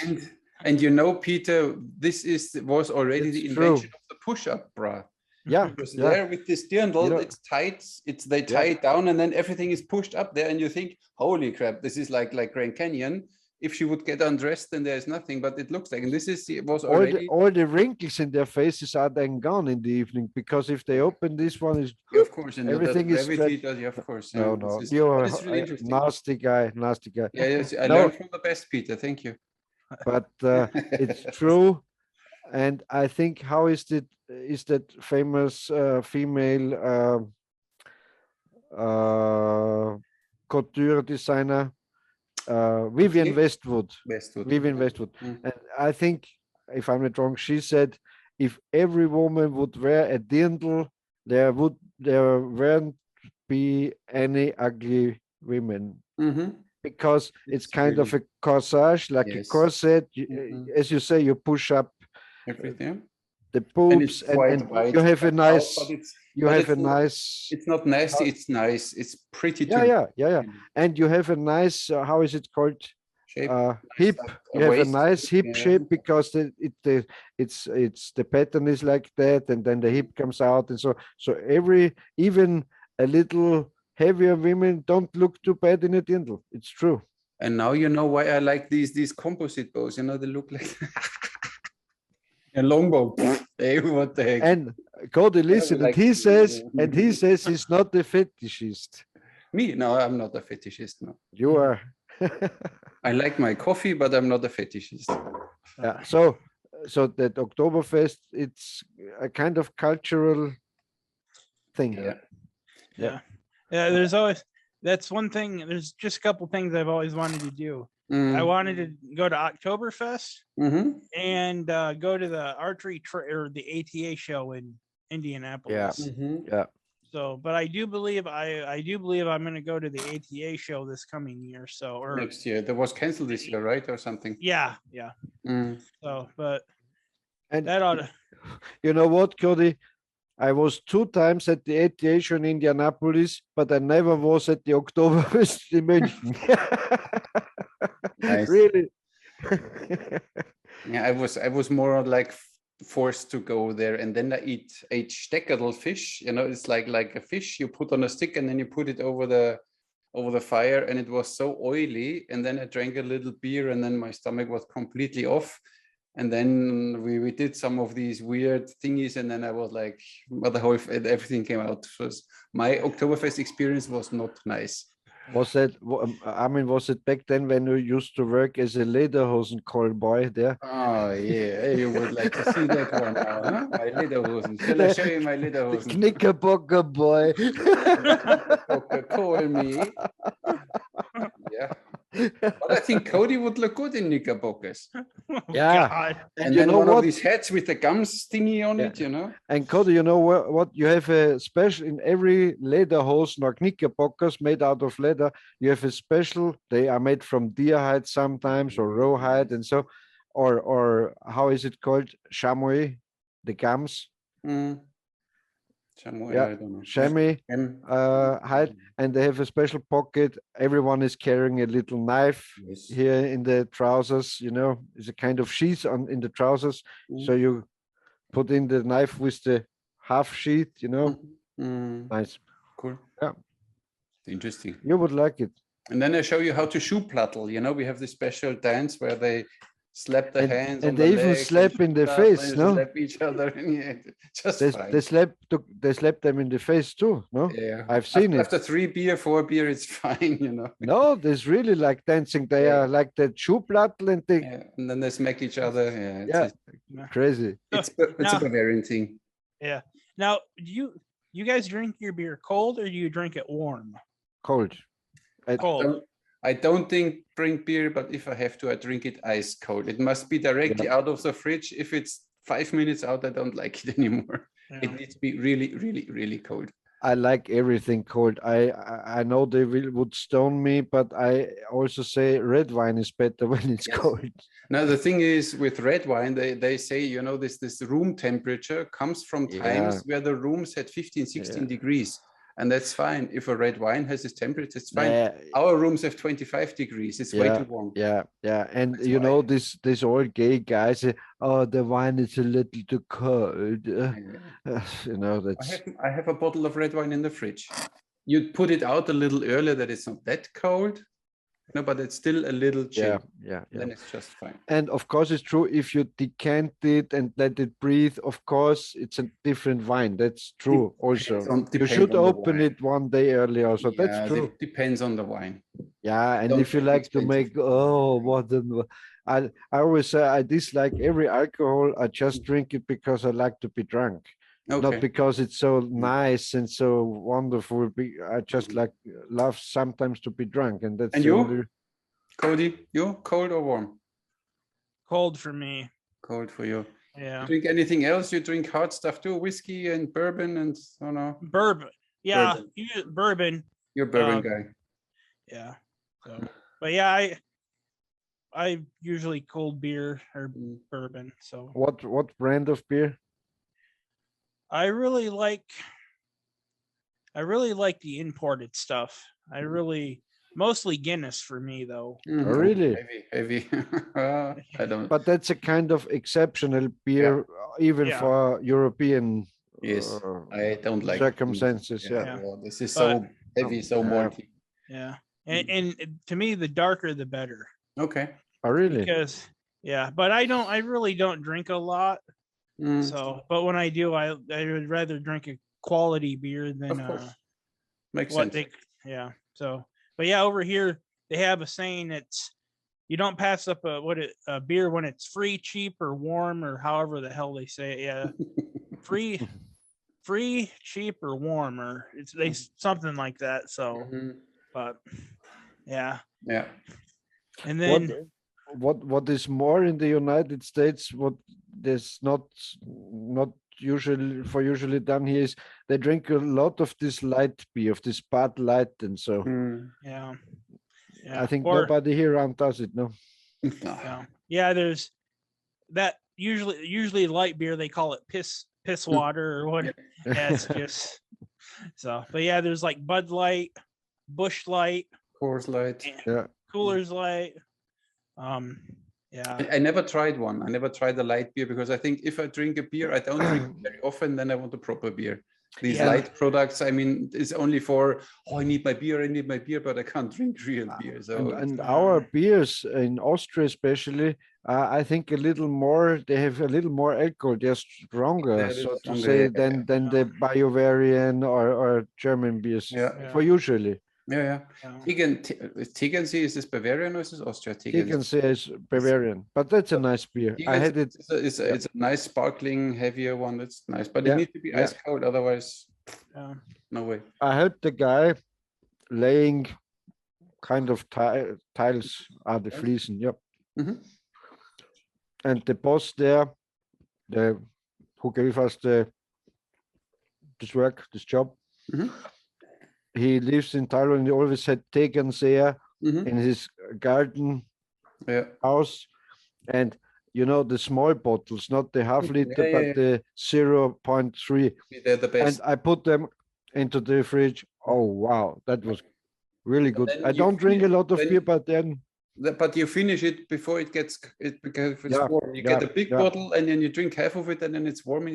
And Peter, this was already the invention of the push-up bra. Yeah, because there with this dirndl, it's tight. They tie it down, and then everything is pushed up there, and you think, "Holy crap! This is like Grand Canyon." If she would get undressed, then there's nothing. But it looks like, and was already all the wrinkles in their faces are then gone in the evening, because if they open this one, is of course, and everything is of course. No, you're a nasty guy. Yeah, I learned from the best, Peter. Thank you. But it's true. And I think, how is that famous female couture designer, Vivienne Westwood. And I think, if I'm not wrong, she said, if every woman would wear a dirndl, there won't be any ugly women. Because it's kind of a corsage, like a corset. As you say, you push up everything, the boobs, and you have a nice. It's not nasty. It's nice. It's pretty. Yeah. And you have a nice. How is it called? Shape. Hip. You have a nice hip shape, because it's the pattern is like that, and then the hip comes out, and so even a little heavier women don't look too bad in a dirndl. It's true. And now you know why I like these composite bows. They look like a longbow. Hey, what the heck? And Cody, listen, and he says he's not a fetishist. Me? No, I'm not a fetishist. No, you are. I like my coffee, but I'm not a fetishist. Yeah. So that Oktoberfest, it's a kind of cultural thing. Yeah. That's one thing. There's just a couple things I've always wanted to do. I wanted to go to Oktoberfest and go to the archery or the ATA show in Indianapolis. Yeah. So, but I do believe I'm going to go to the ATA show this coming year. Or next year. That was canceled this year, right, or something? Yeah. So, and that ought to. You know what, Cody? I was 2 times at the ATA show in Indianapolis, but I never was at the Oktoberfest in München. Nice. Really? Yeah, I was more like forced to go there, and then I ate Steckerl fish. It's like a fish you put on a stick, and then you put it over the over the fire, and it was so oily. And then I drank a little beer, and then my stomach was completely off. And then we did some of these weird thingies, and then I was like, well, everything came out. My Oktoberfest experience was not nice. Was that, I mean, was it back then when you used to work as a lederhosen call boy there? Oh, yeah, you would like to see that one now, huh? My lederhosen. Shall I show you my lederhosen? Knickerbocker boy. Knickerbocker, call me. Yeah. But I think Cody would look good in knickerbockers. Yeah. God. And then one of these hats with the gums thingy on it, you know. And Cody, you know what? You have a special in every lederhosen or knickerbockers made out of leather. You have a special. They are made from deer hide sometimes, or raw hide, and so, or how is it called? Chamois, the gums. Chamois, Yeah, I don't know. chamois hide, and they have a special pocket. Everyone is carrying a little knife here in the trousers. You know, it's a kind of sheath in the trousers. So you put in the knife with the half sheath. You know, nice, cool. Yeah, interesting. You would like it. And then I show you how to Schuhplattel. You know, we have this special dance where they slap the hands and on they the even legs slap in the face, no? Slap each other. Just they slap them in the face too, no? Yeah, I've seen it. After 3 beer, 4 beer, it's fine, you know. No, there's really like dancing. They are like the Schuhplattel and they and then they smack each other. Yeah, crazy. It's a Bavarian thing. Yeah. Now, do you guys drink your beer cold or do you drink it warm? Cold. Cold. I don't drink beer, but if I have to, I drink it ice cold. It must be directly out of the fridge. If it's 5 minutes out, I don't like it anymore. It needs to be really, really, really cold. I like everything cold. I know they would stone me, but I also say red wine is better when it's cold. Now the thing is with red wine, they say, you know, this room temperature comes from times where the rooms had 15, 16 degrees. And that's fine. If a red wine has this temperature, it's fine. Our rooms have 25 degrees. It's way too warm. Yeah. And that's you know, this all gay guys say, oh, the wine is a little too cold. You know, that's. I have a bottle of red wine in the fridge. You put it out a little earlier that it's not that cold. No, but it's still a little chill. Yeah. Then it's just fine. And of course, it's true. If you decant it and let it breathe, of course, it's a different wine. That's true. Also, you should open it one day earlier. So that's true. It depends on the wine. Yeah, and if you like to make, I always say I dislike every alcohol. I just drink it because I like to be drunk. Not because it's so nice and so wonderful. I just love sometimes to be drunk, and that's. And you, Cody, you cold or warm? Cold for me. Cold for you. Yeah. You drink anything else? You drink hard stuff too? Whiskey and bourbon and Bourbon. Yeah, bourbon. You're a bourbon guy. Yeah. So, but yeah, I usually cold beer or bourbon. So. What brand of beer? I really like the imported stuff. Mostly Guinness for me though. Oh, really? Heavy. I don't. But that's a kind of exceptional beer, even for European. Yes, I don't like circumstances. This is so heavy, so malty. Yeah, and to me, the darker the better. Okay. Oh, really? Because but I really don't drink a lot. So, but when I do, I would rather drink a quality beer than makes sense. So, but yeah, over here they have a saying that's you don't pass up a beer when it's free, cheap, or warm, or however the hell they say it. Yeah, free, cheap, or warm, or it's something like that. So, but yeah. And then what is more in the United States? What there's not usually done here is they drink a lot of this light beer, of this Bud Light, and so. Yeah. I think nobody here around does it. No. Yeah. There's that usually light beer. They call it piss water or what? Yeah, it's just so. But yeah, there's like Bud Light, Busch Light, Coors Light, Coors Light. I never tried one. I never tried the light beer because I think if I drink a beer, I don't drink it very often. Then I want a proper beer. These light products, I mean, it's only for, I need my beer, but I can't drink real beer. So and our beers in Austria, especially, I think a little more. They have a little more alcohol. They're stronger, so to say, than the Bavarian or German beers. For usually. Yeah. Tegernsee, is this Bavarian or is this Austria? Tegernsee is Bavarian, but that's a nice beer. I had it. It's a nice sparkling, heavier one. That's nice, but it needs to be ice cold, otherwise, no way. I helped the guy laying kind of tiles at the Fliesen. Yep. And the boss there, who gave us this job. He lives in Tyrol and he always had Tegernsee in his garden house. And you know, the small bottles, not the half liter, but the 0.3. They're the best. And I put them into the fridge. Oh, wow. That was really good. I don't drink a lot of beer, but then. But you finish it before it gets, because it's warm. You get a big bottle and then you drink half of it and then it's warm.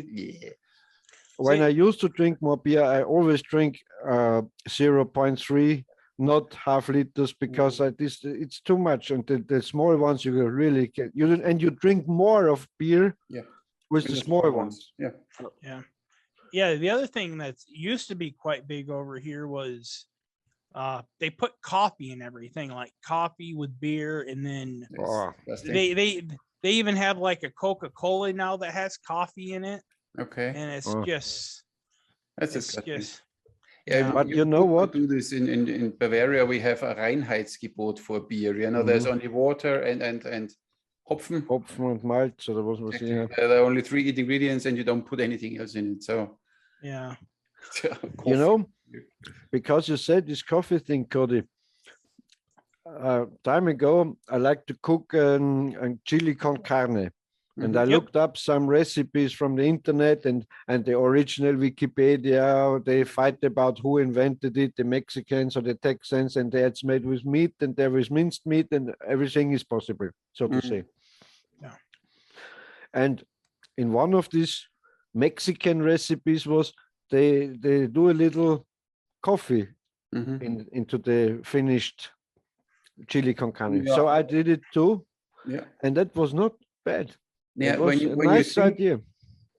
When I used to drink more beer, I always drink 0.3, not half liters, because it's too much. And the small ones you really get, and you drink more of beer with the small ones. Yeah. The other thing that used to be quite big over here was they put coffee in everything, like coffee with beer, and then they even have like a Coca-Cola now that has coffee in it. Okay. And it's just, that's disgusting. But you know what? Do this in Bavaria, we have a Reinheitsgebot for beer. You know, there's only water and Hopfen. Hopfen and malt. So there wasn't. There are only 3 ingredients, and you don't put anything else in it. So you know, because you said this coffee thing, Cody. Time ago, I like to cook chili con carne. And I looked up some recipes from the internet and the original Wikipedia. They fight about who invented it, the Mexicans or the Texans, and it's made with meat and there is minced meat and everything is possible, so to say. And in one of these Mexican recipes was they do a little coffee into the finished chili con carne. So I did it too. And that was not bad. Yeah, when nice idea.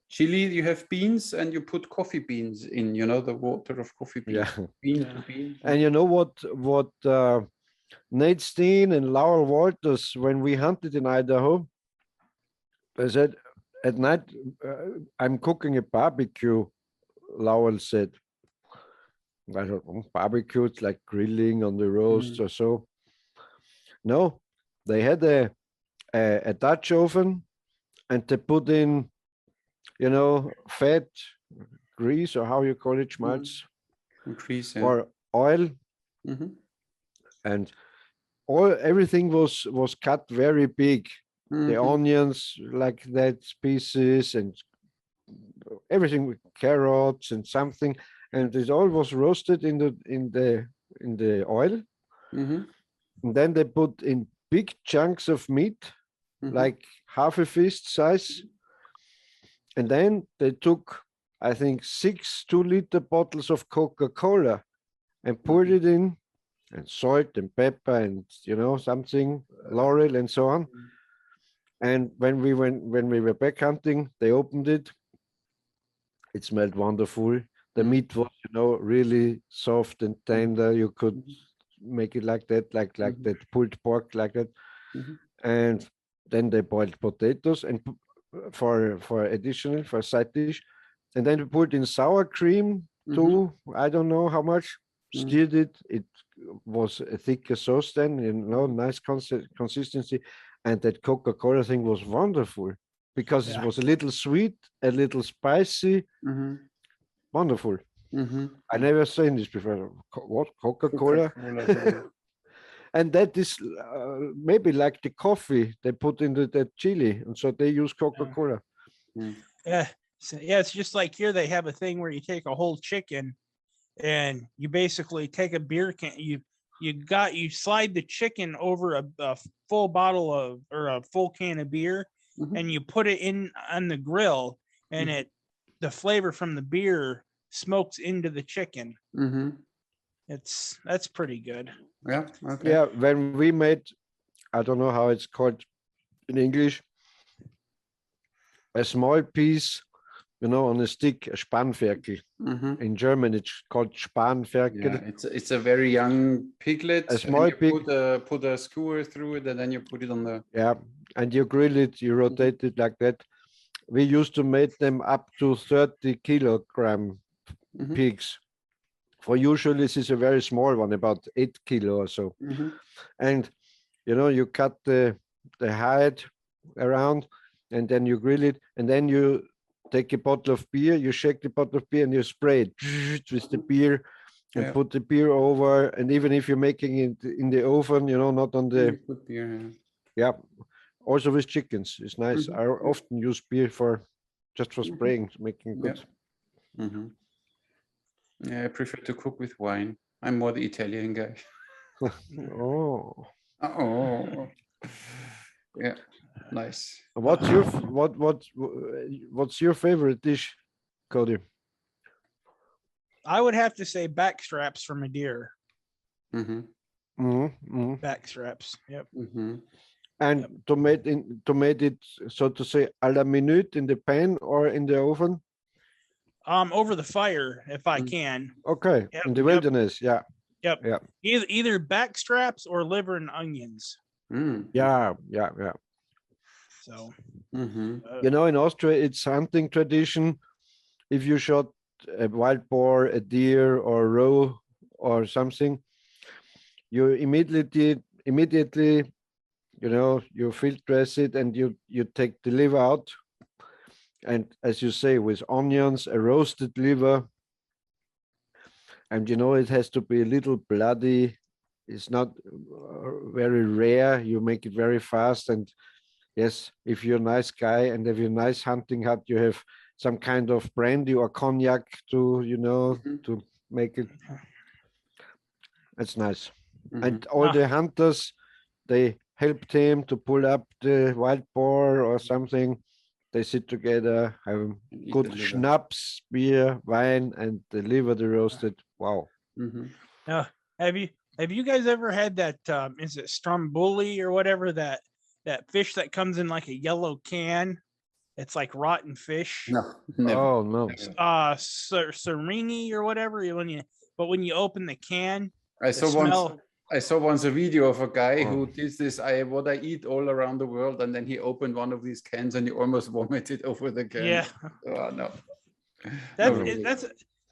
Chili, you have beans and you put coffee beans in, you know, the water of coffee beans. Bean to bean. And you know what Nate Steen and Laurel Walters, when we hunted in Idaho, they said, at night, I'm cooking a barbecue, Laurel said. I thought, barbecue, it's like grilling on the roast or so. No, they had a Dutch oven, and they put in, you know, fat, grease, or how you call it, schmaltz, grease, or oil, and everything was cut very big. The onions like that, pieces, and everything with carrots and something, and it all was roasted in the oil. And then they put in big chunks of meat, like half a fist size. And then they took, I think, 6 2-liter bottles of Coca-Cola and poured it in, and salt and pepper and, you know, something, laurel and so on. And when we were back hunting, they opened it. It smelled wonderful. The meat was, you know, really soft and tender. You could make it like that, like that pulled pork, like that. And then they boiled potatoes and for a side dish, and then we put in sour cream too. I don't know how much. Stirred it. It was a thicker sauce then, you know, nice consistency. And that Coca-Cola thing was wonderful because it was a little sweet, a little spicy, wonderful. I never seen this before. What, Coca-Cola? And that is maybe like the coffee they put into the chili, and so they use Coca-Cola. It's just like here they have a thing where you take a whole chicken and you basically take a beer can, you slide the chicken over a full bottle of, or a full can of beer, and you put it in on the grill, and the flavor from the beer smokes into the chicken. Mm-hmm. That's pretty good. Yeah. Okay. Yeah, when we made, I don't know how it's called in English, a small piece, you know, on a stick, a Spanferkel. Mm-hmm. In German, it's called Spanferkel. Yeah, it's a very young piglet. A small and you pig. put a skewer through it, and then you put it on the. Yeah, and you grill it, you rotate it like that. We used to make them up to 30 kilogram Mhm. pigs. For usually this is a very small one, about 8 kilo or so. Mhm. And you know, you cut the hide around, and then you grill it, and then you take a bottle of beer, you shake the bottle of beer, and you spray it with the beer, and Yeah. put the beer over. And even if you're making it in the oven, you know, not on the, Good beer, yeah. yeah, also with chickens, it's nice. Mhm. I often use beer for just for Mhm. spraying, making good. Mm-hmm. Yeah, I prefer to cook with wine. I'm more the Italian guy. Oh, Oh, yeah, nice. what's your what's your favorite dish, Cody? I would have to say back straps from a deer. Mm-hmm. Mm-hmm. Back straps. Yep. Mm-hmm. And to make it so to say a la minute in the pan or in the oven. Over the fire if I Mm. can. Okay, Yep, in the yep. wilderness, yeah. Yep. Yeah. Either back straps or liver and onions. Mm. Yeah. So Mm-hmm. You know, in Austria, it's hunting tradition. If you shot a wild boar, a deer, or a roe, or something, you immediately, you know, you filter dress it, and you take the liver out. And as you say, with onions, a roasted liver, and you know, it has to be a little bloody. It's not very rare. You make it very fast. And yes, if you're a nice guy and have a nice hunting hut, you have some kind of brandy or cognac to, you know, Mhm. to make it. That's nice. Mhm. And all the hunters, they helped him to pull up the wild boar or something. They sit together, have And eat the good liver. schnapps, beer, wine, and the liver, the roasted. Wow. Mhm. have you guys ever had that is it stromboli or whatever that fish that comes in like a yellow can? It's like rotten fish. No, never. Oh no. Serini or whatever. When you open the can, I the saw smell. I saw once a video of a guy Oh. who did this. What I eat all around the world, and then he opened one of these cans and he almost vomited over the can. Yeah, Oh no.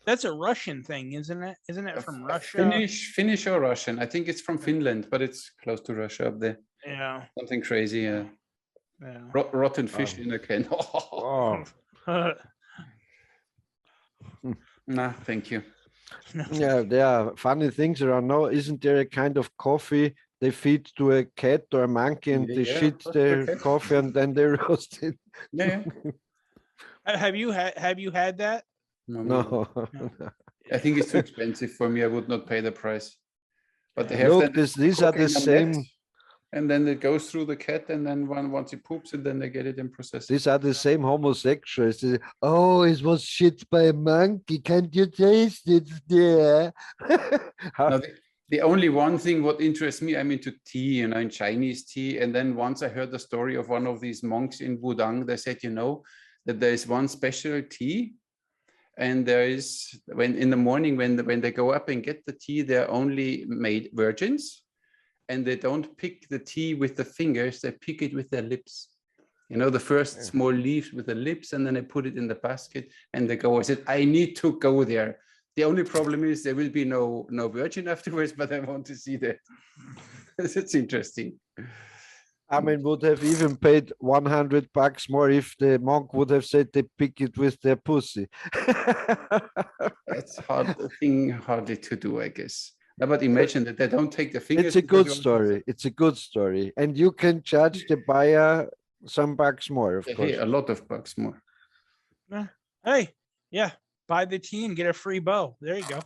that's a Russian thing, isn't it? Isn't it from Russia? Finnish or Russian? I think it's from Finland, but it's close to Russia up there. Yeah. Something crazy. Yeah. Yeah. Rotten fish Oh. in a can. Oh. Nah, thank you. Yeah, there are funny things around now. Isn't there a kind of coffee they feed to a cat or a monkey, and they Yeah, shit of course, their okay. coffee and then they roast it? Yeah. Have you had that? No. I think it's too expensive for me. I would not pay the price. But they have Look, then these are the cooking on same. that, and then it goes through the cat, and then once it poops it, then they get it in processed. These are the same homosexuals. They say, oh, it was shit by a monkey. Can't you taste it? Yeah. Now, the only one thing what interests me, I'm into tea, you know, in Chinese tea. And then once I heard the story of one of these monks in Wudang, they said, you know, that there is one special tea. And there is, when in the morning, when they go up and get the tea, they're only made virgins. And they don't pick the tea with the fingers, they pick it with their lips. You know, the first small leaves with the lips, and then they put it in the basket and they go. I said, I need to go there. The only problem is there will be no virgin afterwards, but I want to see that. It's interesting. Armin would have even paid $100 more if the monk would have said they pick it with their pussy. That's hardly to do, I guess. No, but imagine that they don't take the fingers. It's a good story. It's a good story. And you can charge the buyer some bucks more, of course. A lot of bucks more. Hey, yeah, buy the tea and get a free bow. There you go.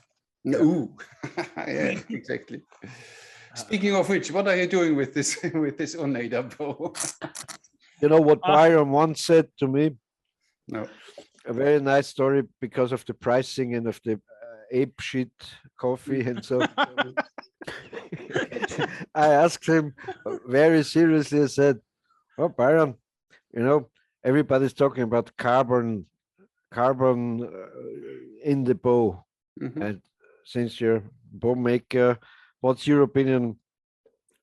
Ooh, yeah, exactly. Speaking of which, what are you doing with this Oneida bow? You know what Byron once said to me? No. a very nice story because of the pricing and of the ape shit coffee and so. I asked him very seriously. I said, "Oh, Byron, you know, everybody's talking about carbon in the bow, and since you're a bow maker, what's your opinion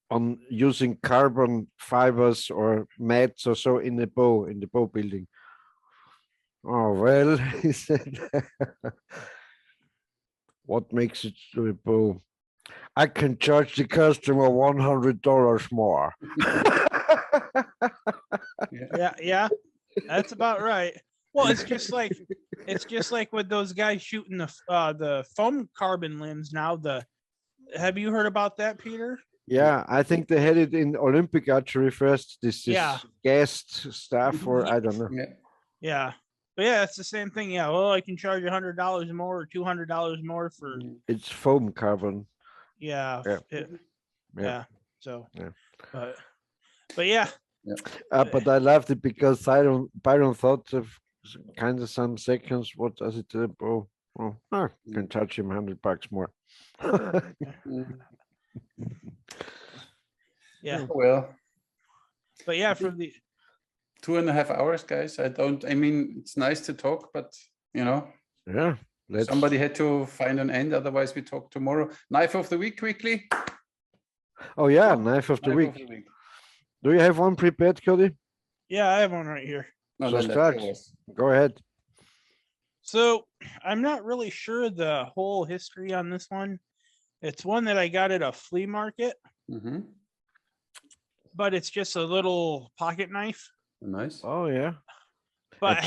on using carbon fibers or mats or so in the bow building?" Oh, well, he said, what makes it to a bow? I can charge the customer $100 more. Yeah, that's about right. Well, it's just like with those guys shooting the foam carbon limbs now. Have you heard about that, Peter? Yeah, I think they had it in Olympic archery first. This guest stuff, or I don't know. Yeah. But yeah, it's the same thing. Yeah, well, I can charge $100 more or $200 more for. It's foam carbon. Yeah. So. Yeah. But yeah. But I loved it because Byron thought of kind of some seconds. What does it do? Oh, can charge him $100 more. Yeah. Well. But yeah, for the 2.5 hours, guys. I mean, it's nice to talk, but Yeah. Somebody had to find an end. Otherwise, we talk tomorrow. Knife of the week, quickly. Oh yeah, knife of the week. Do you have one prepared, Cody? Yeah, I have one right here. No, so start. Go ahead. So I'm not really sure the whole history on this one. It's one that I got at a flea market. But it's just a little pocket knife. Nice. Oh yeah. But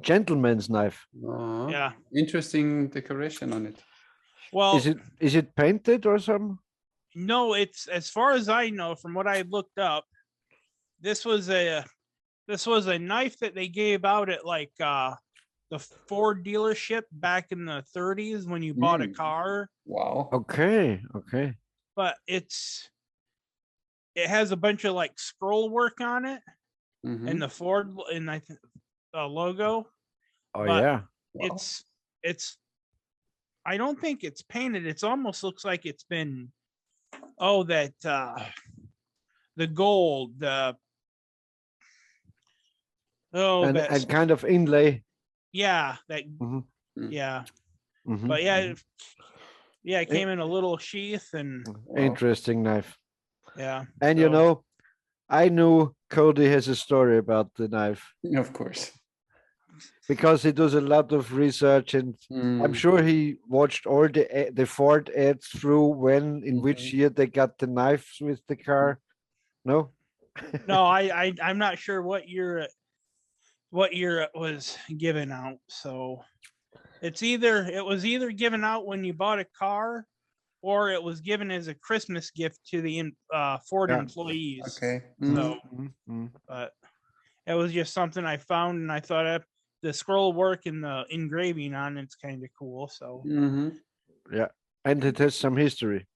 gentleman's knife. Yeah. Interesting decoration on it. Well, is it painted or something? No, it's, as far as I know, from what I looked up, this was a knife that they gave out at like the Ford dealership back in the 30s when you bought a car. Wow. Okay. But it has a bunch of like scroll work on it, and the Ford and I think logo. Oh yeah. Wow. It's I don't think it's painted. It almost looks like it's been the gold, and kind of inlay. Yeah, that yeah. But yeah, it came in a little sheath and interesting knife. Yeah. And you know, I knew Cody has a story about the knife. Of course. Because he does a lot of research, and I'm sure he watched all the Ford ads through in which year they got the knives with the car. No? No, I'm not sure what year it was given out. So it was either given out when you bought a car, or it was given as a Christmas gift to the Ford employees. Okay. So, but it was just something I found, and I thought the scroll work and the engraving on it's kind of cool. So yeah, and it has some history.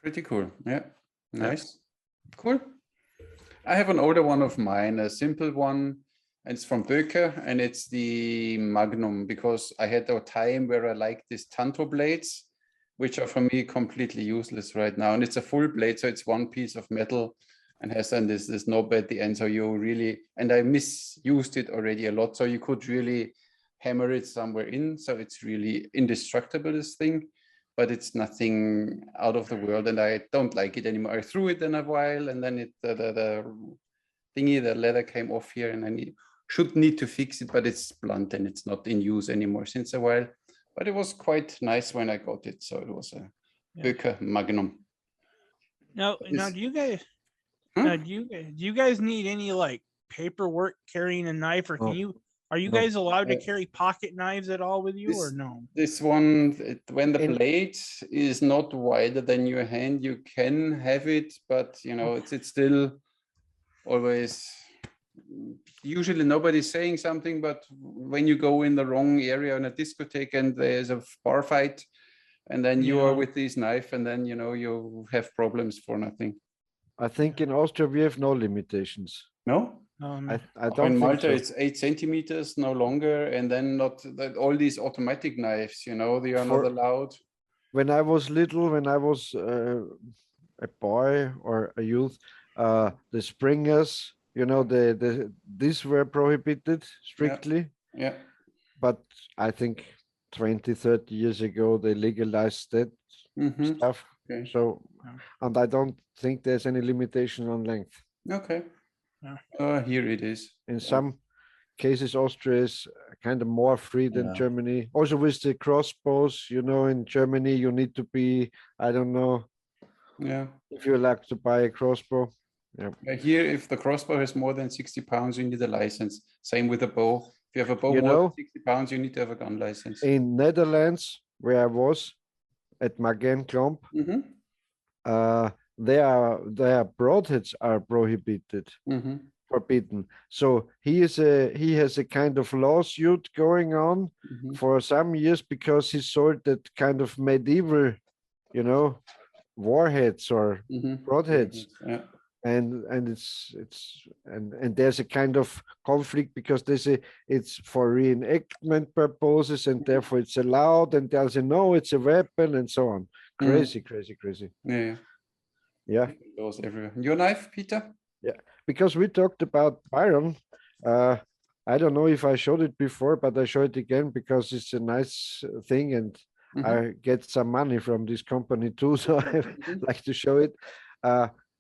Pretty cool. Yeah, nice. Cool. I have an older one of mine, a simple one, and it's from Böker, and it's the Magnum, because I had a time where I liked these Tanto blades, which are for me completely useless right now. And it's a full blade, so it's one piece of metal and has then this knob at the end. So you really, and I misused it already a lot. So you could really hammer it somewhere in. So it's really indestructible, this thing, but it's nothing out of the world. And I don't like it anymore. I threw it in a while, and then the leather came off here, and I should need to fix it, but it's blunt and it's not in use anymore since a while. But it was quite nice when I got it. So it was a Böker Magnum. Now, do you guys do you guys need any like paperwork carrying a knife, or are you guys allowed to carry pocket knives at all with you, or no? This one, when the blade is not wider than your hand, you can have it, but you know, it's still always, usually nobody's saying something, but when you go in the wrong area in a discotheque and there's a bar fight, and then you are with this knife, and then you know you have problems for nothing. I think in Austria we have no limitations. No? I don't in think Malta so. it's 8 centimeters no longer, and then not that all these automatic knives, they are not allowed. When I was little, when I was a boy or a youth, the springers, these were prohibited strictly. Yeah. But I think 20, 30 years ago, they legalized that stuff. Okay. So, and I don't think there's any limitation on length. Okay. Here it is. In some cases, Austria is kind of more free than Germany. Also with the crossbows, in Germany, you need to be, I don't know, if you like to buy a crossbow. Here, if the crossbow has more than 60 pounds, you need a license. Same with a bow. If you have a bow more than 60 pounds, you need to have a gun license. In Netherlands, where I was at Magenklomp, their broadheads are prohibited, forbidden. So he has a kind of lawsuit going on for some years because he sold that kind of medieval, warheads or broadheads. Yeah. And there's a kind of conflict because they say it's for reenactment purposes and therefore it's allowed, and they'll say no, it's a weapon, and so on. Crazy. Yeah. Those everywhere. Your knife, Peter? Yeah, because we talked about Byron. I don't know if I showed it before, but I show it again because it's a nice thing, and I get some money from this company too, so I like to show it.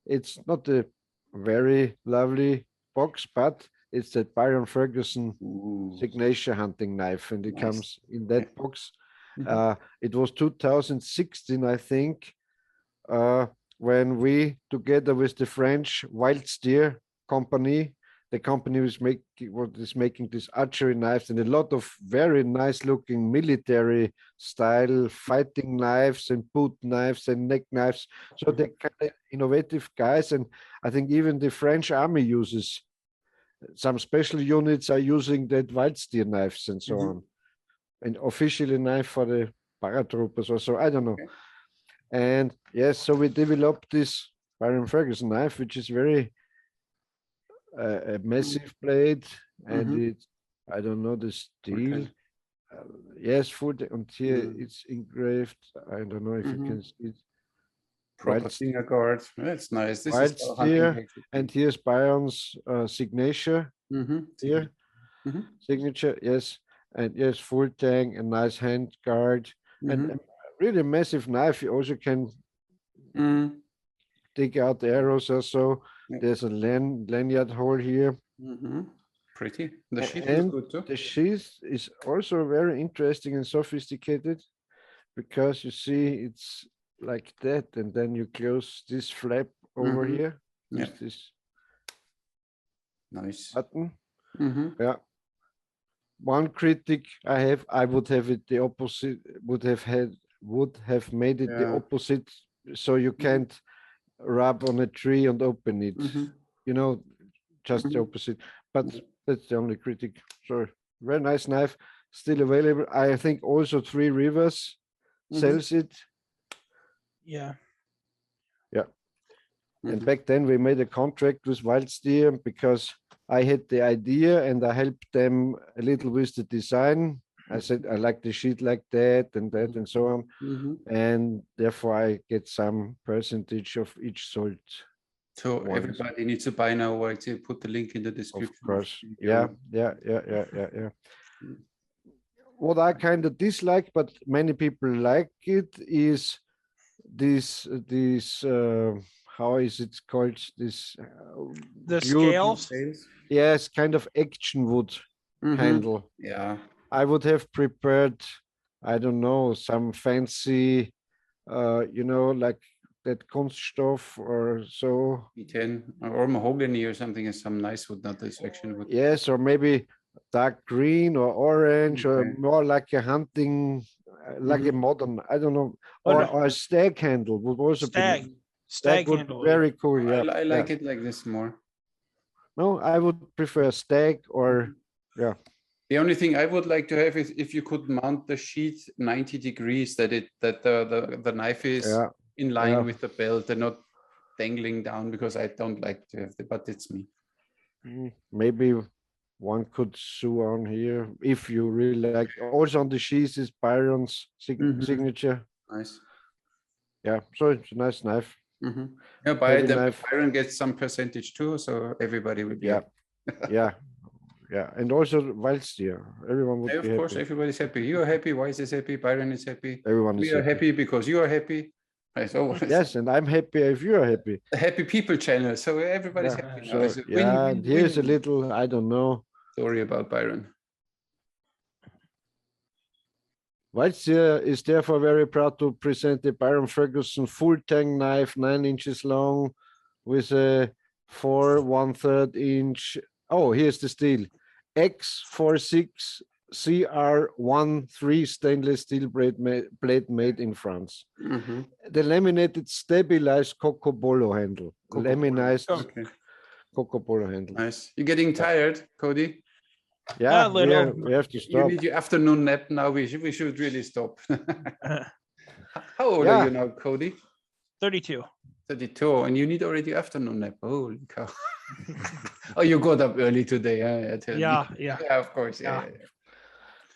It's not a very lovely box, but it's that Byron Ferguson signature hunting knife, and it comes in that box. It was 2016, I think, when we, together with the French Wild Steer company, the company is making these archery knives and a lot of very nice looking military style fighting knives and boot knives and neck knives. So they're kind of innovative guys. And I think even the French army uses, some special units are using that Wild Steer knives and so on. And officially a knife for the paratroopers or so, I don't know. Okay. And yes, so we developed this Byron Ferguson knife, which is very a massive blade, and it's, I don't know the steel. Okay. Yes, and here it's engraved. I don't know if you can see it. Proper finger guard. That's nice. This Wild Steer, and here's Byron's signature. Here, signature. Yes, and yes, full tang, a nice hand guard, and a really massive knife. You also can take out the arrows or so. There's a lanyard hole here. Pretty. The sheath is good too. The sheath is also very interesting and sophisticated because you see it's like that, and then you close this flap over here. With this nice button. Yeah. One critic I would have it the opposite. Would have made it the opposite, so you can't rub on a tree and open it, just the opposite. But that's the only critic. So very nice knife, still available. I think also Three Rivers sells it. Yeah. And back then we made a contract with Wild Steer because I had the idea and I helped them a little with the design. I said I like the sheet like that and so on, and therefore I get some percentage of each sold. So everybody needs to buy now. I will put the link in the description. Of course, yeah. What I kind of dislike, but many people like it, is this how is it called? This the scales. Yes, kind of action wood handle. Yeah. I would have prepared, I don't know, some fancy, like that Kunststoff or so. E10 or mahogany or something, is some nice wood, not this action wood. Yes, or maybe dark green or orange, or more like a hunting, like a modern, I don't know, or a stag handle would also be. Stag handle. Very cool. Yeah, I like it like this more. No, I would prefer stag or The only thing I would like to have is if you could mount the sheath 90 degrees, that the knife is in line with the belt and not dangling down, because I don't like to have but it's me. Maybe one could sew on here if you really like. Also on the sheath is Byron's signature. Nice. Yeah, so it's a nice knife. Yeah, Heavy knife. Byron gets some percentage too, so everybody will be happy. Yeah, and also Wildsteer. Everyone would be Of course, happy. everybody's happy. You are happy. Weiss is happy. Byron is happy. Everyone We is are happy because you are happy. Yes, and I'm happy if you are happy. A happy people channel, so everybody's happy now. So, and here's a little, I don't know. Story about Byron. Wildsteer is therefore very proud to present the Byron Ferguson full tang knife, 9 inches long, with a 4 1/3 inch. Oh, here's the steel. X46 CR13 stainless steel blade made in France. The laminated stabilized Cocobolo handle. Laminized Cocobolo handle. Nice. You're getting tired, Cody? Yeah, A little. we have to stop. You need your afternoon nap now. We should really stop. How old are you now, Cody? 32. 32, and you need already afternoon nap. Holy cow. Oh, you got up early today, huh? Yeah, of course. Yeah.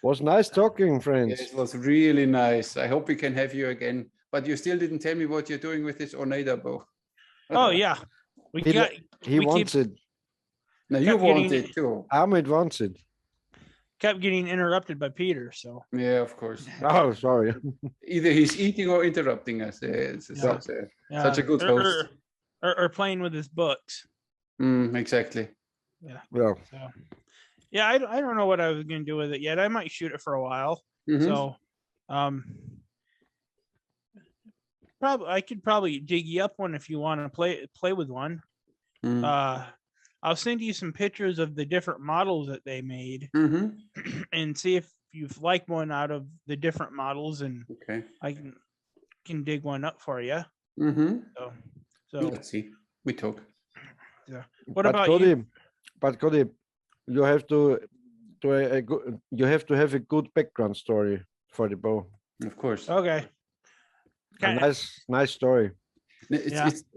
Was nice talking, friends. Yes, it was really nice. I hope we can have you again. But you still didn't tell me what you're doing with this Oneida bow. Oh, yeah. He wants it. Now you want it too. Armin wants it. Kept getting interrupted by Peter, so. Yeah, of course. Oh, sorry. Either he's eating or interrupting us. Such a good host. Or playing with his books. Exactly. Yeah. Well. So, yeah, I don't know what I was going to do with it yet. I might shoot it for a while. So, I could probably dig you up one if you want to play with one. I'll send you some pictures of the different models that they made and see if you like one out of the different models, and I can dig one up for you. So let's see. We talk. Yeah. What about you? But Cody, you have to have a good background story for the bow. Of course. Okay. A nice story.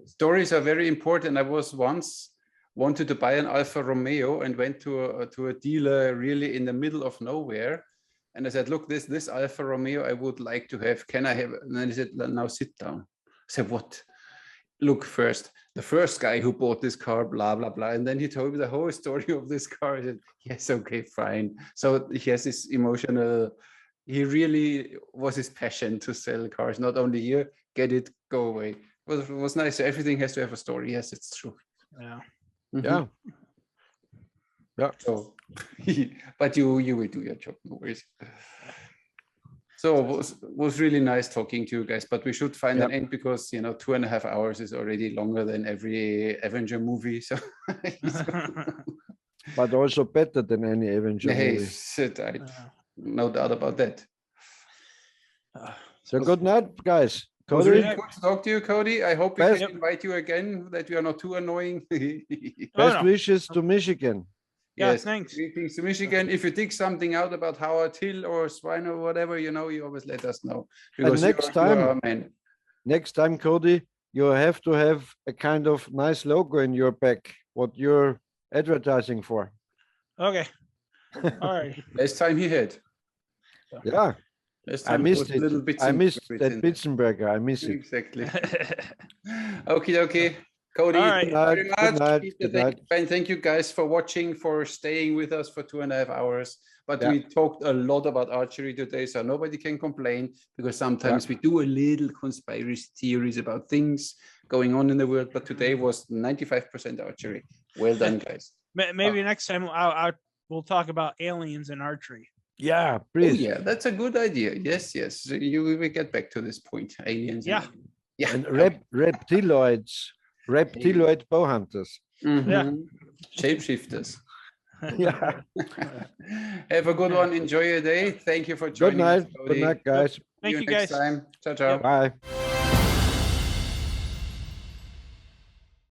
Stories are very important. I was once wanted to buy an Alfa Romeo and went to a dealer really in the middle of nowhere, and I said, "Look, this Alfa Romeo I would like to have. Can I have it?" And then he said, "Now sit down." I said, "What?" "Look first. The first guy who bought this car, blah blah blah." And then he told me the whole story of this car. I said, "Yes, okay, fine." So he has this emotional. He really was his passion to sell cars. Not only here, get it, go away. It was nice. So everything has to have a story. Yes, it's true. Yeah. Yeah. So, but you will do your job, no worries. So it was really nice talking to you guys, but we should find an end because 2.5 hours is already longer than every Avenger movie. So, but also better than any Avenger movie. No doubt about that. So good night, guys. It was really good to talk to you, Cody. I hope we can invite you again, that we are not too annoying. Best wishes to Michigan. Yes, thanks. Greetings to Michigan. If you dig something out about Howard Hill or Swine or whatever, you always let us know. Because next time, Cody, you have to have a kind of nice logo in your back, what you're advertising for. Okay. All right. Last time he had. Yeah. I missed it. I missed that Bitzenberger. I miss it. Exactly. Okay. Cody, right. Very much. Good night. Thank you guys for watching, for staying with us for 2.5 hours. But we talked a lot about archery today, so nobody can complain, because sometimes we do a little conspiracy theories about things going on in the world. But today was 95% archery. Well done, guys. Maybe next time we'll talk about aliens and archery. Yeah, please. Oh, yeah, that's a good idea. Yes. So we will get back to this point. Aliens. Yeah. And reptiloid bow hunters. Yeah. Shapeshifters. Yeah. Have a good one. Enjoy your day. Thank you for joining us. Good night, guys. Thank you, guys. Next time. Ciao. Bye.